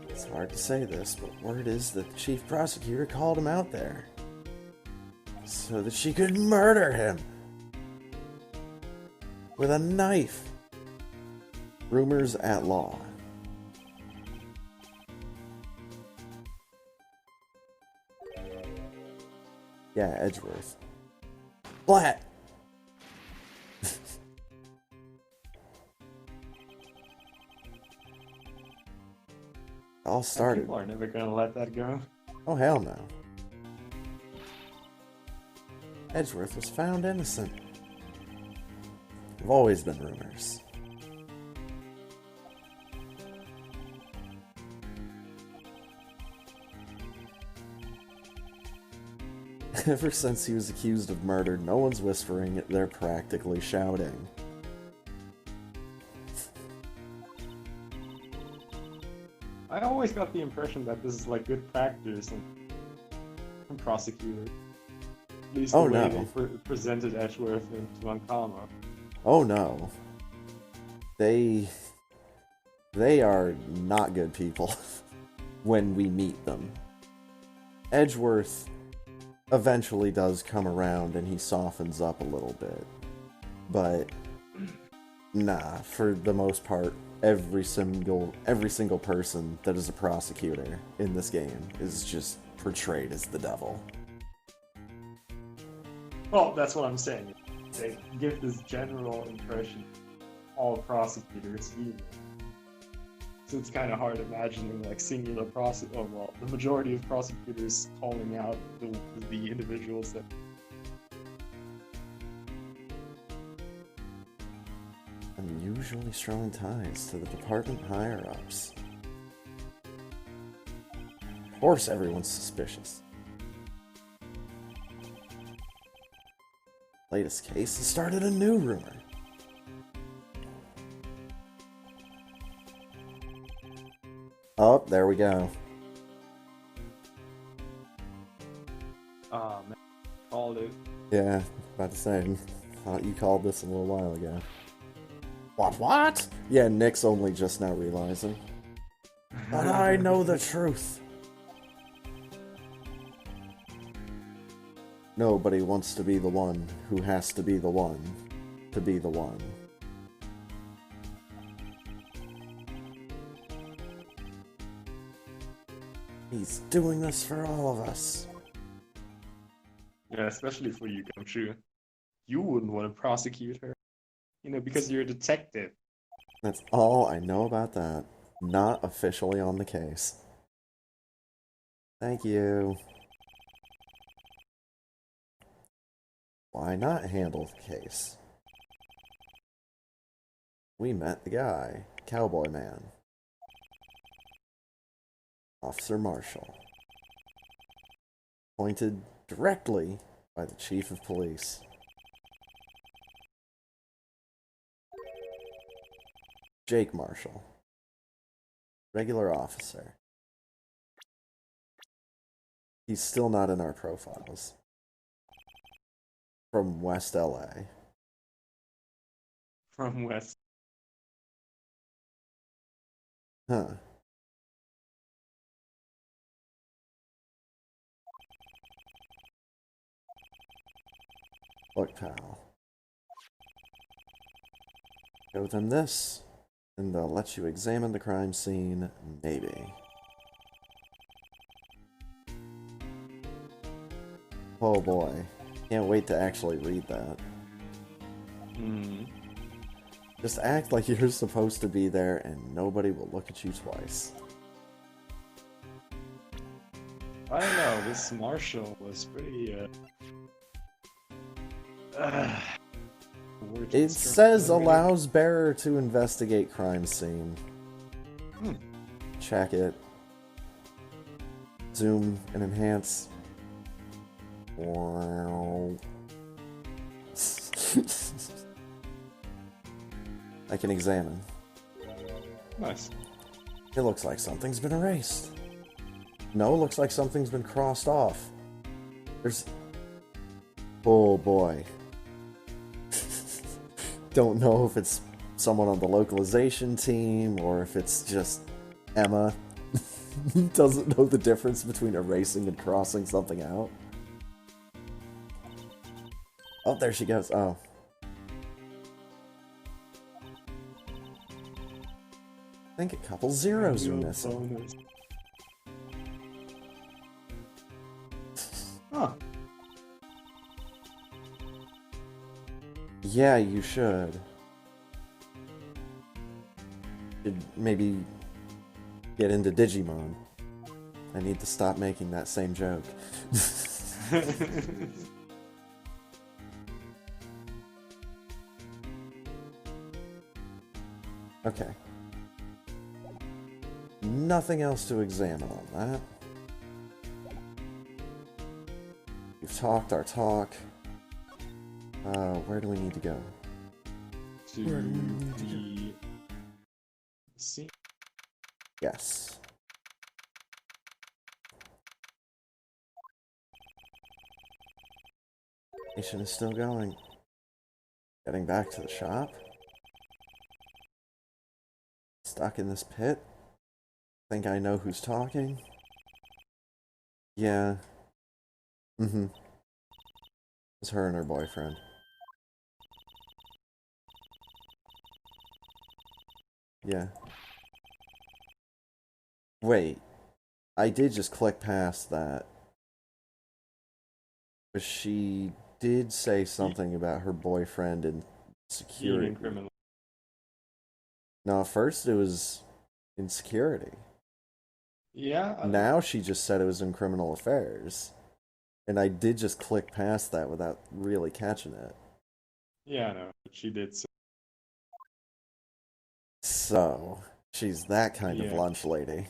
It's hard to say this, but word is that the chief prosecutor called him out there so that she could murder him with a knife. Rumors at law. Yeah, Edgeworth. Blatt! all And started. people are never gonna let that go. Oh, hell no. Edgeworth was found innocent. There've always been rumors. Ever since he was accused of murder, no one's whispering, they're practically shouting. I always got the impression that this is like good practice and prosecutors. At least the Oh, way no. they presented Edgeworth and Tuankama. Oh no. They are not good people when we meet them. Edgeworth eventually does come around and he softens up a little bit. But nah, for the most part, every single person that is a prosecutor in this game is just portrayed as the devil. Well, that's what I'm saying. They give this general impression all prosecutors evil. So it's kind of hard imagining like singular the majority of prosecutors calling out the individuals that. Unusually strong ties to the department higher-ups. Of course everyone's suspicious. Latest case has started a new rumor. Oh, there we go. Man, called it. Yeah, about to say, thought you called this a little while ago. What? Yeah, Nick's only just now realizing. But I know the truth. Nobody wants to be the one who has to be the one to be the one. He's doing this for all of us. Yeah, especially for you, Gumshoe. You wouldn't want to prosecute her. You know, because you're a detective. That's all I know about that. Not officially on the case. Thank you. Why not handle the case? We met the guy, Cowboy Man. Officer Marshall. Appointed directly by the Chief of Police. Jake Marshall. Regular officer. He's still not in our profiles. From West LA. From West. Huh. Look, pal. Show them this, and they'll let you examine the crime scene, maybe. Oh boy. Can't wait to actually read that. Just act like you're supposed to be there and nobody will look at you twice. I don't know, this Marshall was pretty, It says allows bearer to investigate crime scene. Check it. Zoom and enhance. I can examine. Nice. It looks like something's been erased. No, looks like something's been crossed off. There's... Oh boy. Don't know if it's someone on the localization team or if it's just Emma. Doesn't know the difference between erasing and crossing something out. Oh, there she goes. Oh. I think a couple zeros are missing. Huh. Yeah, you should. Should maybe get into Digimon. I need to stop making that same joke. Okay. Nothing else to examine on that. We've talked our talk. Where do we need to go? To the sea. Yes. Mission is still going. Getting back to the shop. Stuck in this pit. Think I know who's talking? Yeah. Mm-hmm. It's her and her boyfriend. Yeah. Wait. I did just click past that. But she did say something about her boyfriend and security. Being criminal. No, first it was insecurity. Yeah. Now she just said it was in criminal affairs. And I did just click past that without really catching it. Yeah, no, she did. So, she's that kind of Yeah. lunch lady.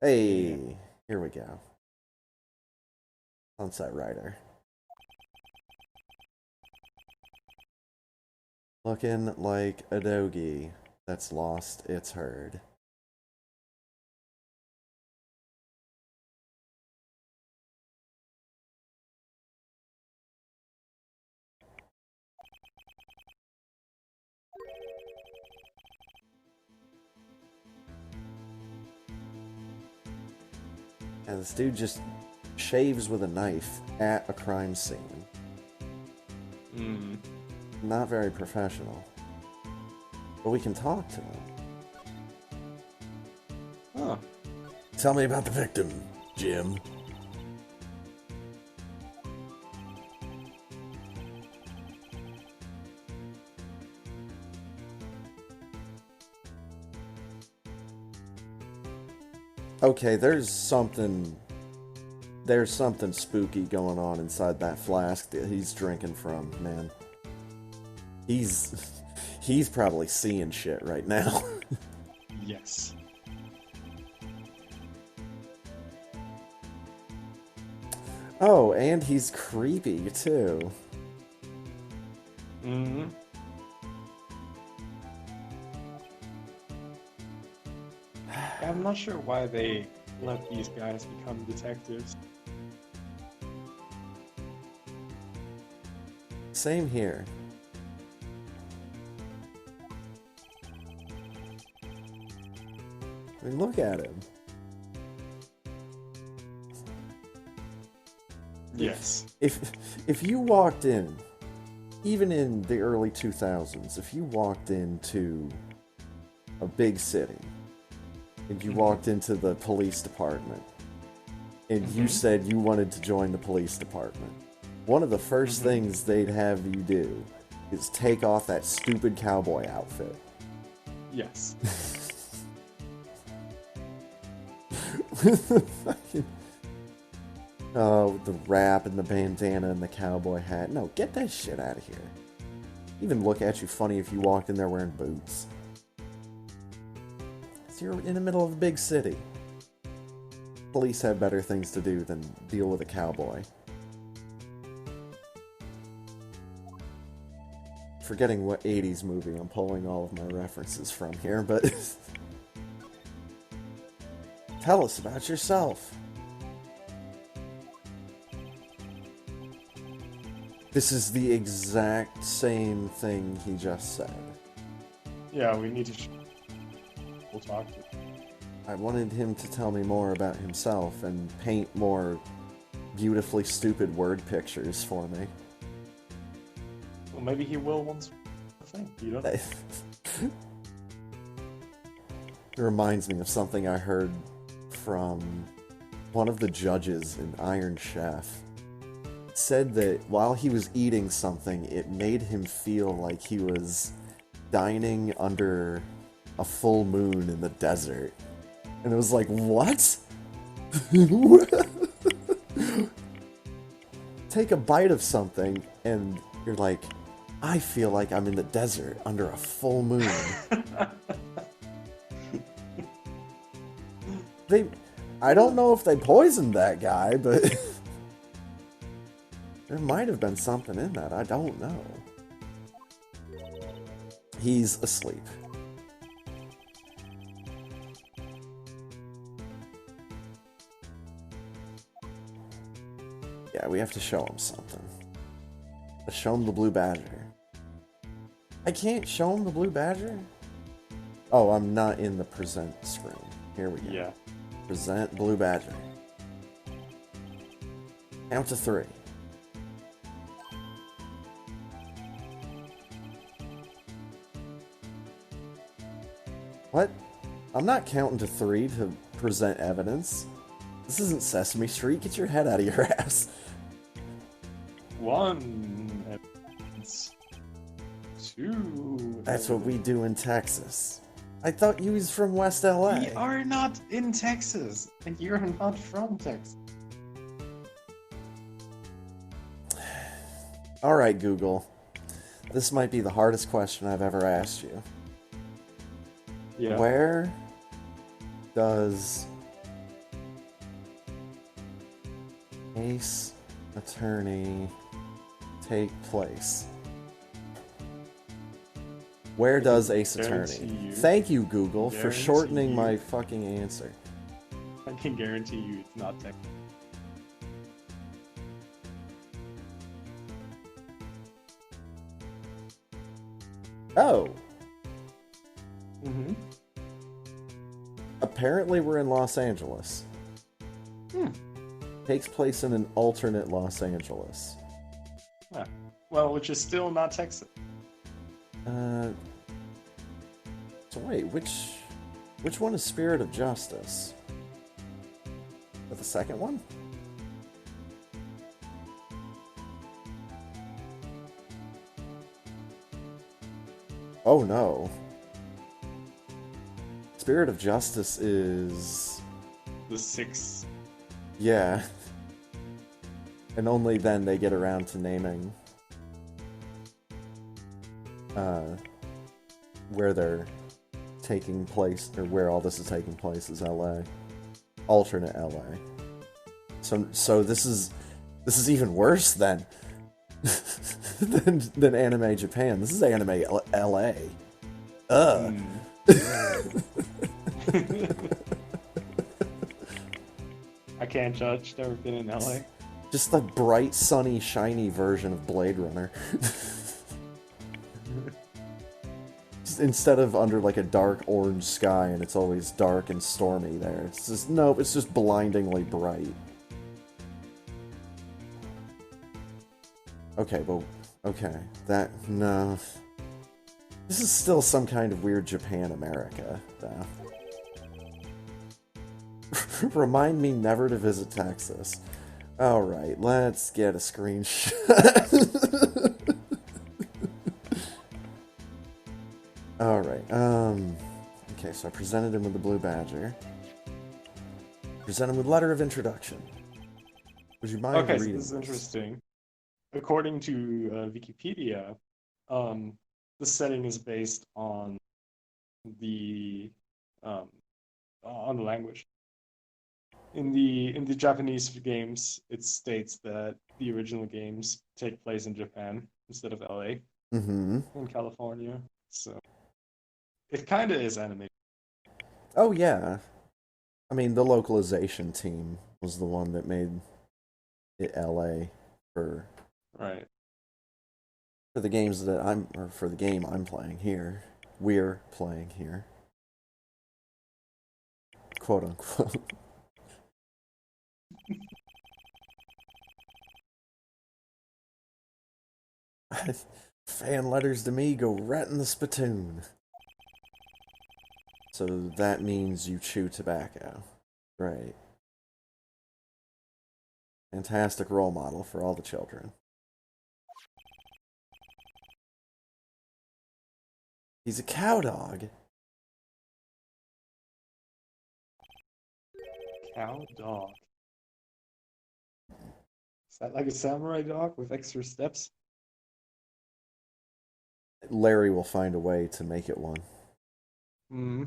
Hey, Yeah. here we go. Sunset Rider. Looking like a doggy that's lost its herd. And this dude just shaves with a knife at a crime scene. Mm. Not very professional. But we can talk to him. Huh. Tell me about the victim, Jim. Okay, there's something spooky going on inside that flask that he's drinking from, man. He's probably seeing shit right now. Yes. Oh, and he's creepy too. Mm-hmm. I'm not sure why they let these guys become detectives. Same here. I mean, look at him. Yes. If you walked in, even in the early 2000s, if you walked into a big city and you walked into the police department and you said you wanted to join the police department, one of the first things they'd have you do is take off that stupid cowboy outfit. Yes. Oh, the wrap and the bandana and the cowboy hat. No, get that shit out of here. Even look at you funny if you walked in there wearing boots. So you're in the middle of a big city. Police have better things to do than deal with a cowboy. Forgetting what 80s movie I'm pulling all of my references from here, but... Tell us about yourself. This is the exact same thing he just said. Yeah, we need to. We'll talk to him. I wanted him to tell me more about himself and paint more beautifully stupid word pictures for me. Well, maybe he will once. You don't know. It reminds me of something I heard from one of the judges in Iron Chef. It said that while he was eating something, it made him feel like he was dining under a full moon in the desert. And it was like, what? Take a bite of something, and you're like, I feel like I'm in the desert under a full moon. They, I don't know if they poisoned that guy, but there might have been something in that. I don't know. He's asleep. Yeah, we have to show him something. Let's show him the blue badger. I can't show him the blue badger? Oh, I'm not in the present screen. Here we go. Yeah. Present blue badger. Count to 3. What? I'm not counting to 3 to present evidence. This isn't Sesame Street. Get your head out of your ass. 1 evidence. 2. That's what we do in Texas. I thought you was from West LA. We are not in Texas, and you're not from Texas. Alright, Google. This might be the hardest question I've ever asked you. Yeah. Where does Ace Attorney take place? Where does Ace Attorney? Thank you, Google, for shortening my fucking answer. I can guarantee you it's not Texas. Oh. Mm-hmm. Apparently we're in Los Angeles. Takes place in an alternate Los Angeles. Yeah. Well, which is still not Texas. So wait, which one is Spirit of Justice? Is that the second one? Oh no. Spirit of Justice is... The 6. Yeah. And only then they get around to naming where they're taking place, or where all this is taking place is LA. Alternate LA. So this is even worse than than anime Japan. This is anime LA. I can't judge. Never been in LA. Just the bright, sunny, shiny version of Blade Runner. Just instead of under like a dark orange sky and it's always dark and stormy there. It's just, nope, it's just blindingly bright. Okay, but, okay, no. This is still some kind of weird Japan-America, though. Remind me never to visit Texas. Alright, let's get a screenshot. Alright, okay, so I presented him with the blue badger. Present him with letter of introduction. Would you mind Okay, so reading this is interesting. According to Wikipedia, the setting is based on the language. In the Japanese games, it states that the original games take place in Japan instead of LA in California. So it kind of is animated. Oh yeah. I mean, the localization team was the one that made it LA for the games that for the game I'm playing here. We're playing here. Quote unquote. Fan letters to me go right in the spittoon. So that means you chew tobacco. Right. Fantastic role model for all the children. He's a cow dog. Cow dog. Is that like a samurai dog with extra steps? Larry will find a way to make it one. Hmm.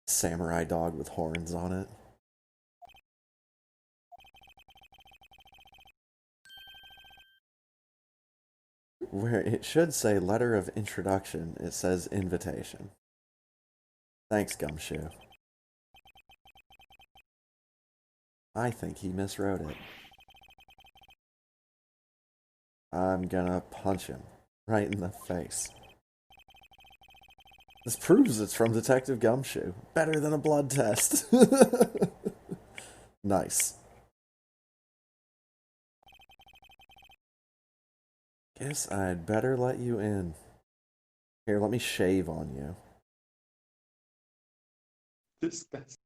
Samurai dog with horns on it. Where it should say letter of introduction, it says invitation. Thanks, Gumshoe. I think he miswrote it. I'm gonna punch him right in the face. This proves it's from Detective Gumshoe. Better than a blood test. Nice. Guess I'd better let you in. Here, let me shave on you. Disgusting.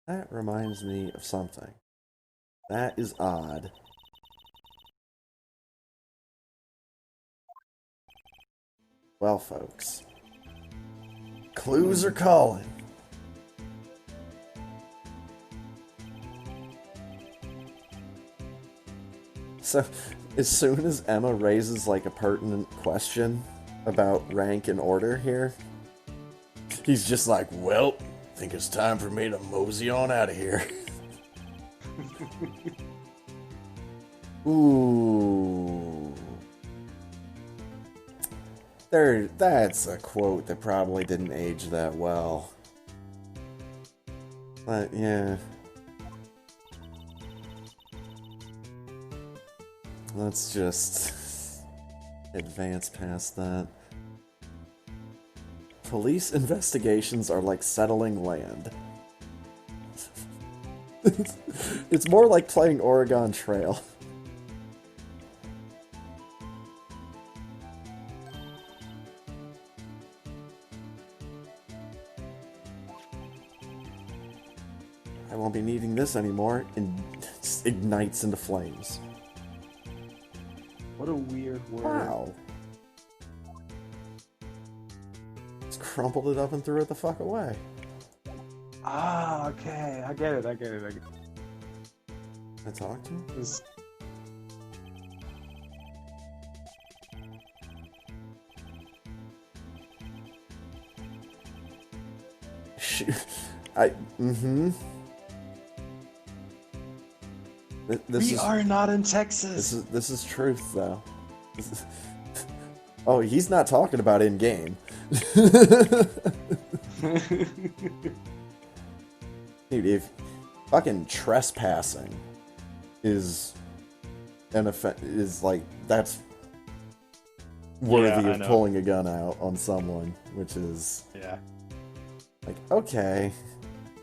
That reminds me of something. That is odd. Well, folks, clues are calling. So, as soon as Emma raises like a pertinent question about rank and order here, he's just like, well, think it's time for me to mosey on out of here. Ooh. That's a quote that probably didn't age that well. But, yeah. Let's just advance past that. Police investigations are like settling land. It's more like playing Oregon Trail. I won't be needing this anymore, and just ignites into flames. What a weird word. Wow. Just crumpled it up and threw it the fuck away. Ah, okay. I get it. Can I talk to him? This... Shoot. We are not in Texas. This is truth, though. Oh, he's not talking about in game. Dude, if fucking trespassing is like that's worthy of pulling a gun out on someone, which is like, okay,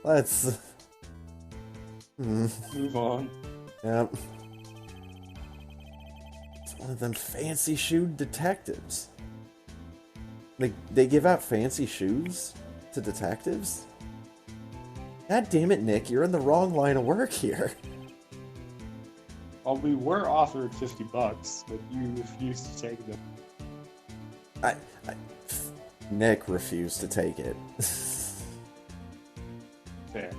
let's move on. Yep. It's one of them fancy shoed detectives. They give out fancy shoes to detectives? God damn it, Nick, you're in the wrong line of work here. Well, we were offered $50, but you refused to take them. Nick refused to take it. Fair.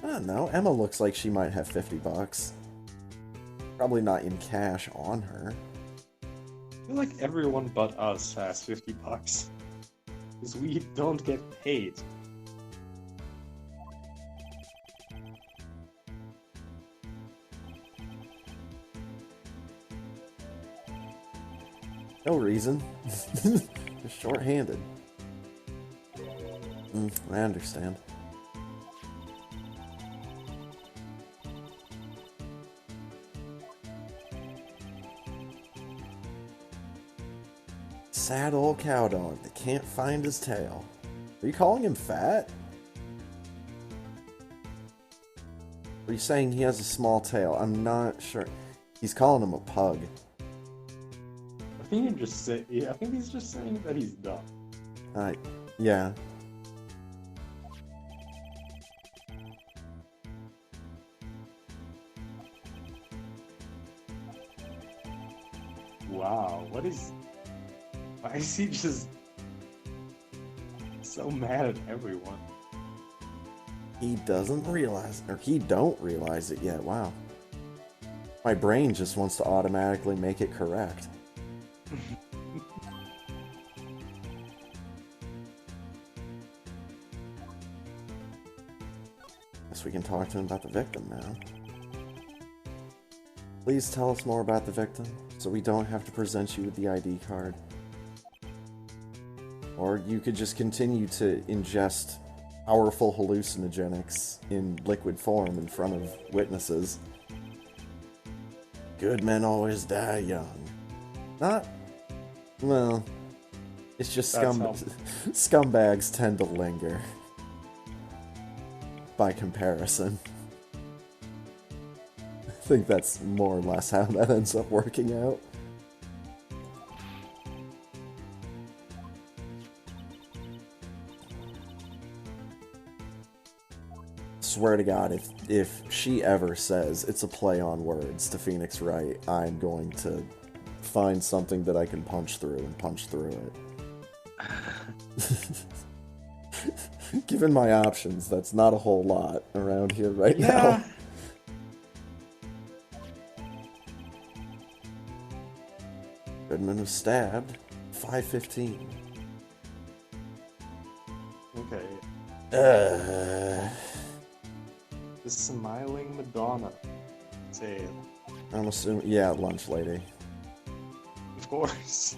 I don't know. Emma looks like she might have $50. Probably not in cash on her. I feel like everyone but us has $50. Because we don't get paid. No reason. Just short-handed. I understand. Sad old cow dog that can't find his tail. Are you calling him fat? Are you saying he has a small tail? I'm not sure. He's calling him a pug. I think he's just saying that he's dumb. Yeah. Wow, what is... Why is he just so mad at everyone? He doesn't realize, or he don't realize it yet. Wow. My brain just wants to automatically make it correct. Guess we can talk to him about the victim now. Please tell us more about the victim, so we don't have to present you with the ID card. Or you could just continue to ingest powerful hallucinogenics in liquid form in front of witnesses. Good men always die young. Not... well... it's just scumbags tend to linger. By comparison. I think that's more or less how that ends up working out. Swear to God, if she ever says it's a play on words to Phoenix Wright, I'm going to find something that I can punch through and punch through it. Given my options, that's not a whole lot around here right now. Goodman was stabbed. 5:15. Okay. The Smiling Madonna. Say, I'm assuming, yeah, lunch lady. of course.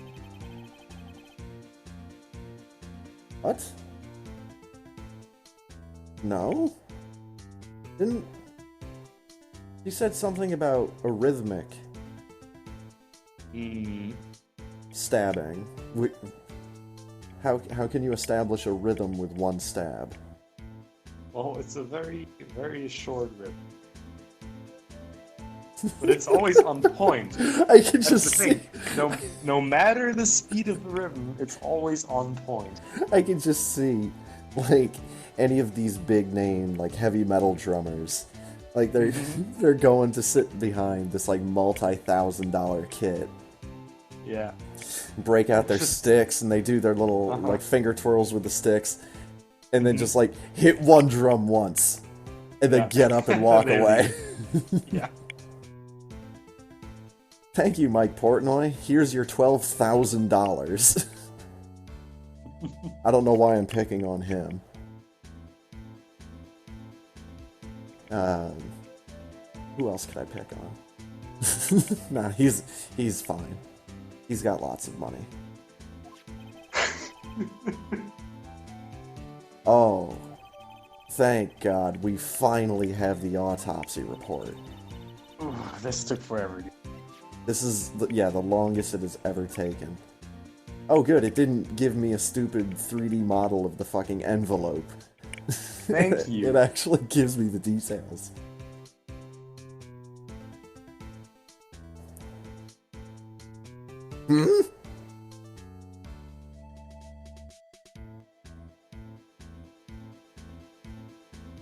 What? No? Didn't... You said something about a rhythmic stabbing. How can you establish a rhythm with one stab? Well, it's a very, very short rip. But it's always on point. I can just see... No matter the speed of the rhythm, it's always on point. I can just see, like, any of these big name, like, heavy metal drummers. Like, they're going to sit behind this, like, multi-$1,000 kit. Yeah. Break out their sticks, and they do their little, like, finger twirls with the sticks. And then just, like, hit one drum once. And then get up and walk away. Yeah. Thank you, Mike Portnoy. Here's your $12,000. I don't know why I'm picking on him. Who else could I pick on? Nah, he's fine. He's got lots of money. Oh, thank God, we finally have the autopsy report. Ooh, this took forever. This is, the longest it has ever taken. Oh good, it didn't give me a stupid 3D model of the fucking envelope. Thank you. It actually gives me the details.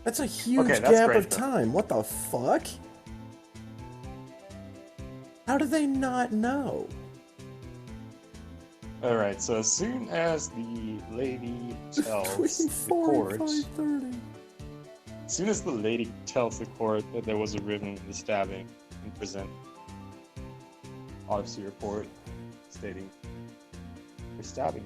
That's a huge gap of time. What the fuck? How do they not know? Alright, so as soon as the lady tells Between the 4 court... and 5:30. As soon as the lady tells the court that there was a rhythm in the stabbing and present autopsy report stating the stabbing.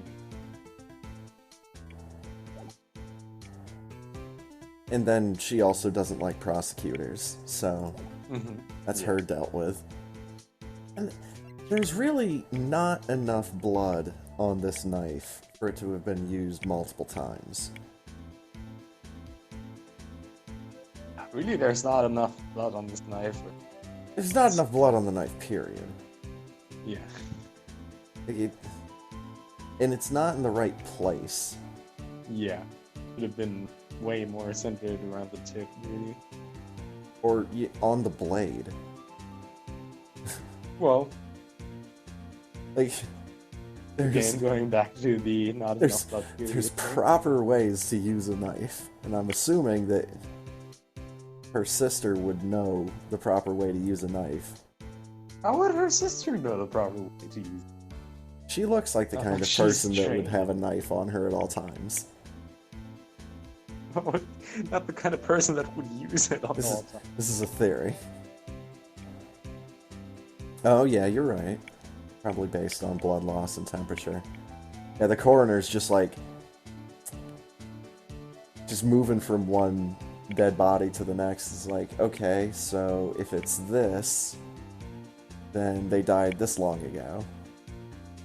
And then she also doesn't like prosecutors, so that's her dealt with. And there's really not enough blood on this knife for it to have been used multiple times. Really, there's not enough blood on this knife. There's not enough blood on the knife, period. Yeah. And it's not in the right place. Yeah. Could have been way more centered around the tip, really. Or on the blade. Well, like, again, going back to the not enough blood theory. There's proper ways to use a knife, and I'm assuming that her sister would know the proper way to use a knife. How would her sister know the proper way to use it? She looks like the Not kind like of she's person that would trained. have a knife on her at all times. Not the kind of person that would use it on all time. This is a theory. Oh yeah, you're right. Probably based on blood loss and temperature. Yeah, the coroner's just moving from one dead body to the next. Is like, okay, so if it's this, then they died this long ago.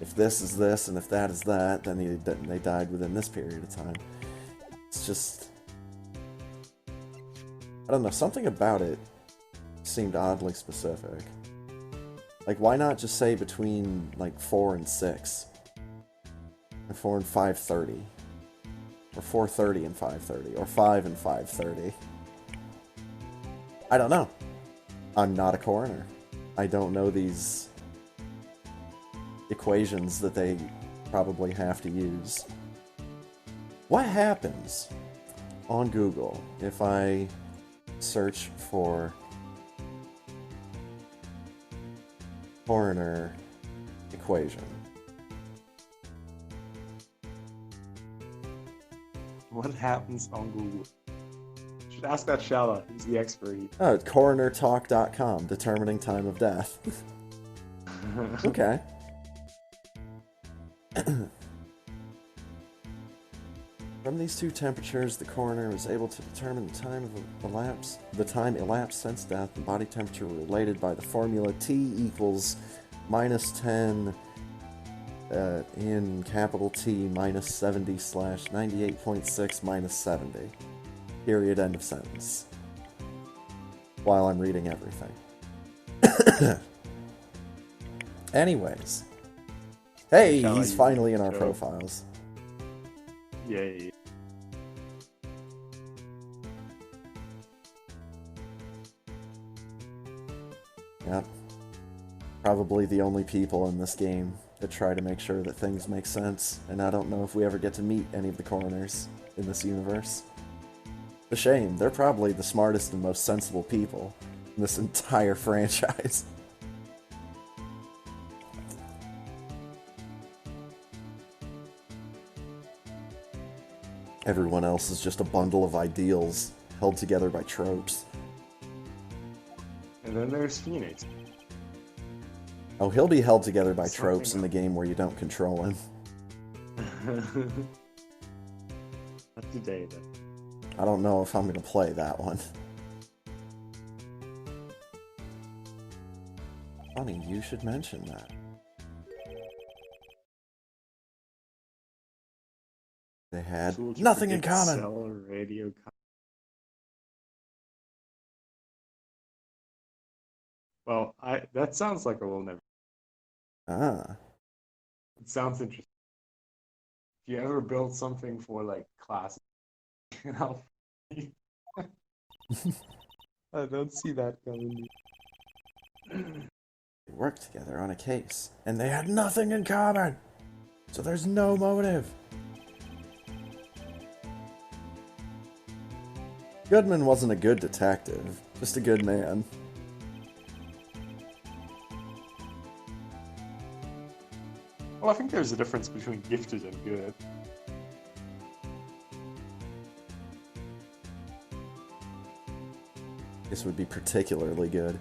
If this is this, and if that is that, then they died within this period of time. It's just... I don't know, something about it seemed oddly specific. Like, why not just say between, like, 4 and 6? Or 4 and 5:30? Or 4:30 and 5:30? Or 5 and 5:30? I don't know. I'm not a coroner. I don't know these equations that they probably have to use. What happens on Google if I search for coroner equation? What happens on Google? You should ask that Shala. He's the expert. Oh, coronertalk.com, determining time of death. Okay. From these two temperatures, the coroner was able to determine the time elapsed since death and body temperature related by the formula T equals -10 in capital T -70 / 98.6 -70. Period, end of sentence. While I'm reading everything. Anyways. Hey, he's finally in our profiles. Yay. Yep. Probably the only people in this game that try to make sure that things make sense, and I don't know if we ever get to meet any of the coroners in this universe. A shame, they're probably the smartest and most sensible people in this entire franchise. Everyone else is just a bundle of ideals held together by tropes. And then there's Phoenix. Oh, he'll be held together by Something tropes in the else. game where you don't control him. Not today, then. I don't know if I'm gonna play that one. Funny, you should mention that. They had Tool to nothing in predict common. cell radio Well, that sounds like a will never. Ah. It sounds interesting. If you ever build something for like classes, you know, I don't see that coming. They worked together on a case, and they had nothing in common. So there's no motive. Goodman wasn't a good detective, just a good man. Well, I think there's a difference between gifted and good. This would be particularly good.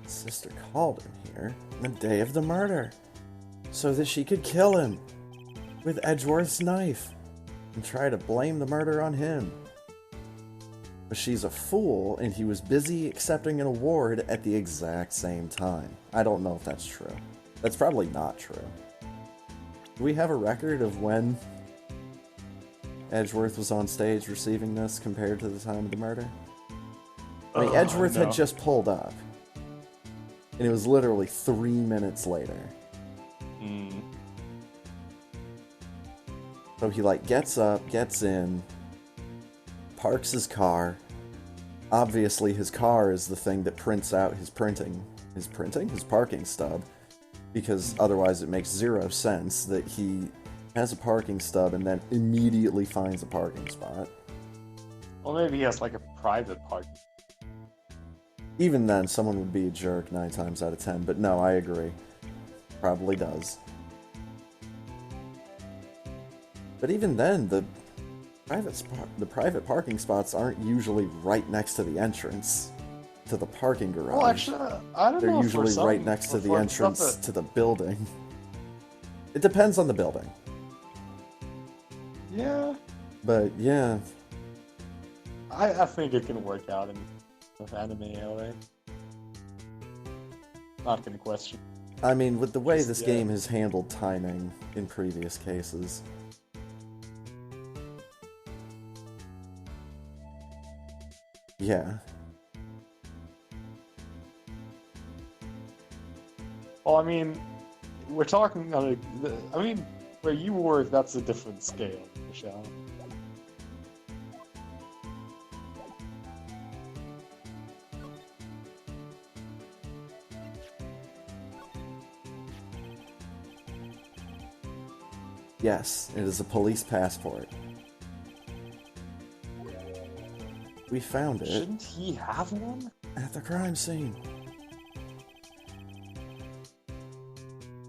Sister called him here on the day of the murder, so that she could kill him with Edgeworth's knife and try to blame the murder on him. But she's a fool, and he was busy accepting an award at the exact same time. I don't know if that's true. That's probably not true. Do we have a record of when Edgeworth was on stage receiving this compared to the time of the murder? I mean, Edgeworth no. had just pulled up, and it was literally 3 minutes later. Mm. So he, like, gets up, gets in, parks his car. Obviously, his car is the thing that prints out his parking stub, because otherwise it makes zero sense that he has a parking stub and then immediately finds a parking spot. Well, maybe he has like a private park. Even then, someone would be a jerk 9 times out of 10, but no, I agree. Probably does. But even then, the private parking spots aren't usually right next to the entrance to the parking garage. Well, actually, I don't They're know. usually right next to the entrance to the building. It depends on the building. Yeah. But yeah. I think it can work out in anime LA. Not gonna question. I mean, with the way this game has handled timing in previous cases. Yeah. Well, I mean, we're talking on I mean, where you work, that's a different scale, Michelle. Yes, it is a police passport. We found it. Shouldn't he have one? At the crime scene.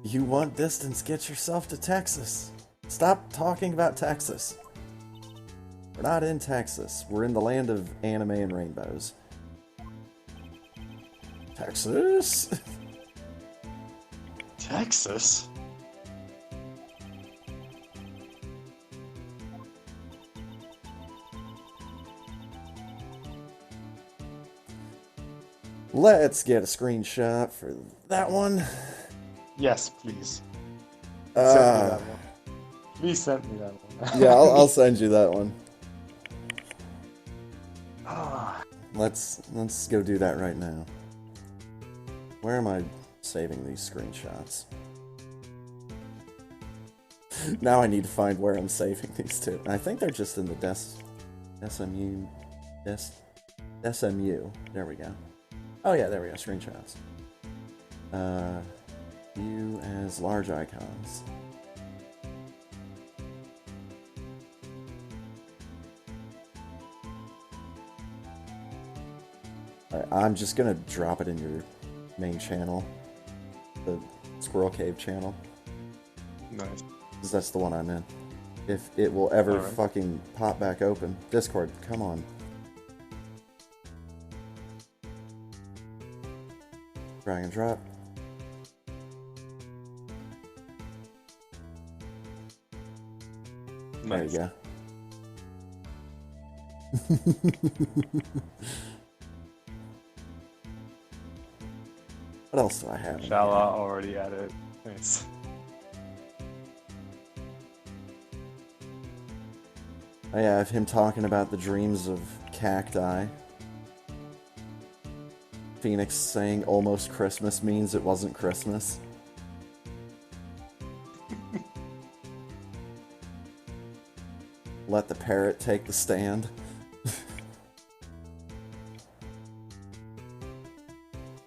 You want distance, get yourself to Texas. Stop talking about Texas. We're not in Texas. We're in the land of anime and rainbows. Texas? Texas? Let's get a screenshot for that one. Yes, please. Send me that one. Please send me that one. Yeah, I'll send you that one. Ah. Let's go do that right now. Where am I saving these screenshots? Now I need to find where I'm saving these to. I think they're just in the SMU. There we go. Oh yeah, there we go. Screenshots. View as large icons. Alright, I'm just gonna drop it in your main channel. The Squirrel Cave channel. Nice. Because that's the one I'm in. If it will ever fucking pop back open. Discord, come on. Drag and drop. Nice. There you go. What else do I have? Shala already added. Nice. I have him talking about the dreams of cacti. Phoenix saying almost Christmas means it wasn't Christmas. Let the parrot take the stand.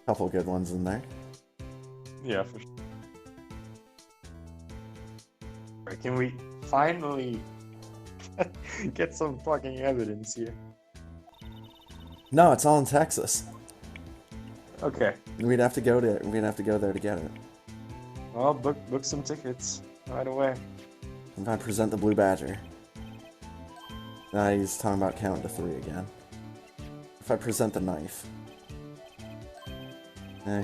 Couple good ones in there. Yeah, for sure. Right, can we finally get some fucking evidence here? No, it's all in Texas. Okay. We'd have to go there to get it. Well, book some tickets right away. If I present the Blue Badger. Now he's talking about counting to 3 again. If I present the knife.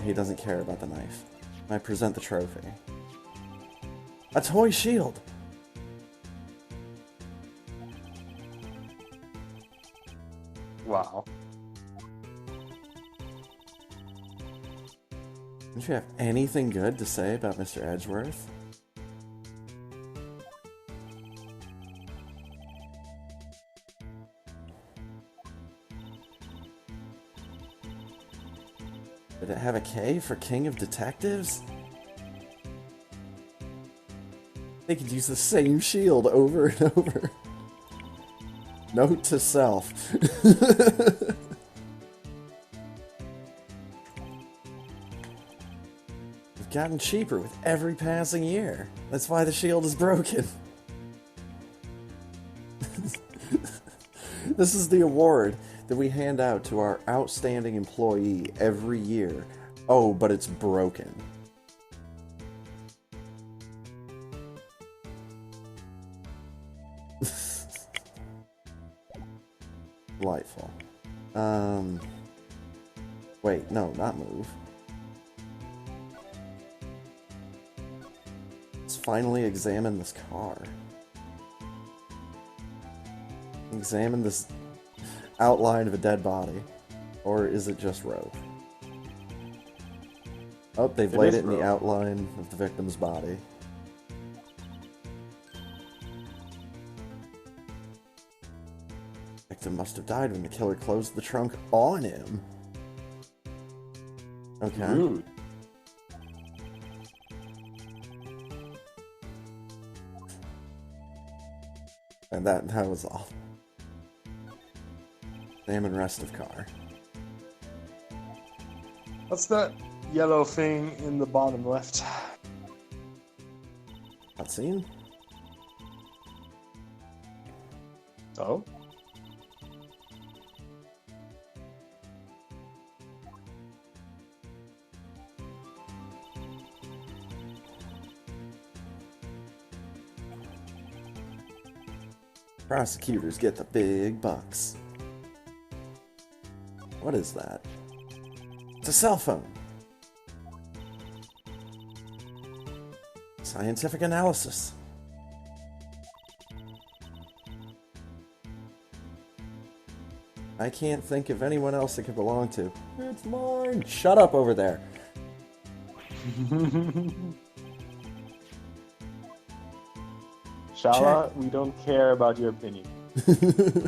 He doesn't care about the knife. I present the trophy. A toy shield! Wow. Don't you have anything good to say about Mr. Edgeworth? Did it have a K for King of Detectives? They could use the same shield over and over. Note to self. We've gotten cheaper with every passing year. That's why the shield is broken. This is the award. that we hand out to our outstanding employee every year. Oh, but it's broken. Delightful. Wait, no, not move. Let's finally examine this car. Examine this outline of a dead body. Or is it just rope? Oh, they've laid it in the outline of the victim's body. The victim must have died when the killer closed the trunk on him. Okay. Rude. And that was all. Examine rest of car. What's that yellow thing in the bottom left? Cutscene? Oh? Prosecutors get the big bucks. What is that? It's a cell phone. Scientific analysis. I can't think of anyone else it could belong to. It's mine. Shut up over there. Shala, we don't care about your opinion.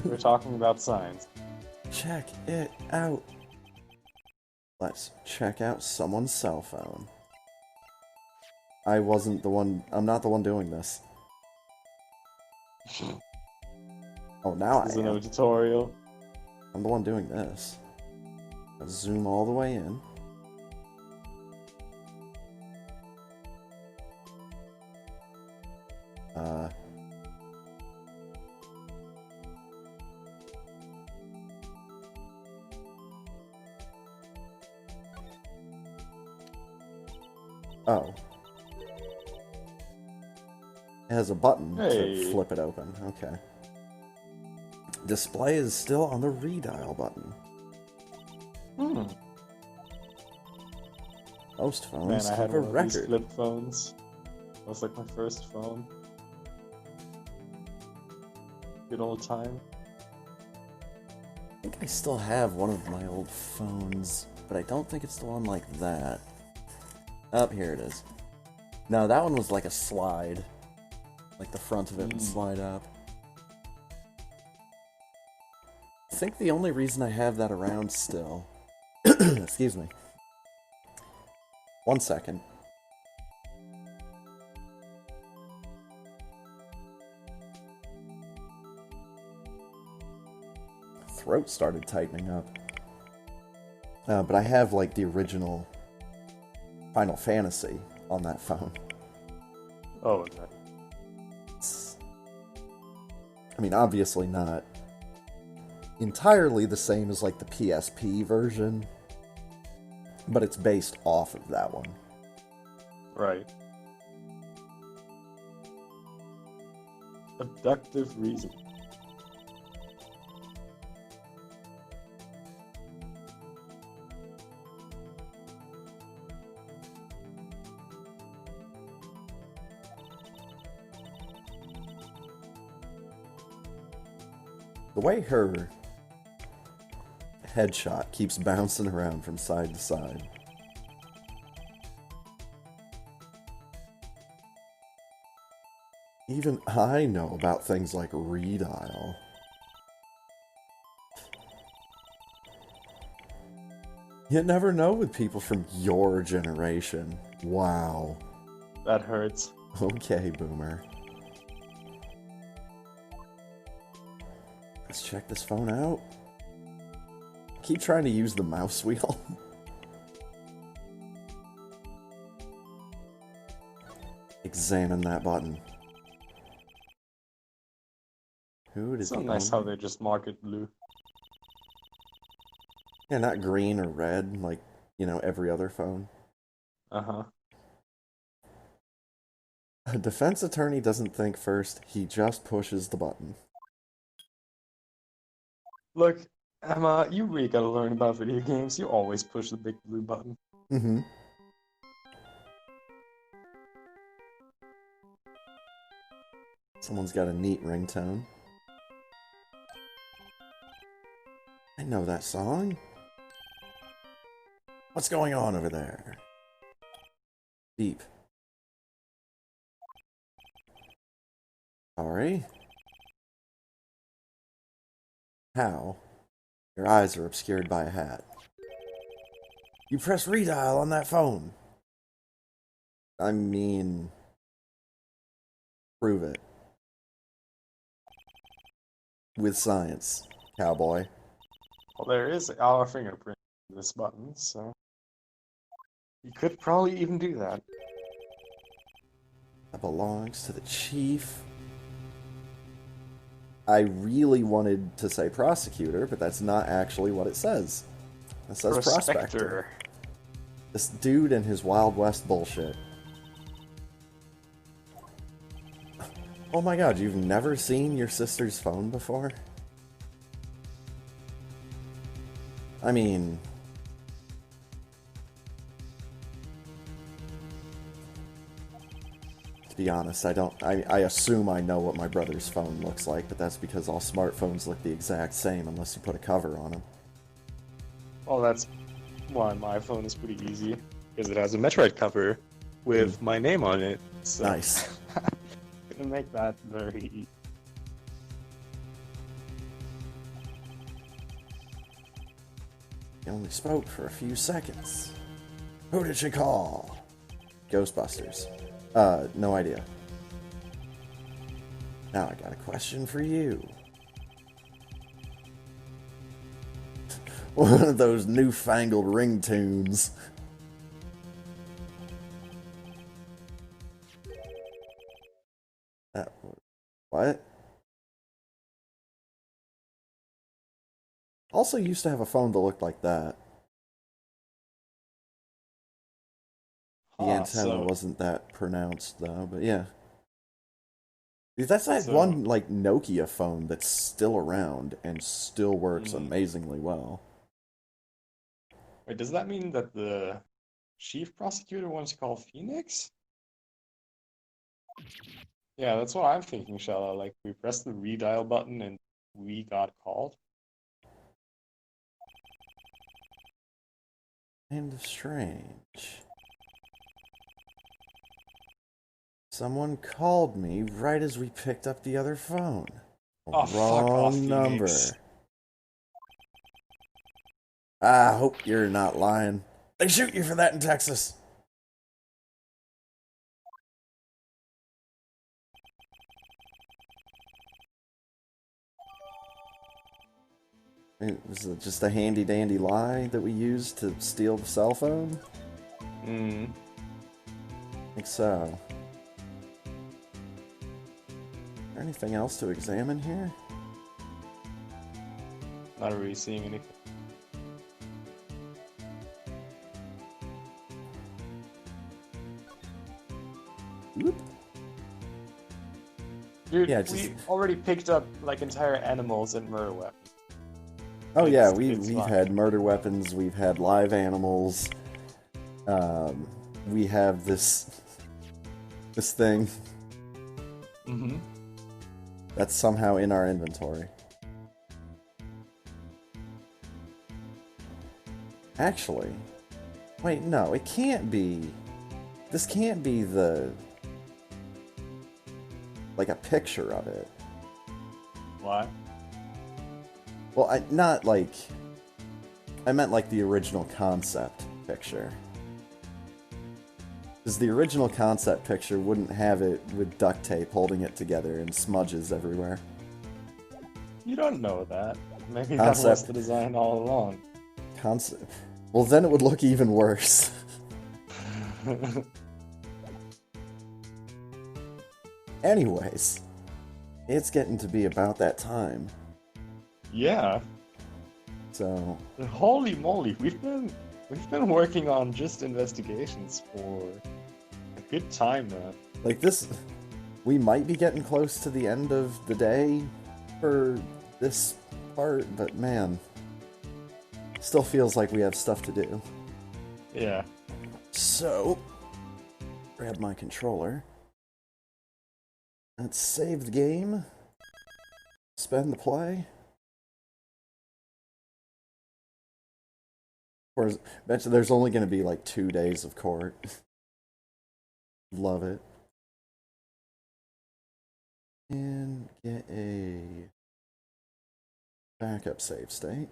We're talking about science. Check it out. Let's check out someone's cell phone. I'm not the one doing this. Oh, now This I is am. no tutorial. I'm the one doing this. Let's zoom all the way in. Oh. It has a button to flip it open. Okay. Display is still on the redial button. Most phones Man, I had keep a one of these record. flip phones. That was like my first phone. Good old time. I think I still have one of my old phones, but I don't think it's the one like that. Oh, here it is. No, that one was like a slide. Like the front of it would slide up. I think the only reason I have that around still... Excuse me. 1 second. Throat started tightening up. But I have like the original Final Fantasy on that phone. Oh, okay. I mean, obviously not entirely the same as like the PSP version, but it's based off of that one. Right. Abductive reason. The way her headshot keeps bouncing around from side to side. Even I know about things like redial. You never know with people from your generation. Wow. That hurts. Okay, boomer. Let's check this phone out. Keep trying to use the mouse wheel. Examine that button. Who does It's so nice how they just mark it blue. Yeah, not green or red like, every other phone. Uh-huh. A defense attorney doesn't think first, he just pushes the button. Look, Emma, you really gotta learn about video games. You always push the big blue button. Mm-hmm. Someone's got a neat ringtone. I know that song. What's going on over there? Beep. Sorry? How? Your eyes are obscured by a hat. You press redial on that phone. I mean... prove it. With science, cowboy. Well, there is our fingerprint in this button, so you could probably even do that. That belongs to the chief. I really wanted to say prosecutor, but that's not actually what it says. It says prospector. This dude and his Wild West bullshit. Oh my god, you've never seen your sister's phone before? I mean... to be honest, I assume I know what my brother's phone looks like, but that's because all smartphones look the exact same unless you put a cover on them. Well, that's why my phone is pretty easy, because it has a Metroid cover with my name on it. So Nice. gonna make that very easy. You only spoke for a few seconds. Who did you call? Ghostbusters. No idea. Now I got a question for you. One of those newfangled ringtones. What? Also used to have a phone that looked like that. The antenna wasn't that pronounced though, but yeah. That's that one like Nokia phone that's still around and still works amazingly well. Wait, does that mean that the chief prosecutor wants to call Phoenix? Yeah, that's what I'm thinking, Shala. Like, we pressed the redial button and we got called. Kind of strange. Someone called me right as we picked up the other phone. Oh, fuck off, Wrong number. Phoenix. I hope you're not lying. They shoot you for that in Texas. Was it just a handy dandy lie that we used to steal the cell phone? I think so. Is there anything else to examine here? Not really seeing anything. Whoop. Dude, Yeah, we already picked up like entire animals and murder weapons. Oh yeah, we've had murder weapons, we've had live animals, we have this thing that's somehow in our inventory. Actually, wait, no, it can't be. This can't be like a picture of it. Why? Well, I meant like the original concept picture. Because the original concept picture wouldn't have it with duct tape holding it together and smudges everywhere. You don't know that. Maybe that was the design all along. Concept. Well, then it would look even worse. Anyways, it's getting to be about that time. Yeah. So Holy moly, we've been working on just investigations for a good time now. like this, we might be getting close to the end of the day for this part, but man, still feels like we have stuff to do. Yeah. So, grab my controller. Let's save the game. Spend the play. Of course, bet you there's only going to be like 2 days of court. Love it. And get a backup save state.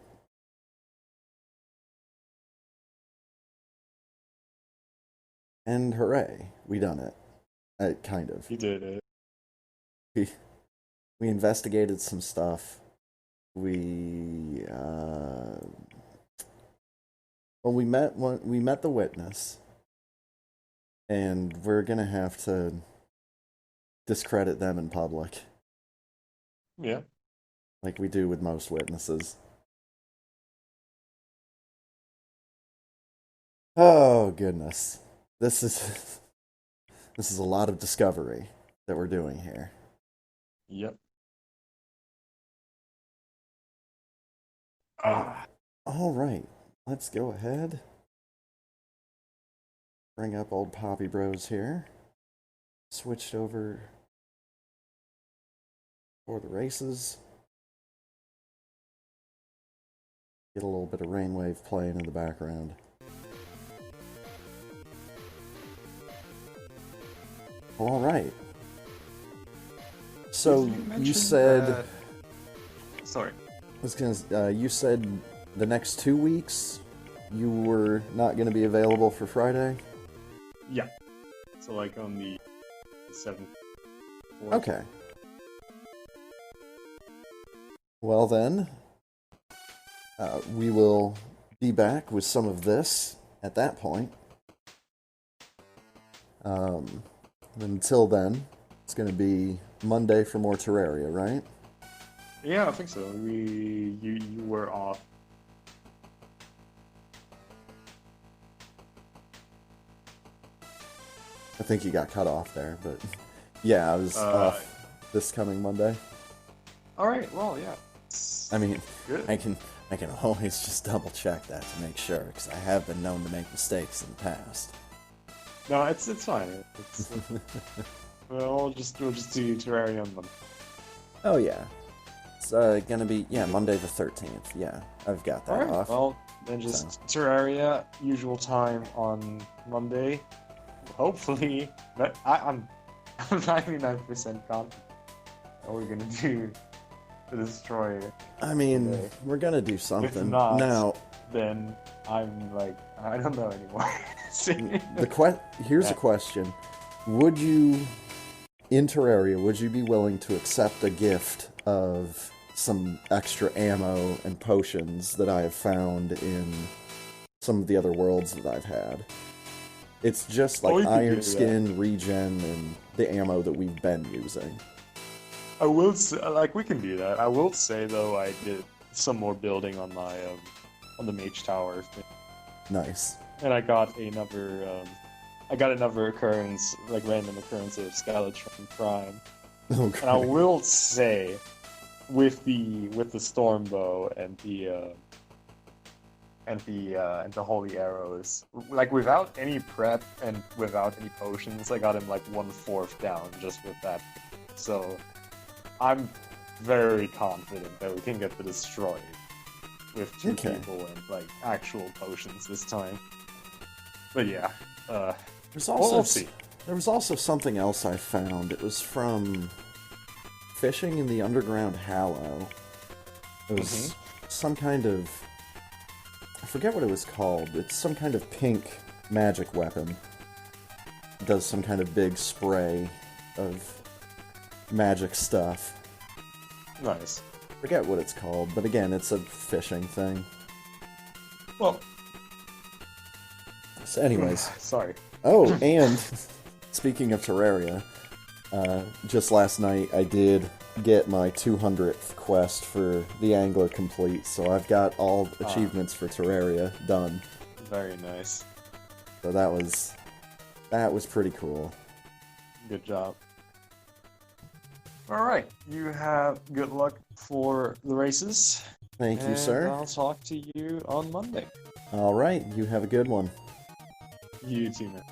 And hooray, we done it. Kind of. You did it. We investigated some stuff. We we met the witness, and we're gonna have to discredit them in public, Yeah. like we do with most witnesses. Oh goodness, this is this is a lot of discovery that we're doing here. Yep. All right, let's go ahead. Bring up old Poppy Bros here. Switched over for the races. Get a little bit of Rainwave playing in the background. All right. So you said, sorry. you said the next 2 weeks you were not going to be available for Friday. Yeah. So like on the 7th. 4th. Okay. Well then, we will be back with some of this at that point. Until then, it's going to be Monday for more Terraria, right? Yeah, I think so. You were off. I think you got cut off there, but yeah, I was off this coming Monday. All right. Well, yeah. I mean, Good. I can always just double check that to make sure, because I have been known to make mistakes in the past. No, it's fine. we'll just do Terraria on Monday. Oh yeah, it's gonna be Monday the 13th. Yeah, I've got that Alright, off. well then just Terraria usual time on Monday. Hopefully, but I'm 99% confident that we're gonna do to destroy it. I mean, today. we're gonna do something. If not, now, then I'm like, I don't know anymore. here's a question: would you, in Terraria, would you be willing to accept a gift of some extra ammo and potions that I have found in some of the other worlds that I've had? It's just like Iron Skin, regen, and the ammo that we've been using. I will say, like, we can do that. I will say though, I did some more building on my on the Mage Tower thing. Nice. And I got another occurrence, like random occurrence of Skeletron Prime. Okay. And I will say, with the Stormbow and the Holy Arrows, like without any prep and without any potions, I got him like 1/4 down just with that. So I'm very confident that we can get the Destroyed with 2 people and like actual potions this time. But yeah, we'll see. There was also something else I found. It was from fishing in the Underground Hallow. It was some kind of... I forget what it was called. It's some kind of pink magic weapon. It does some kind of big spray of magic stuff. Nice. Forget what it's called, but again, it's a fishing thing. Well... So anyways. Sorry. Oh, and speaking of Terraria, just last night I did get my 200th quest for the Angler complete, so I've got all achievements for Terraria done. Very nice. So that was pretty cool. Good job. All right, you have good luck for the races. Thank you, sir. And I'll talk to you on Monday. All right, you have a good one. You too, man.